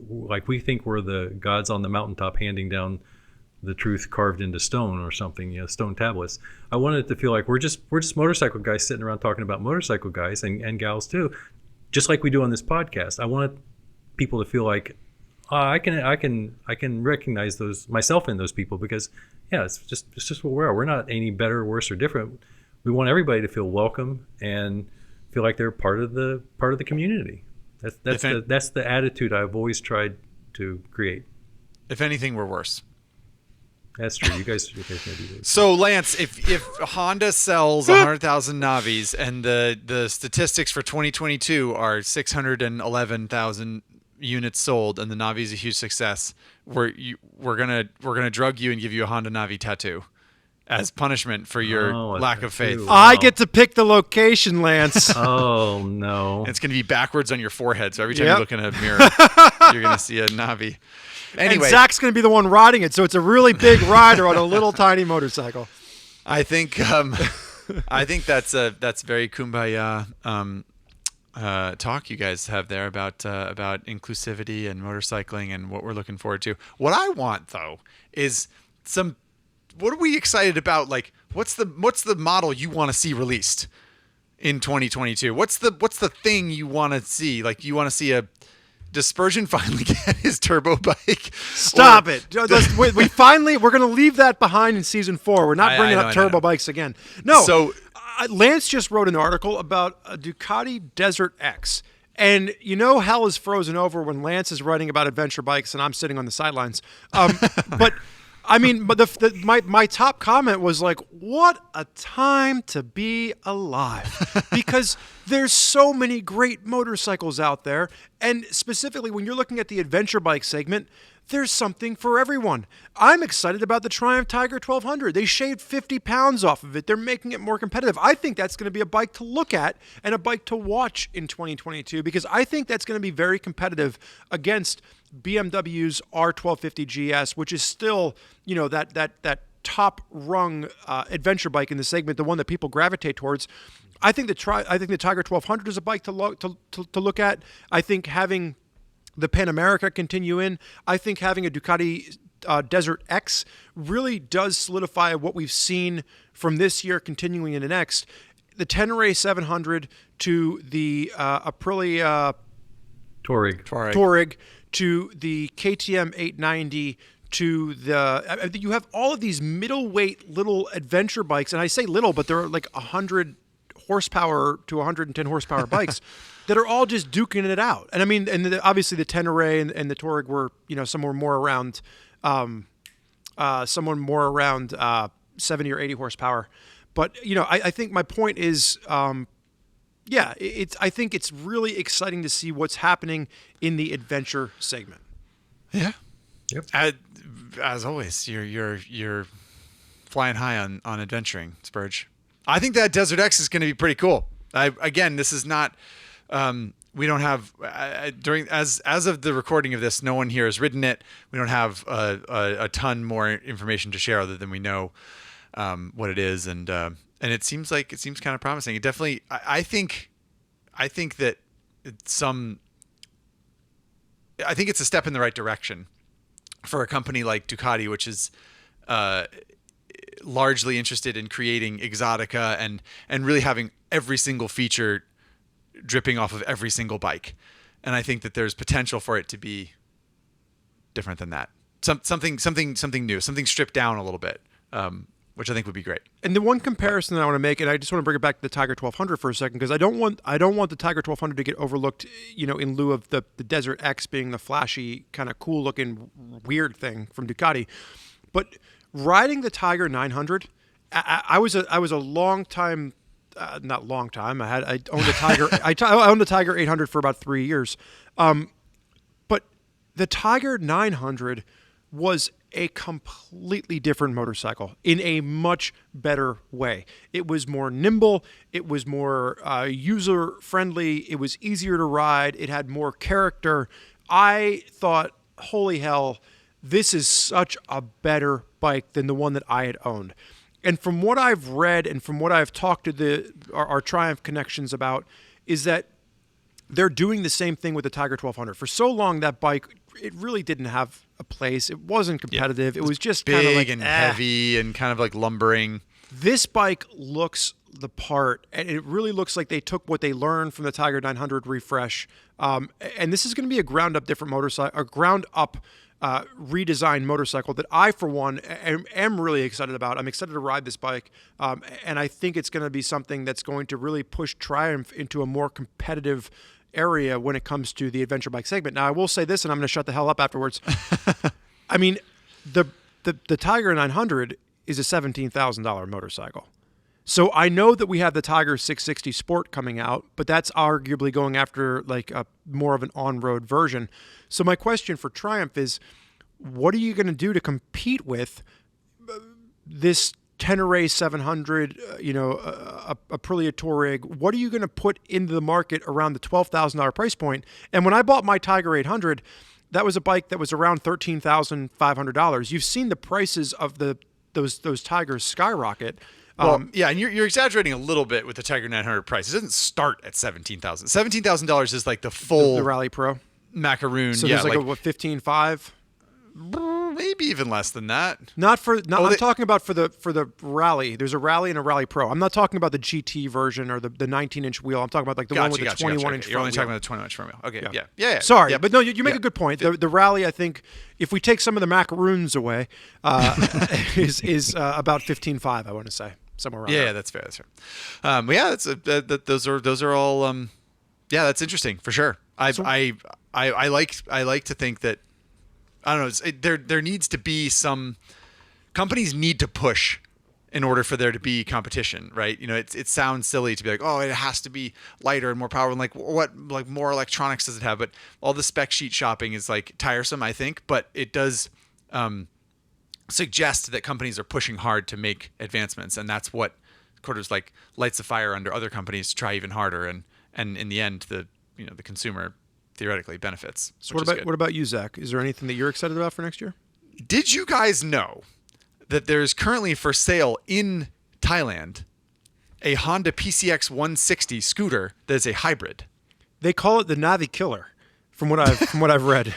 like we think we're the gods on the mountaintop handing down the truth carved into stone or something, stone tablets. I wanted it to feel like we're just motorcycle guys sitting around talking about motorcycle guys and gals too, just like we do on this podcast. I wanted people to feel like I can recognize myself in those people, because it's just what we are. We're not any better, worse, or different. We want everybody to feel welcome and feel like they're part of the community. That's the attitude I've always tried to create. If anything, we're worse. That's true. You guys maybe. So Lance, if Honda sells 100,000 Navis and the statistics for 2022 are 611,000 units sold and the Navi is a huge success, we're gonna drug you and give you a Honda Navi tattoo as punishment for your lack of faith. Wow. I get to pick the location, Lance. Oh, no. It's going to be backwards on your forehead, so every time you look in a mirror, you're going to see a Navi. Anyway. And Zack's going to be the one riding it, so it's a really big rider on a little tiny motorcycle. I think that's very kumbaya talk you guys have there about inclusivity and motorcycling and what we're looking forward to. What I want, though, is what are we excited about? Like, what's the model you want to see released in 2022? What's the thing you want to see? Like, you want to see does Spurgeon finally get his turbo bike? Stop it. We're going to leave that behind in season 4. We're not bringing up turbo bikes again. No. So Lance just wrote an article about a Ducati Desert X. And hell is frozen over when Lance is writing about adventure bikes and I'm sitting on the sidelines. But my top comment was like, what a time to be alive, because there's so many great motorcycles out there. And specifically when you're looking at the adventure bike segment, there's something for everyone. I'm excited about the Triumph Tiger 1200. They shaved 50 pounds off of it. They're making it more competitive. I think that's going to be a bike to look at and a bike to watch in 2022, because I think that's going to be very competitive against BMW's R1250 GS, which is still, that top rung adventure bike in the segment, the one that people gravitate towards. I think the Tiger 1200 is a bike to look at. I think having the Pan America continue in, I think having a Ducati Desert X really does solidify what we've seen from this year continuing into next. The Tenere 700 to the Aprilia Touareg to the KTM 890 to the... you have all of these middleweight little adventure bikes, and I say little, but they're like 100 horsepower to 110 horsepower bikes that are all just duking it out. And I mean, obviously the Tenere and the Touareg were, somewhere more around 70 or 80 horsepower. But, I think my point is, I think it's really exciting to see what's happening in the adventure segment. Yeah. Yep. As always, you're flying high on adventuring, Spurge. I think that Desert X is going to be pretty cool. This is not. We don't have as of the recording of this, no one here has ridden it. We don't have a ton more information to share other than we know what it is, and it seems kind of promising. It definitely. I think that it's a step in the right direction for a company like Ducati, which is largely interested in creating exotica and really having every single feature dripping off of every single bike. And I think that there's potential for it to be different than that. Something new, something stripped down a little bit, which I think would be great. And the one comparison that I want to make, and I just want to bring it back to the Tiger 1200 for a second, because I don't want the Tiger 1200 to get overlooked, in lieu of the Desert X being the flashy, kind of cool looking weird thing from Ducati. But riding the Tiger 900, I was a long time, not long time. I owned a Tiger. I owned the Tiger 800 for about 3 years, but the Tiger 900 was a completely different motorcycle in a much better way. It was more nimble. It was more user friendly. It was easier to ride. It had more character. I thought, holy hell, this is such a better bike than the one that I had owned. And from what I've read and from what I've talked to our Triumph connections about, is that they're doing the same thing with the Tiger 1200. For so long, that bike, it really didn't have a place. It wasn't competitive. It was just kind of like big and heavy and kind of like lumbering. This bike looks the part, and it really looks like they took what they learned from the Tiger 900 refresh. And this is going to be a ground up different motorcycle, a ground up redesigned motorcycle that I, for one, am really excited about. I'm excited to ride this bike, and I think it's going to be something that's going to really push Triumph into a more competitive area when it comes to the adventure bike segment. Now, I will say this, and I'm going to shut the hell up afterwards. I mean, the Tiger 900 is a $17,000 motorcycle. So I know that we have the Tiger 660 Sport coming out, but that's arguably going after like a more of an on-road version. So my question for Triumph is, what are you going to do to compete with this Tenere 700, Aprilia Touareg? What are you going to put into the market around the $12,000 price point? And when I bought my Tiger 800, that was a bike that was around $13,500. You've seen the prices of those Tigers skyrocket. Well, yeah, and you're exaggerating a little bit with the Tiger 900 price. It doesn't start at $17,000. $17,000 is like the full the Rally Pro macaroon. So yeah, there's like a 15.5. Maybe even less than that. I'm talking about for the Rally. There's a Rally and a Rally Pro. I'm not talking about the GT version or the 19-inch wheel. I'm talking about like the one with the 21-inch. You're only talking about the 21-inch front wheel. Okay, yeah. Sorry, but no, you make a good point. The Rally, I think, if we take some of the macaroons away, is about 15.5. I want to say somewhere around. Yeah, that's fair. That's fair. Those are all Yeah, that's interesting for sure. I like to think that, I don't know. There needs to be some, companies need to push in order for there to be competition, right? It sounds silly to be like, oh, it has to be lighter and more powerful. And like, what, like, more electronics does it have? But all the spec sheet shopping is like tiresome, I think. But it does suggest that companies are pushing hard to make advancements, and that's what sort of like lights a fire under other companies to try even harder. And in the end, the consumer theoretically benefits. So what about you, Zach? Is there anything that you're excited about for next year? Did you guys know that there's currently for sale in Thailand a Honda PCX 160 scooter that is a hybrid? They call it the Navi killer, from what I've read.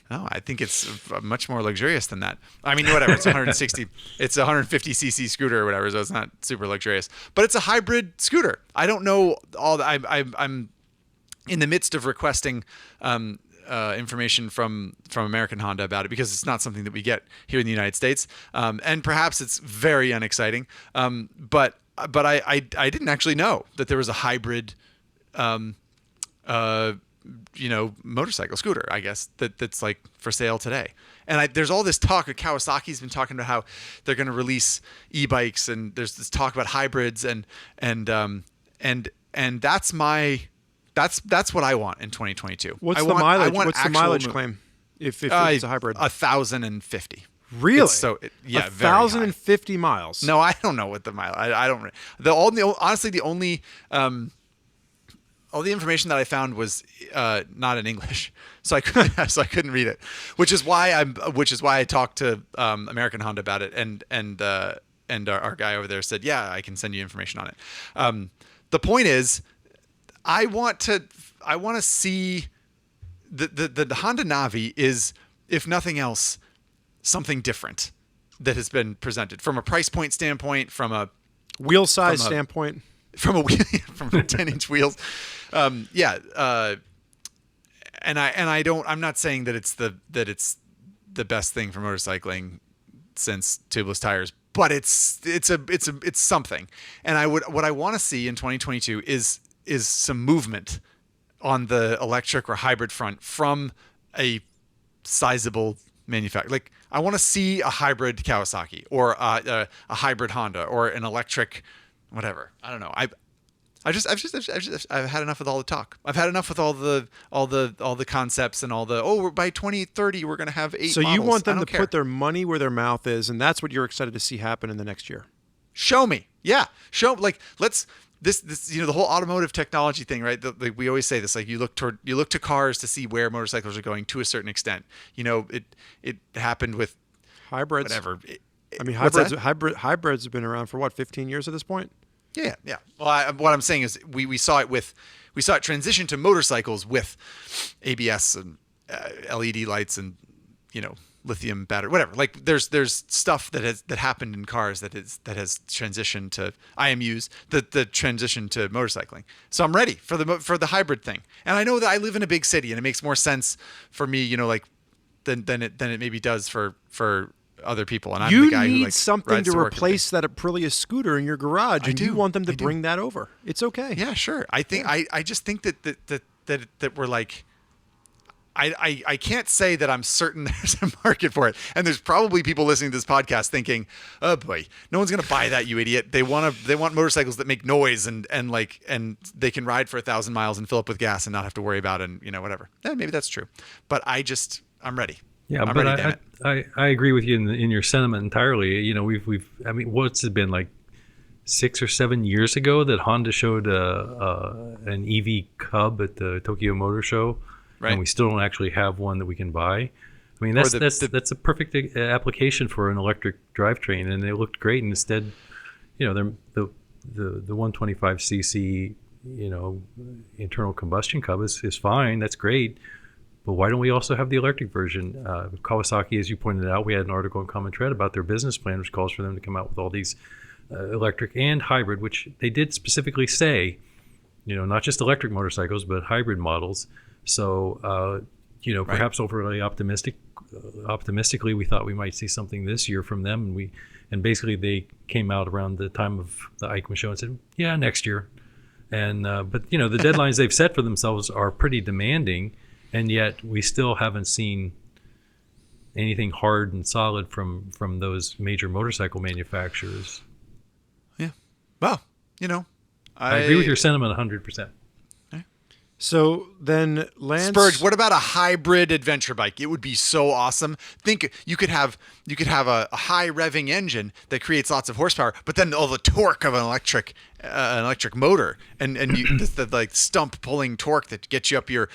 Oh, I think it's much more luxurious than that. I mean, whatever. It's 160. It's a 150 cc scooter or whatever, so it's not super luxurious. But it's a hybrid scooter. I don't know all that. I'm in the midst of requesting information from American Honda about it, because it's not something that we get here in the United States, and perhaps it's very unexciting. But I didn't actually know that there was a hybrid motorcycle scooter, I guess, that's like for sale today. And there's all this talk. Kawasaki's been talking about how they're going to release e-bikes, and there's this talk about hybrids, and that's what I want in 2022. What's the mileage? What's the mileage claim if it's a hybrid? 1,050. Really? So yeah, 1,050 miles. No, I don't know what the mile. I don't. Honestly, the only all the information that I found was not in English, so I couldn't read it. Which is why I talked to American Honda about it, and our guy over there said, yeah, I can send you information on it. The point is, I want to see the Honda Navi is, if nothing else, something different that has been presented from a price point standpoint, from a wheel size standpoint, from 10-inch wheels. And I'm not saying that it's the best thing for motorcycling since tubeless tires, but it's something. And what I want to see in 2022 is some movement on the electric or hybrid front from a sizable manufacturer. Like, I want to see a hybrid Kawasaki, or a hybrid Honda, or an electric whatever. I don't know. I've had enough with all the talk. I've had enough with all the concepts and all the, by 2030 we're going to have 8 So models. You want them to put their money where their mouth is, and that's what you're excited to see happen in the next year. Show me. Yeah. Let's this the whole automotive technology thing, right? We always say this, like, you look to cars to see where motorcycles are going to a certain extent. It happened with hybrids. Whatever. Hybrids have been around for 15 years at this point? Yeah. Well, what I'm saying is we saw it transition to motorcycles with ABS and LED lights and lithium battery, whatever. Like, there's stuff that happened in cars that has transitioned to IMUs, the transition to motorcycling. So I'm ready for the hybrid thing. And I know that I live in a big city, and it makes more sense for me, than it maybe does for other people. And I'm the guy who need something to replace that Aprilia scooter in your garage, and you want them to bring that over. It's okay. Yeah, sure. I think I just think that we're like, I can't say that I'm certain there's a market for it. And there's probably people listening to this podcast thinking, oh boy, no one's going to buy that, you idiot. They want motorcycles that make noise and they can ride for 1,000 miles and fill up with gas and not have to worry about it, and whatever. Yeah, maybe that's true. But I'm ready. Yeah, I'm but ready, I agree with you in your sentiment entirely. What's it been, like 6 or 7 years ago that Honda showed an EV Cub at the Tokyo Motor Show, right? And we still don't actually have one that we can buy. I mean, that's a perfect application for an electric drivetrain, and they looked great. And instead, the 125cc internal combustion Cub is fine. That's great. But why don't we also have the electric version? Kawasaki, as you pointed out, we had an article in Common Thread about their business plan, which calls for them to come out with all these electric and hybrid, which they did specifically say, not just electric motorcycles, but hybrid models. So, perhaps overly optimistically, we thought we might see something this year from them. And basically they came out around the time of the EICMA show and said, yeah, next year. And but the deadlines they've set for themselves are pretty demanding, and yet we still haven't seen anything hard and solid from those major motorcycle manufacturers. Yeah. Well, I agree with your sentiment 100%. So then, Lance, Spurge, what about a hybrid adventure bike? It would be so awesome. Think you could have a high revving engine that creates lots of horsepower, but then all the torque of an electric motor, and the like stump pulling torque that gets you up your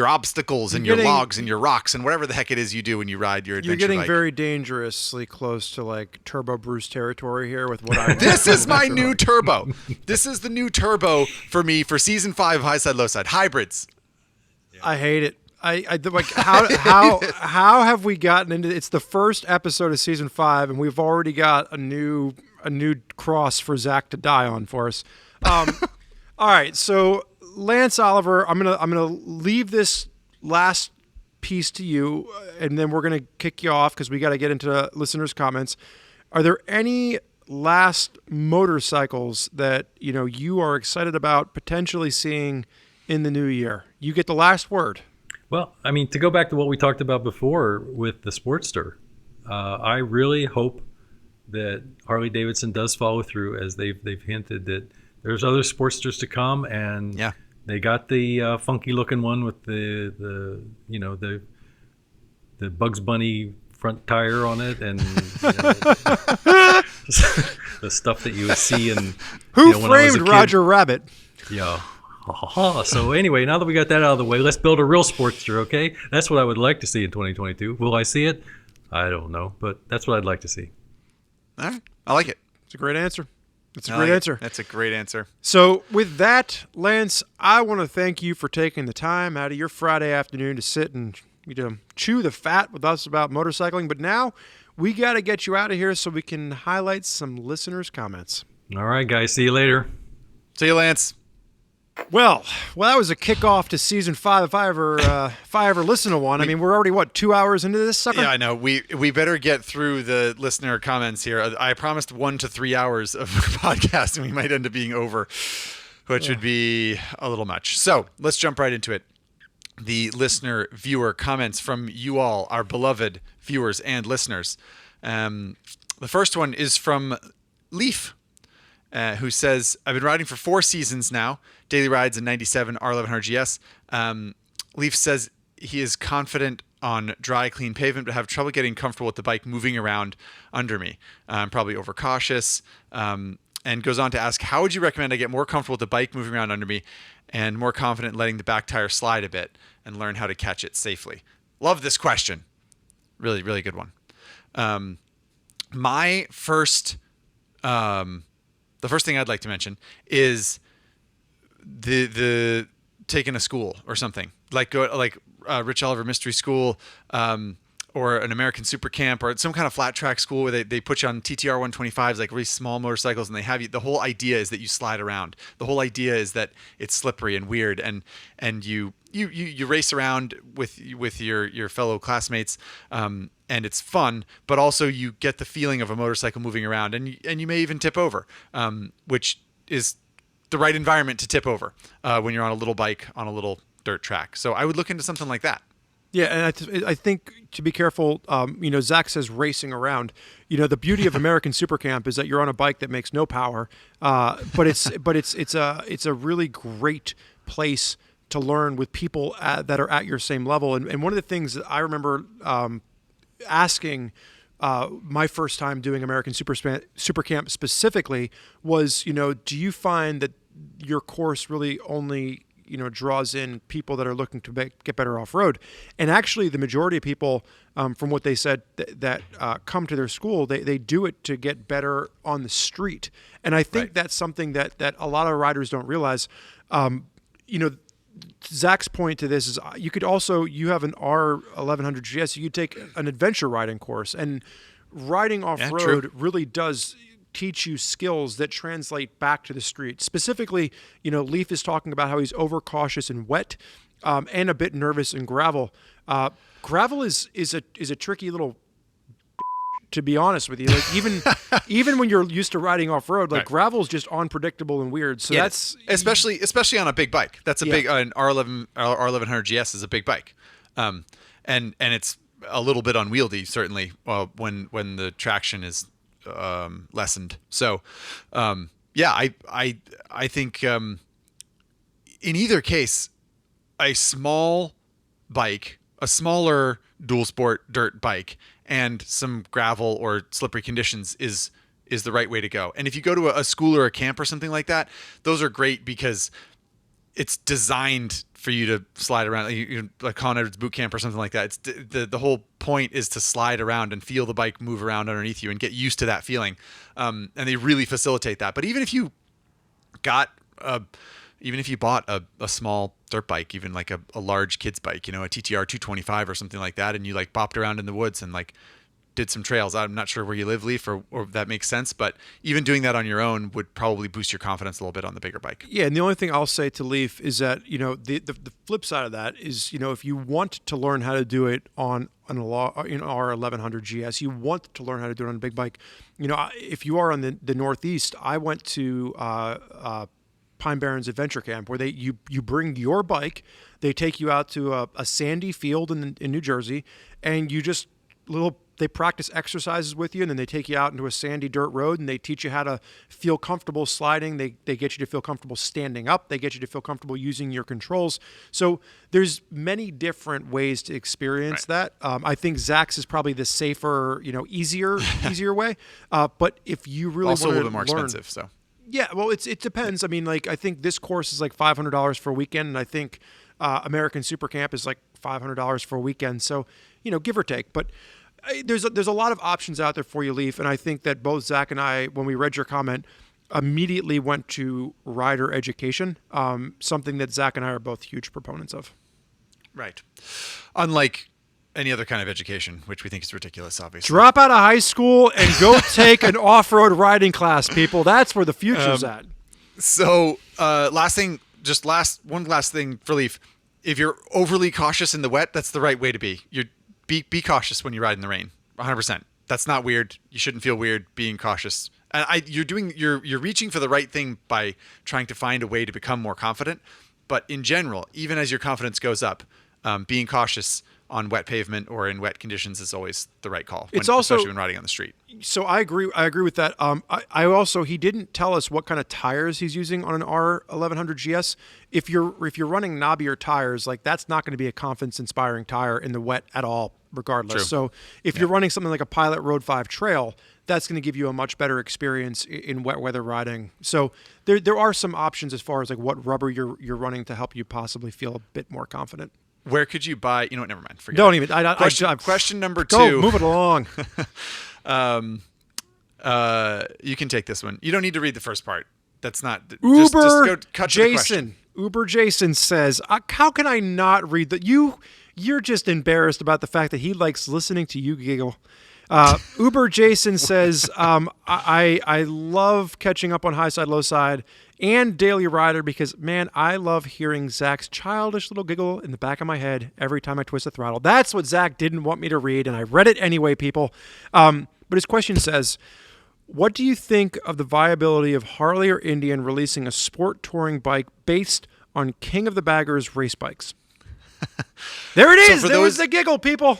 obstacles and your logs and your rocks and whatever the heck it is you do when you ride your adventure bike. You're getting very dangerously close to like Turbo Bruce territory here with what I. This is my new turbo. This is the new turbo for me for season 5 Highside Lowside hybrids. I hate it. I like how have we gotten into? It's the first episode of season 5, and we've already got a new cross for Zack to die on for us. All right, so Lance Oliver, I'm gonna leave this last piece to you, and then we're gonna kick you off because we got to get into listeners' comments. Are there any last motorcycles that you are excited about potentially seeing in the new year? You get the last word. Well, I mean, to go back to what we talked about before with the Sportster, I really hope that Harley-Davidson does follow through, as they've hinted that there's other Sportsters to come, and they got the funky looking one with the Bugs Bunny front tire on it, and the stuff that you would see in Who framed Roger Rabbit? Yeah. So anyway, now that we got that out of the way, let's build a real Sportster, okay? That's what I would like to see in 2022. Will I see it? I don't know, but that's what I'd like to see. All right. I like it. It's a great answer. It's a great answer. That's a great answer. So with that, Lance, I want to thank you for taking the time out of your Friday afternoon to sit and chew the fat with us about motorcycling. But now we got to get you out of here so we can highlight some listeners' comments. All right, guys. See you later. See you, Lance. Well, that was a kickoff to season 5. If I ever listen to one, I mean, we're already 2 hours into this sucker. Yeah, I know. We better get through the listener comments here. I promised 1 to 3 hours of podcast, and we might end up being over, which would be a little much. So let's jump right into it. The listener viewer comments from you all, our beloved viewers and listeners. The first one is from Leaf, who says, I've been riding for 4 seasons now, daily rides in 97 R1100 GS. Leaf says he is confident on dry, clean pavement, but have trouble getting comfortable with the bike moving around under me. Probably overcautious. And goes on to ask, how would you recommend I get more comfortable with the bike moving around under me and more confident letting the back tire slide a bit and learn how to catch it safely? Love this question. Really, really good one. My first... the first thing I'd like to mention is the taking a school or something, like Rich Oliver Mystery School, or an American Super Camp, or some kind of flat track school where they put you on TTR 125s, like really small motorcycles, and they have you. The whole idea is that you slide around. The whole idea is that it's slippery and weird, and you race around with your fellow classmates. And it's fun, but also you get the feeling of a motorcycle moving around, and you may even tip over, which is the right environment to tip over when you're on a little bike on a little dirt track. So I would look into something like that. Yeah, and I think to be careful, Zack says racing around. The beauty of American Super Camp is that you're on a bike that makes no power, but it's a really great place to learn with people that are at your same level. And one of the things that I remember asking my first time doing American Super Camp specifically was, do you find that your course really only draws in people that are looking to get better off-road? And actually the majority of people, from what they said, that come to their school, they do it to get better on the street. And I think that's something that a lot of riders don't realize. Zack's point to this is you have an R1100 GS, you could take an adventure riding course, and riding off-road really does teach you skills that translate back to the street. Specifically, Leaf is talking about how he's overcautious in wet, and a bit nervous in gravel. Gravel is a tricky little to be honest with you. Like even when you're used to riding off road, like Right. gravel's just unpredictable and weird. So that's especially on a big bike. That's a Yeah. uh, big an R1100 GS is a big bike, and it's a little bit unwieldy certainly when the traction is lessened. So yeah, I think in either case, a small bike, a smaller dual sport dirt bike, and some gravel or slippery conditions is the right way to go. And if you go to a school or a camp or something like that, those are great because it's designed for you to slide around, like Colin Edwards boot camp or something like that. It's the whole point is to slide around and feel the bike move around underneath you and get used to that feeling. And they really facilitate that. But even if you bought a small dirt bike, even like a large kid's bike, a TTR 225 or something like that, and you like bopped around in the woods and like did some trails. I'm not sure where you live, Leaf, or that makes sense, but even doing that on your own would probably boost your confidence a little bit on the bigger bike. Yeah, and the only thing I'll say to Leaf is that the flip side of that is if you want to learn how to do it on an R1100 GS, you want to learn how to do it on a big bike. If you are on the Northeast, I went to Pine Barrens Adventure Camp where you bring your bike, they take you out to a sandy field in New Jersey, and you just they practice exercises with you, and then they take you out into a sandy dirt road and they teach you how to feel comfortable sliding. They get you to feel comfortable standing up. They get you to feel comfortable using your controls. So there's many different ways to experience that. I think Zack's is probably the safer, easier way. But if you really Also a want little to bit more learn, expensive, so. Yeah, well, it depends. I mean, like I think this course is like $500 for a weekend, and I think American Super Camp is like $500 for a weekend. So give or take, but there's a lot of options out there for you, Leaf, and I think that both Zack and I, when we read your comment, immediately went to rider education, something that Zack and I are both huge proponents of. Right. Unlike any other kind of education, which we think is ridiculous, obviously. Drop out of high school and go take an off-road riding class, people. That's where the future's at. So, one last thing for Leaf. If you're overly cautious in the wet, that's the right way to be. Be cautious when you ride in the rain. 100%. That's not weird. You shouldn't feel weird being cautious. And you're reaching for the right thing by trying to find a way to become more confident. But in general, even as your confidence goes up, being cautious on wet pavement or in wet conditions is always the right call. Especially when riding on the street. So I agree with that. I also, he didn't tell us what kind of tires he's using on an R1100 GS. If you're running knobbier tires, like that's not going to be a confidence-inspiring tire in the wet at all, regardless. True. So if you're running something like a Pilot Road 5 Trail, that's going to give you a much better experience in wet weather riding. So there are some options as far as like what rubber you're running to help you possibly feel a bit more confident. Where could you buy? You know what? Never mind. Forget Don't it. even. Question number Go, 2. move it along. You can take this one. You don't need to read the first part. That's not Uber just go cut to the question. Jason. Uber Jason says, "How can I not read that? You're just embarrassed about the fact that he likes listening to you giggle." Uber Jason says, I love catching up on Highside, Lowside, and Daily Rider because, man, I love hearing Zack's childish little giggle in the back of my head every time I twist the throttle. That's what Zack didn't want me to read, and I read it anyway, people. But his question says, what do you think of the viability of Harley or Indian releasing a sport touring bike based on King of the Baggers race bikes? There it is. There was the giggle, people.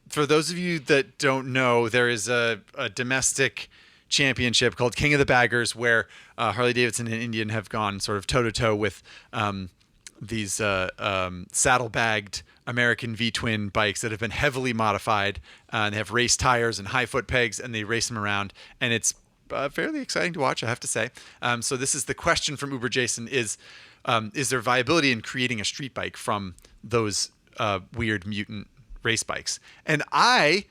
For those of you that don't know, there is a domestic championship called King of the Baggers where Harley-Davidson and Indian have gone sort of toe-to-toe with these saddle-bagged American V-twin bikes that have been heavily modified. They have race tires and high foot pegs, and they race them around. And it's fairly exciting to watch, I have to say. So this is the question from Uber Jason is there viability in creating a street bike from those weird mutant race bikes? And I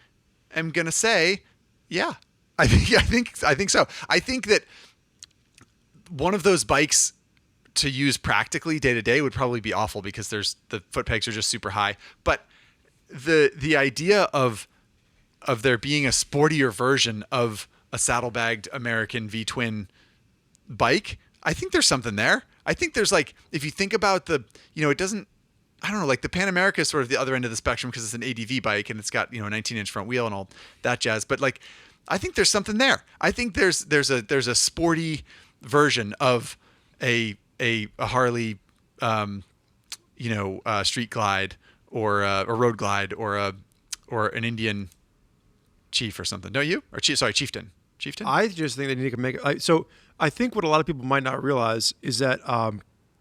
am gonna say, yeah, I think so. I think that one of those bikes to use practically day to day would probably be awful because the foot pegs are just super high. But the idea of there being a sportier version of a saddlebagged American V-twin bike, I think there's something there. I think there's like, if you think about it doesn't I don't know, like the Pan America is sort of the other end of the spectrum because it's an ADV bike and it's got, a 19-inch front wheel and all that jazz. But like, I think there's something there. I think there's a sporty version of a Harley, street glide or a road glide or an Indian Chief or something. No, you or Chieftain. Chieftain. I just think they need to make it. So I think what a lot of people might not realize is that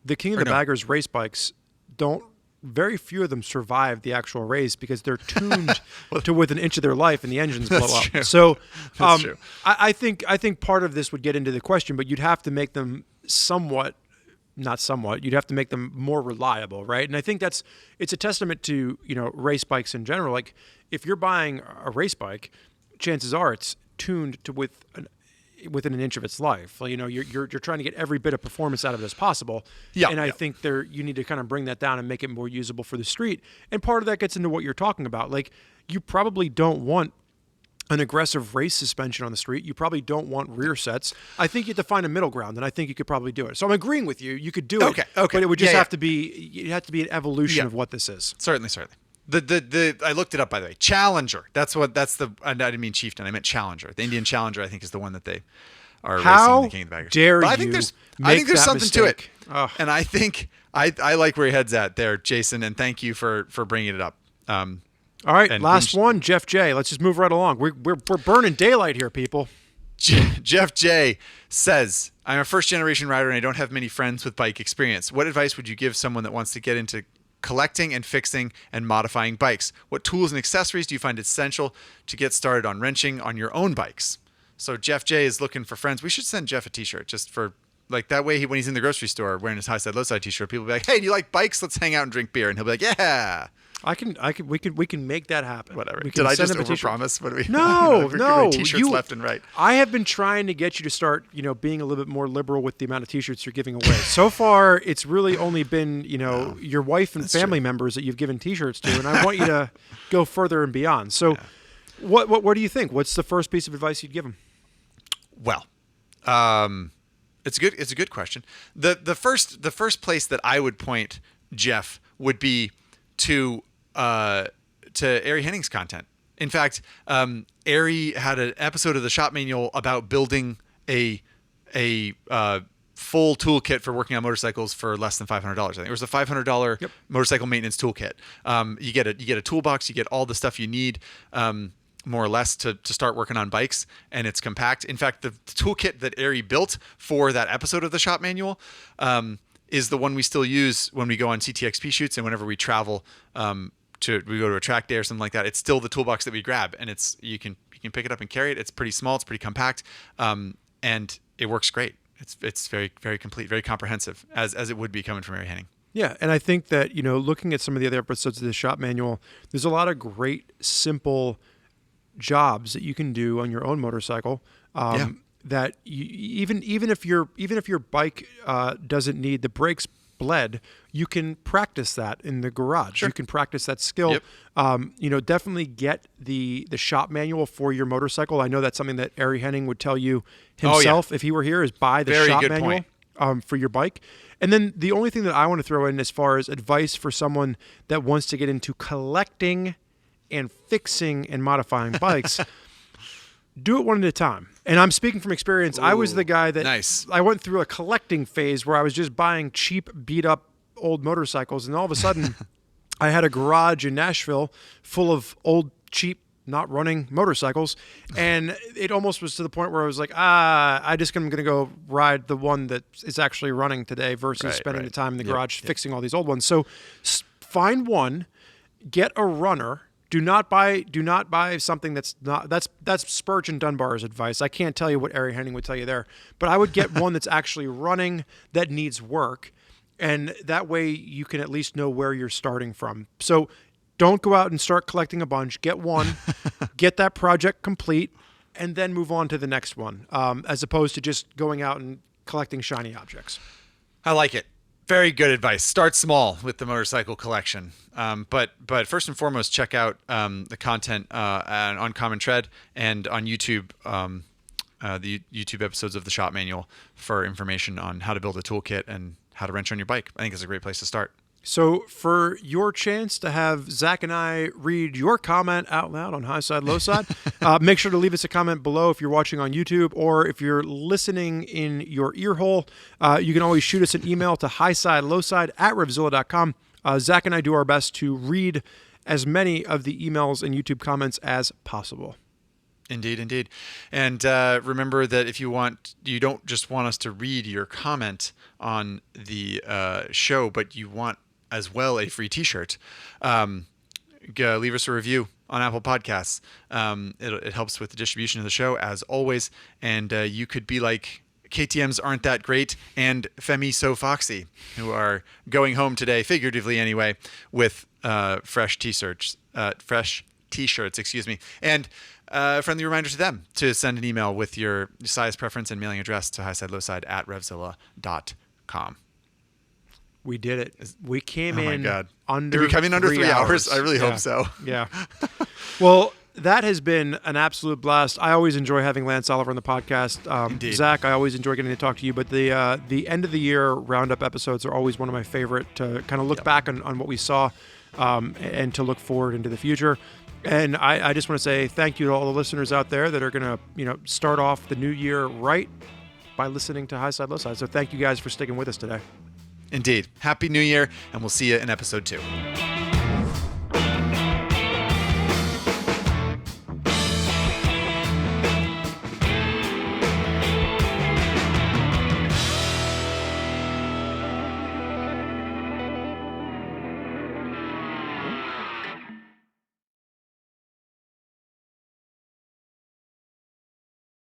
the King of the Baggers race bikes don't. Very few of them survive the actual race because they're tuned to within an inch of their life and the engines blow up. True. So That's true. I think part of this would get into the question, but you'd have to make them you'd have to make them more reliable, right? And I think it's a testament to, race bikes in general. Like if you're buying a race bike, chances are it's tuned to within an inch of its life. You're trying to get every bit of performance out of it as possible. Yeah. And I think you need to kind of bring that down and make it more usable for the street. And part of that gets into what you're talking about. Like you probably don't want an aggressive race suspension on the street. You probably don't want rear sets. I think you have to find a middle ground, and I think you could probably do it. So I'm agreeing with you. You could do it. Okay. But it would just have to be. It had to be an evolution of what this is. Certainly. I looked it up, by the way. Challenger. I didn't mean Chieftain. I meant Challenger. The Indian Challenger, I think, is the one that they are racing in the King of the Baggers. Dare but you? I think there's make that something mistake. to it. And I think I like where your head's at there, Jason. And thank you for bringing it up. All right, last one, Jeff J. Let's just move right along. We're burning daylight here, people. Jeff J says, I'm a first-generation rider and I don't have many friends with bike experience. What advice would you give someone that wants to get into collecting and fixing and modifying bikes? What tools and accessories do you find essential to get started on wrenching on your own bikes? So Jeff J is looking for friends. We should send Jeff a t-shirt just for like that way when he's in the grocery store wearing his Highside Lowside t-shirt, people will be like, hey, do you like bikes? Let's hang out and drink beer. And he'll be like, yeah. We can make that happen. Whatever. Did I just overpromise? What do we? No. T-shirts left and right. I have been trying to get you to start, being a little bit more liberal with the amount of T-shirts you're giving away. So far, it's really only been, your wife and family members that you've given T-shirts to, and I want you to go further and beyond. So, what do you think? What's the first piece of advice you'd give them? Well, it's a good question. The first place that I would point Jeff would be to Ari Henning's content. In fact, Ari had an episode of the Shop Manual about building a full toolkit for working on motorcycles for less than $500. I think it was a $500 motorcycle maintenance toolkit. You get a toolbox, you get all the stuff you need, more or less to start working on bikes, and it's compact. In fact, the toolkit that Ari built for that episode of the Shop Manual is the one we still use when we go on CTXP shoots and whenever we travel we go to a track day or something like that. It's still the toolbox that we grab, and you can pick it up and carry it. It's pretty small, it's pretty compact, and it works great. It's very, very complete, very comprehensive, as it would be coming from Ari Henning. Yeah, and I think that looking at some of the other episodes of the Shop Manual, there's a lot of great simple jobs that you can do on your own motorcycle. That even if your bike doesn't need the brakes bled, you can practice that in the garage. Sure. You can practice that skill. Definitely get the Shop Manual for your motorcycle. I know that's something that Ari Henning would tell you himself if he were here, is buy the Shop Manual for your bike. And then the only thing that I want to throw in as far as advice for someone that wants to get into collecting and fixing and modifying bikes, do it one at a time. And I'm speaking from experience. I was the guy that I went through a collecting phase where I was just buying cheap, beat up old motorcycles. And all of a sudden I had a garage in Nashville full of old, cheap, not running motorcycles. And it almost was to the point where I was like, I'm going to go ride the one that is actually running today versus spending the time in the garage fixing all these old ones. So find one, get a runner. Do not buy something that's Spurgeon Dunbar's advice. I can't tell you what Ari Henning would tell you there, but I would get one that's actually running, that needs work, and that way you can at least know where you're starting from. So don't go out and start collecting a bunch. Get one, get that project complete, and then move on to the next one, as opposed to just going out and collecting shiny objects. I like it. Very good advice. Start small with the motorcycle collection. But first and foremost, check out the content on Common Tread and on YouTube, the YouTube episodes of the Shop Manual for information on how to build a toolkit and how to wrench on your bike. I think it's a great place to start. So for your chance to have Zach and I read your comment out loud on Highside, Lowside, make sure to leave us a comment below if you're watching on YouTube, or if you're listening in your ear hole, you can always shoot us an email to highsidelowside@RevZilla.com. Zach and I do our best to read as many of the emails and YouTube comments as possible. Indeed, indeed. And remember that if you don't just want us to read your comment on the show, but you want as well a free t-shirt, leave us a review on Apple Podcasts. It helps with the distribution of the show, as always. And you could be like KTMs Aren't That Great and Femi So Foxy, who are going home today, figuratively anyway, with fresh t-shirts, excuse me. And friendly reminder to them to send an email with your size preference and mailing address to highsidelowside@RevZilla.com. We did it. We came in God. under. Did we come in under 3 hours? I really hope so. Yeah. Well, that has been an absolute blast. I always enjoy having Lance Oliver on the podcast. Indeed. Zach, I always enjoy getting to talk to you. But the end of the year roundup episodes are always one of my favorite to kind of look back on what we saw and to look forward into the future. And I just want to say thank you to all the listeners out there that are going to start off the new year right by listening to Highside Lowside. So thank you guys for sticking with us today. Indeed. Happy New Year, and we'll see you in episode 2.